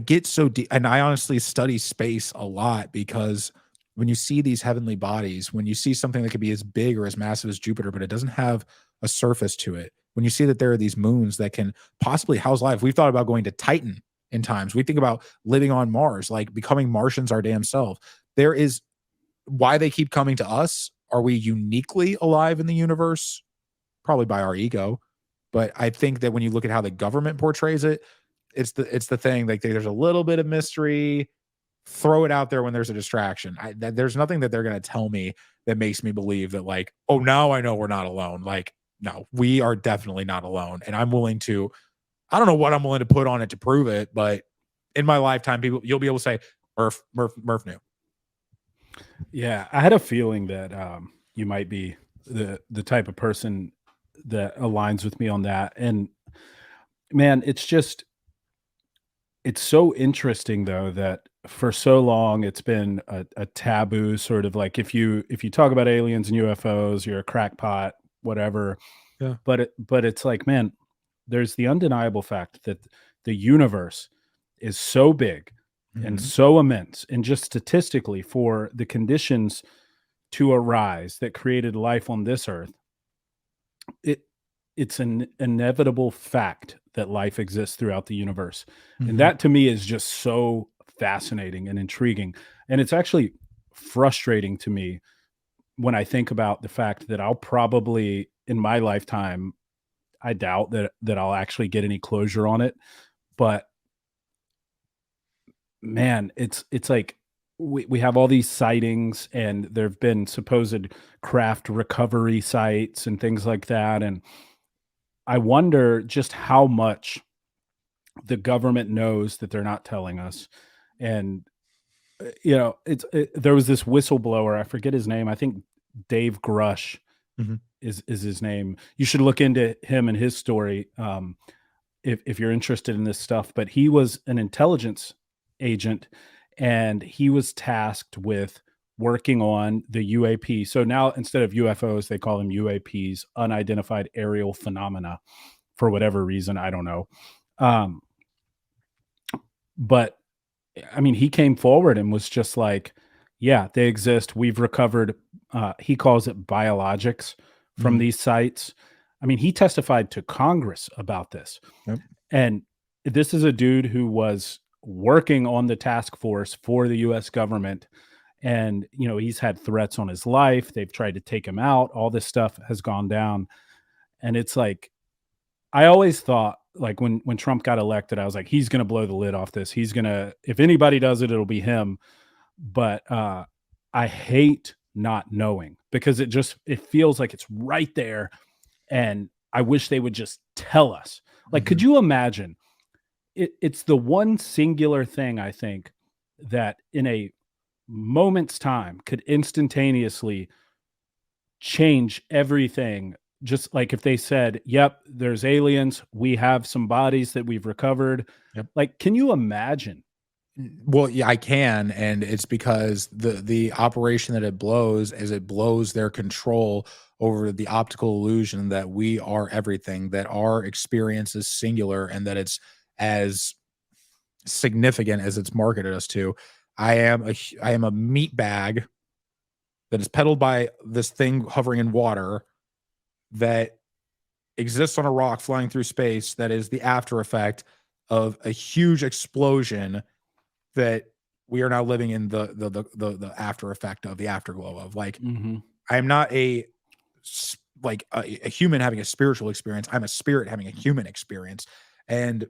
get so deep, and I honestly study space a lot because when you see these heavenly bodies, when you see something that could be as big or as massive as Jupiter, but it doesn't have a surface to it, when you see that there are these moons that can possibly house life, we've thought about going to Titan in times. We think about living on Mars, like becoming Martians our damn self. There is why they keep coming to us. Are we uniquely alive in the universe? Probably by our ego. But I think that when you look at how the government portrays it, it's the thing, like there's a little bit of mystery. Throw it out there when there's a distraction. There's nothing that they're going to tell me that makes me believe that, like, oh, now I know we're not alone. Like, no, we are definitely not alone. And I'm willing to, I don't know what I'm willing to put on it to prove it, but in my lifetime, you'll be able to say Murph knew. Yeah, I had a feeling that you might be the type of person that aligns with me on that. And man, it's so interesting though that for so long it's been a taboo, sort of like if you talk about aliens and UFOs, you're a crackpot, whatever. Yeah. But it's like, man, there's the undeniable fact that the universe is so big and Mhm. so immense, and just statistically, for the conditions to arise that created life on this earth, it it's an inevitable fact that life exists throughout the universe. And Mhm. that to me is just so fascinating and intriguing. And it's actually frustrating to me when I think about the fact that I'll probably in my lifetime, I doubt that I'll actually get any closure on it. But man, it's like we have all these sightings, and there've been supposed craft recovery sites and things like that. And I wonder just how much the government knows that they're not telling us. And there was this whistleblower, I forget his name. I think Dave Grush Mhm. is his name. You should look into him and his story, if you're interested in this stuff. But he was an intelligence agent, and he was tasked with working on the UAP. So now instead of UFOs, they call them UAPs, unidentified aerial phenomena, for whatever reason. I don't know. Um, but I mean, he came forward and was just like, yeah, they exist. We've recovered, he calls it biologics from Mhm. these sites. I mean, he testified to Congress about this. Yep. And this is a dude who was working on the task force for the US government. And, he's had threats on his life. They've tried to take him out. All this stuff has gone down. And it's like, I always thought, like, when Trump got elected, I was like, he's going to blow the lid off this. He's going to, if anybody does it, it'll be him. But I hate not knowing, because it feels like it's right there. And I wish they would just tell us. Like, could Mhm. you imagine? It's the one singular thing, I think, that in a moment's time could instantaneously change everything. Just like if they said, yep, there's aliens, we have some bodies that we've recovered. Yep. Like, can you imagine? Well, yeah, I can, and it's because the operation that it blows is it blows their control over the optical illusion that we are everything, that our experience is singular, and that it's as significant as it's marketed us to. I am a meat bag that is pedaled by this thing hovering in water that exists on a rock flying through space, that is the after effect of a huge explosion that we are now living in the after effect of, the afterglow of. Like, Mhm. I am not like a human having a spiritual experience. I'm a spirit having a human experience. And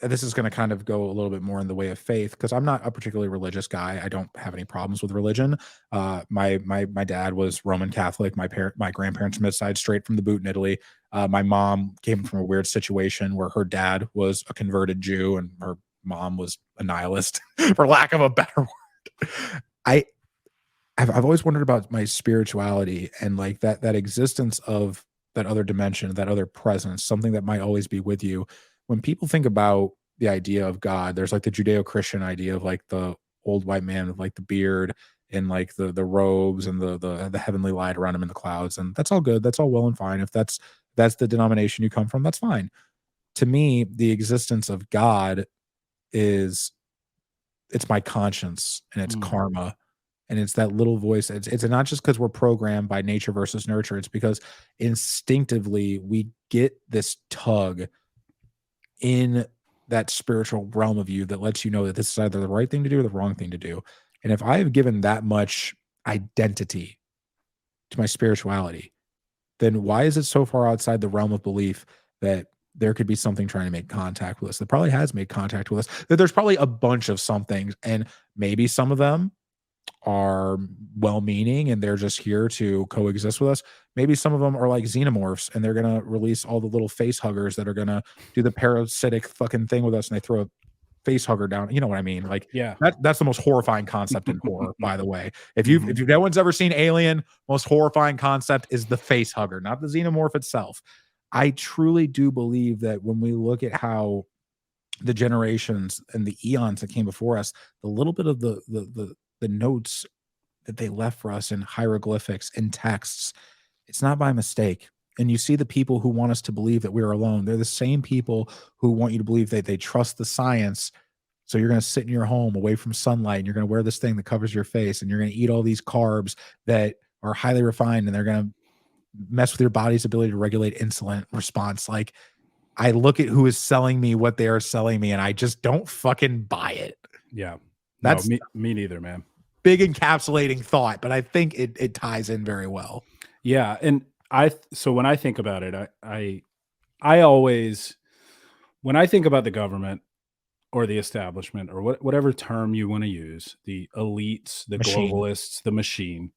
this is going to kind of go a little bit more in the way of faith, because I'm not a particularly religious guy. I don't have any problems with religion. My dad was Roman Catholic. My grandparents from his side, straight from the boot in Italy. My mom came from a weird situation where her dad was a converted Jew and her mom was a nihilist, for lack of a better word. I I've always wondered about my spirituality, and like that existence of that other dimension, that other presence, something that might always be with you. When people think about the idea of God, there's like the Judeo-Christian idea of like the old white man with like the beard and like the robes and the heavenly light around him in the clouds, and that's all good. That's all well and fine. If that's the denomination you come from, that's fine. To me, the existence of God is, it's my conscience and it's Mm. karma, and it's that little voice. It's not just because we're programmed by nature versus nurture. It's because instinctively we get this tug in. that spiritual realm of you that lets you know that this is either the right thing to do or the wrong thing to do. And if I have given that much identity to my spirituality, then why is it so far outside the realm of belief that there could be something trying to make contact with us, that probably has made contact with us, that there's probably a bunch of some things, and maybe some of them are well-meaning and they're just here to coexist with us. Maybe some of them are like xenomorphs and they're gonna release all the little face huggers that are gonna do the parasitic fucking thing with us, and they throw a face hugger down. You know what I mean? Like Yeah. that's the most horrifying concept in horror, by the way. If Mhm. no one's ever seen Alien, most horrifying concept is the face hugger, not the xenomorph itself. I truly do believe that when we look at how the generations and the eons that came before us, the little bit of the notes that they left for us in hieroglyphics and texts, it's not by mistake. And you see the people who want us to believe that we're alone. They're the same people who want you to believe that they trust the science. So you're going to sit in your home away from sunlight and you're going to wear this thing that covers your face and you're going to eat all these carbs that are highly refined and they're going to mess with your body's ability to regulate insulin response. Like, I look at who is selling me what they are selling me and I just don't fucking buy it. Yeah. That's No, me neither, man. big encapsulating thought, but I think it ties in very well. Yeah, and so when I think about it, I always, when I think about the government or the establishment or whatever term you want to use, the elites, the Machine. globalists, the machine,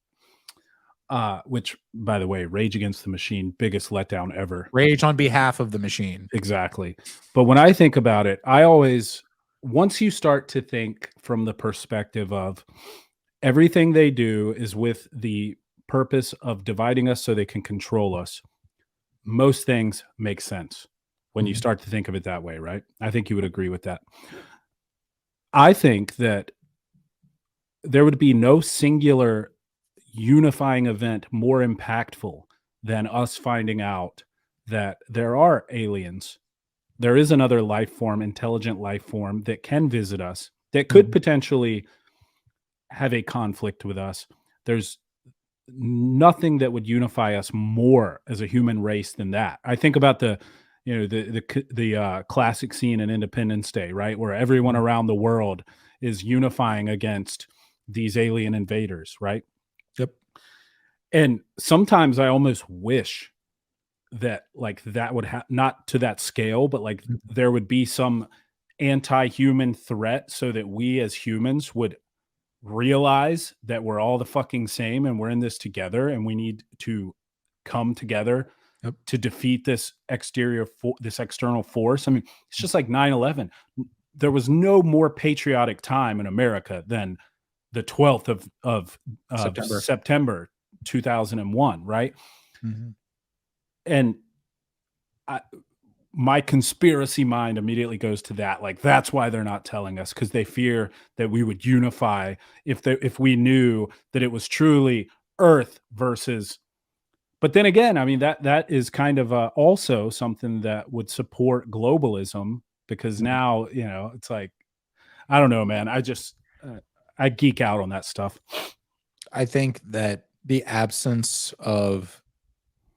which by the way, Rage Against the Machine, biggest letdown ever. Rage on behalf of the machine. Exactly. But when I think about it, I always, once you start to think from the perspective of everything they do is with the purpose of dividing us so they can control us, most things make sense when you start to think of it that way, right? I think you would agree with that. I think that there would be no singular unifying event more impactful than us finding out that there are aliens. There is another life form, intelligent life form that can visit us, that could potentially have a conflict with us. There's nothing that would unify us more as a human race than that. I think about the classic scene in Independence Day, right, where everyone around the world is unifying against these alien invaders, right? Yep. And sometimes I almost wish that like that would not to that scale, but like there would be some anti-human threat so that we as humans would realize that we're all the fucking same and we're in this together and we need to come together to defeat this this external force. I mean, it's just like 9/11. There was no more patriotic time in America than the 12th of September 2001, right? And my conspiracy mind immediately goes to that. Like, that's why they're not telling us, because they fear that we would unify if we knew that it was truly Earth versus. But then again, I mean, that is kind of also something that would support globalism, because now, you know, it's like, I don't know, man. I just, I geek out on that stuff. I think that the absence of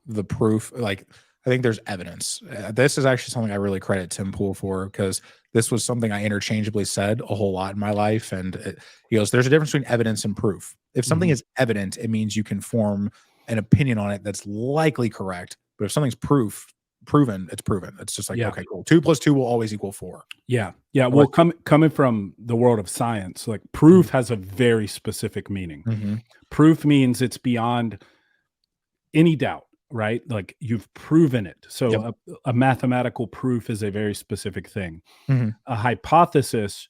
the proof, like, I think there's evidence. This is actually something I really credit Tim Pool for, because this was something I interchangeably said a whole lot in my life. And he goes, there's a difference between evidence and proof. If something is evident, it means you can form an opinion on it that's likely correct. But if something's proven, it's proven. It's just like, okay, cool. 2 + 2 will always equal 4. Yeah. Yeah. Well, coming from the world of science, like proof has a very specific meaning. Proof means it's beyond any doubt, right? Like, you've proven it. So a mathematical proof is a very specific thing. A hypothesis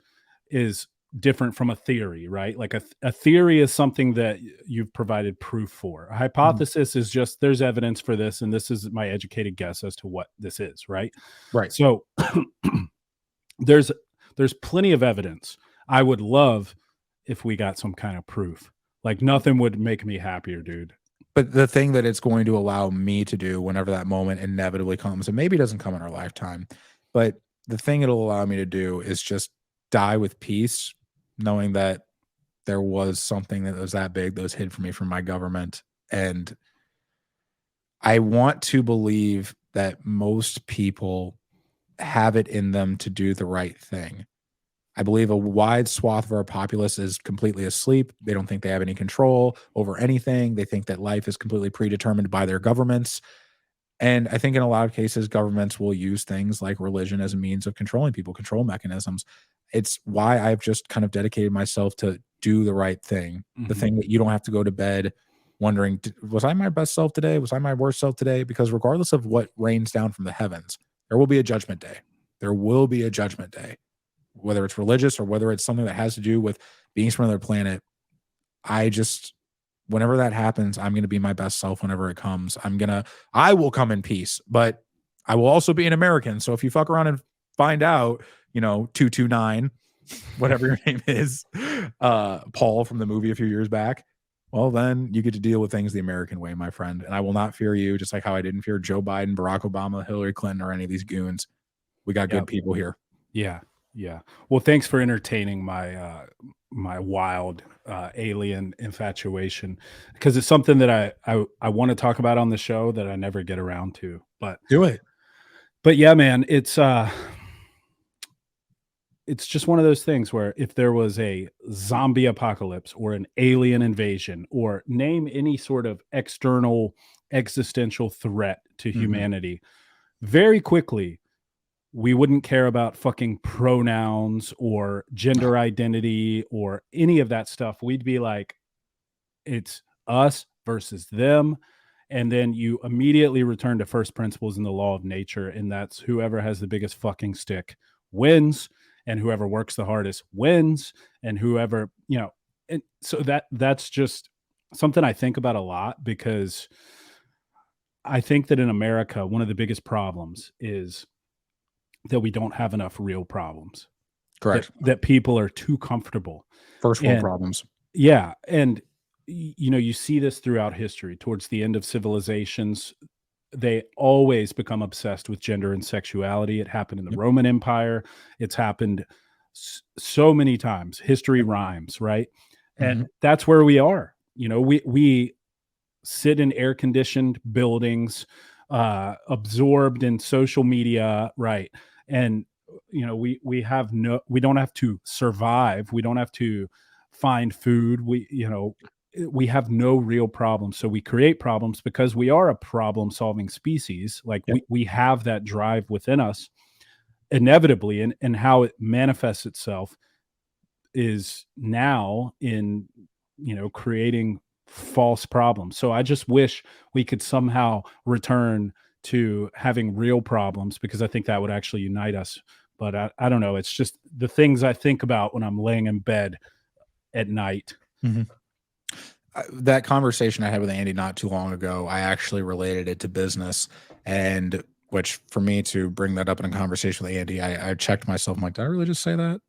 is different from a theory, right? Like a theory is something that you've provided proof for. A hypothesis is just, there's evidence for this, and this is my educated guess as to what this is, right? Right. So there's plenty of evidence. I would love if we got some kind of proof. Like, nothing would make me happier, dude. But the thing that it's going to allow me to do whenever that moment inevitably comes, and maybe it doesn't come in our lifetime, but the thing it'll allow me to do is just die with peace, knowing that there was something that was that big that was hid from me from my government. And I want to believe that most people have it in them to do the right thing. I believe a wide swath of our populace is completely asleep. They don't think they have any control over anything. They think that life is completely predetermined by their governments. And I think in a lot of cases, governments will use things like religion as a means of controlling people, control mechanisms. It's why I've just kind of dedicated myself to do the right thing, the thing that you don't have to go to bed wondering, was I my best self today? Was I my worst self today? Because regardless of what rains down from the heavens, there will be a judgment day. There will be a judgment day, whether it's religious or whether it's something that has to do with beings from another planet. Whenever that happens, I'm going to be my best self whenever it comes. I will come in peace, but I will also be an American. So if you fuck around and find out, 229, whatever your name is, Paul from the movie a few years back, well, then you get to deal with things the American way, my friend. And I will not fear you, just like how I didn't fear Joe Biden, Barack Obama, Hillary Clinton, or any of these goons. We got good people here. Yeah. Yeah. Well, thanks for entertaining my my wild alien infatuation, because it's something that I want to talk about on the show that I never get around to. But do it. But yeah, man, it's just one of those things where if there was a zombie apocalypse or an alien invasion or name any sort of external existential threat to humanity, very quickly we wouldn't care about fucking pronouns or gender identity or any of that stuff. We'd be like, it's us versus them. And then you immediately return to first principles in the law of nature. And that's whoever has the biggest fucking stick wins, and whoever works the hardest wins, and whoever, and so that's just something I think about a lot, because I think that in America, one of the biggest problems is that we don't have enough real problems. Correct. That people are too comfortable. First world problems. Yeah. And, you see this throughout history. Towards the end of civilizations, they always become obsessed with gender and sexuality. It happened in the Roman Empire. It's happened so many times. History rhymes, right? And that's where we are. We sit in air-conditioned buildings, absorbed in social media, right? And we don't have to survive. We don't have to find food. We have no real problems. So we create problems because we are a problem-solving species. Like we have that drive within us inevitably, and how it manifests itself is now in creating false problems. So I just wish we could somehow return to having real problems, because I think that would actually unite us. But I don't know. It's just the things I think about when I'm laying in bed at night. That conversation I had with Andy not too long ago, I actually related it to business, and which for me to bring that up in a conversation with Andy, I checked myself. I'm like, did I really just say that?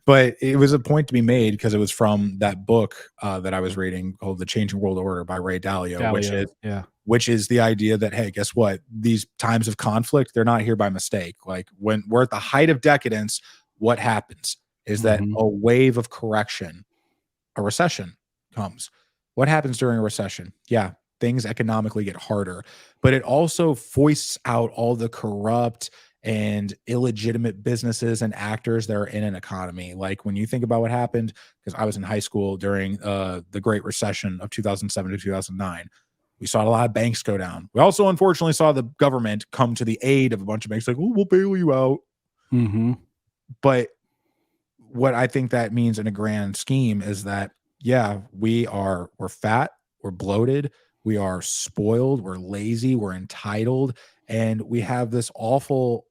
But it was a point to be made because it was from that book that I was reading called The Changing World Order by Ray Dalio. Which is the idea that, hey, guess what? These times of conflict, they're not here by mistake. Like when we're at the height of decadence, what happens is that a wave of correction, a recession comes. What happens during a recession? Yeah, things economically get harder, but it also foists out all the corrupt and illegitimate businesses and actors that are in an economy. Like when you think about what happened, because I was in high school during the Great Recession of 2007 to 2009, we saw a lot of banks go down. We also, unfortunately, saw the government come to the aid of a bunch of banks, like, oh, we'll bail you out. But what I think that means in a grand scheme is that, yeah, we're fat, we're bloated, we are spoiled, we're lazy, we're entitled, and we have this awful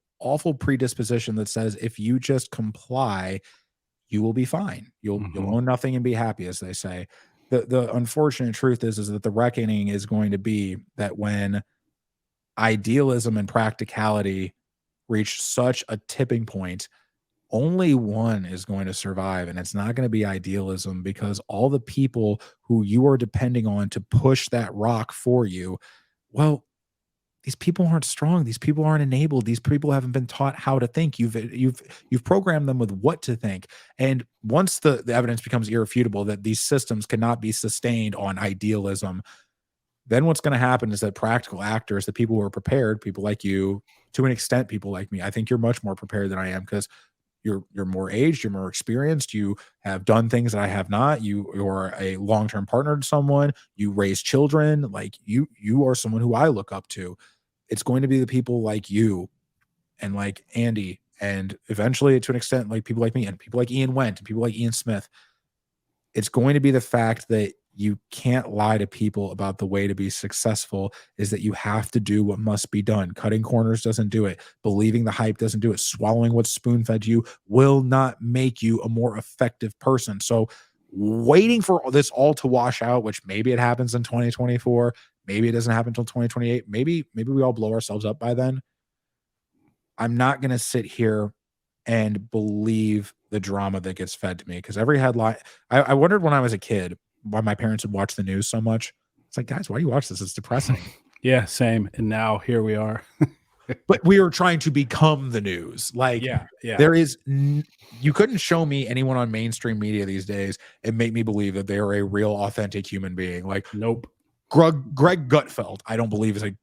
predisposition that says if you just comply, you will be fine. You'll own nothing and be happy, as they say. The unfortunate truth is that the reckoning is going to be that when idealism and practicality reach such a tipping point, only one is going to survive, and it's not going to be idealism, because all the people who you are depending on to push that rock for you, well, these people aren't strong. These people aren't enabled. These people haven't been taught how to think. You've programmed them with what to think. And once the evidence becomes irrefutable that these systems cannot be sustained on idealism, then what's going to happen is that practical actors, the people who are prepared, people like you, to an extent, people like me, I think you're much more prepared than I am because you're more aged, you're more experienced, you have done things that I have not. You're a long-term partner to someone, you raise children, like you are someone who I look up to. It's going to be the people like you and like Andy, and eventually to an extent, like people like me and people like Ian Went and people like Ian Smith. It's going to be the fact that you can't lie to people about the way to be successful is that you have to do what must be done. Cutting corners doesn't do it. Believing the hype doesn't do it. Swallowing what's spoon fed you will not make you a more effective person. So waiting for this all to wash out, which maybe it happens in 2024, maybe it doesn't happen until 2028. Maybe we all blow ourselves up by then. I'm not going to sit here and believe the drama that gets fed to me because every headline, I wondered when I was a kid why my parents would watch the news so much. It's like, guys, why do you watch this? It's depressing. Yeah, same. And now here we are. But we are trying to become the news. Like, there is, you couldn't show me anyone on mainstream media these days and make me believe that they are a real, authentic human being. Like, nope. Greg Gutfeld, I don't believe is a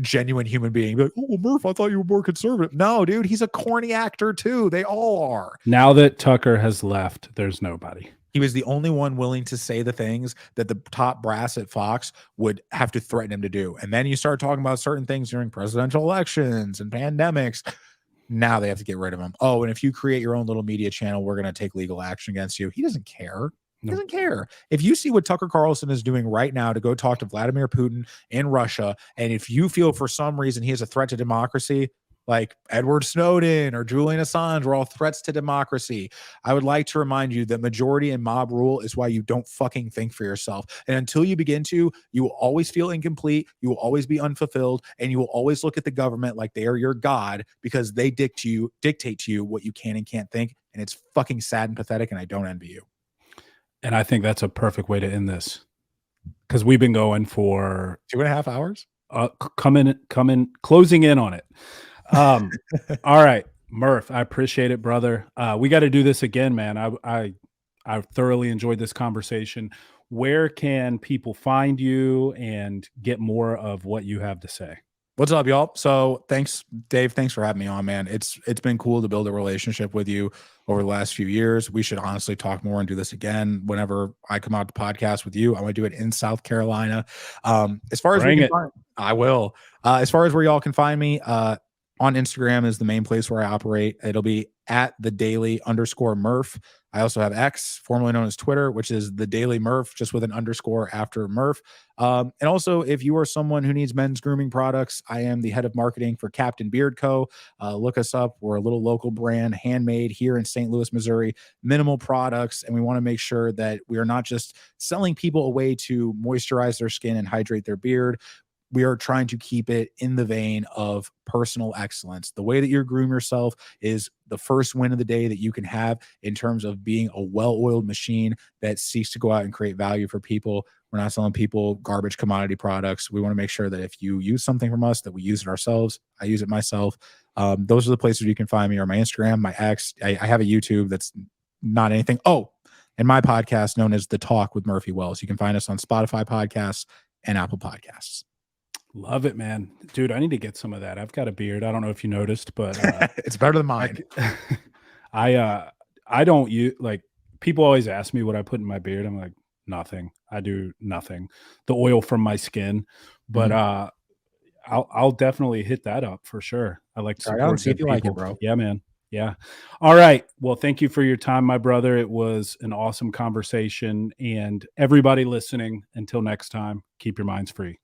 genuine human being. Like, oh, Murph, I thought you were more conservative. No, dude, he's a corny actor too. They all are. Now that Tucker has left, there's nobody. He was the only one willing to say the things that the top brass at Fox would have to threaten him to do. And then you start talking about certain things during presidential elections and pandemics. Now they have to get rid of him. Oh, and if you create your own little media channel, we're going to take legal action against you. He doesn't care. He doesn't care. If you see what Tucker Carlson is doing right now to go talk to Vladimir Putin in Russia, and if you feel for some reason he is a threat to democracy, like Edward Snowden or Julian Assange were all threats to democracy, I would like to remind you that majority and mob rule is why you don't fucking think for yourself. And until you begin to, you will always feel incomplete. You will always be unfulfilled. And you will always look at the government like they are your God because they dictate to you what you can and can't think. And it's fucking sad and pathetic. And I don't envy you. And I think that's a perfect way to end this because we've been going for 2.5 hours. Closing in on it. All right, Murph, I appreciate it, brother. We got to do this again, man. I thoroughly enjoyed this conversation. Where can people find you and get more of what you have to say? What's up, y'all? So thanks, Dave. Thanks for having me on, man. It's been cool to build a relationship with you over the last few years. We should honestly talk more and do this again. Whenever I come out to podcast with you, I want to do it in South Carolina. As far as I will. As far as where y'all can find me, on Instagram is the main place where I operate. It'll be at @thedaily_Murph. I also have X, formerly known as Twitter, which is the Daily Murph, just with an underscore after Murph. And also, if you are someone who needs men's grooming products, I am the head of marketing for Captain Beard Co. Look us up. We're a little local brand, handmade here in St. Louis, Missouri, minimal products. And we want to make sure that we are not just selling people a way to moisturize their skin and hydrate their beard. We are trying to keep it in the vein of personal excellence. The way that you groom yourself is the first win of the day that you can have in terms of being a well-oiled machine that seeks to go out and create value for people. We're not selling people garbage commodity products. We want to make sure that if you use something from us, that we use it ourselves. I use it myself. Those are the places you can find me, or my Instagram, my X. I have a YouTube that's not anything. Oh, and my podcast known as The Talk with Murphy Wells. You can find us on Spotify podcasts and Apple Podcasts. Love it, man. Dude, I need to get some of that. I've got a beard. I don't know if you noticed, but it's better than mine. I don't use, like, people always ask me what I put in my beard. I'm like, nothing. I do nothing. The oil from my skin. But I'll definitely hit that up for sure. I like to support see if you like it, bro. Yeah, man. Yeah. All right. Well, thank you for your time, my brother. It was an awesome conversation. And everybody listening, until next time, keep your minds free.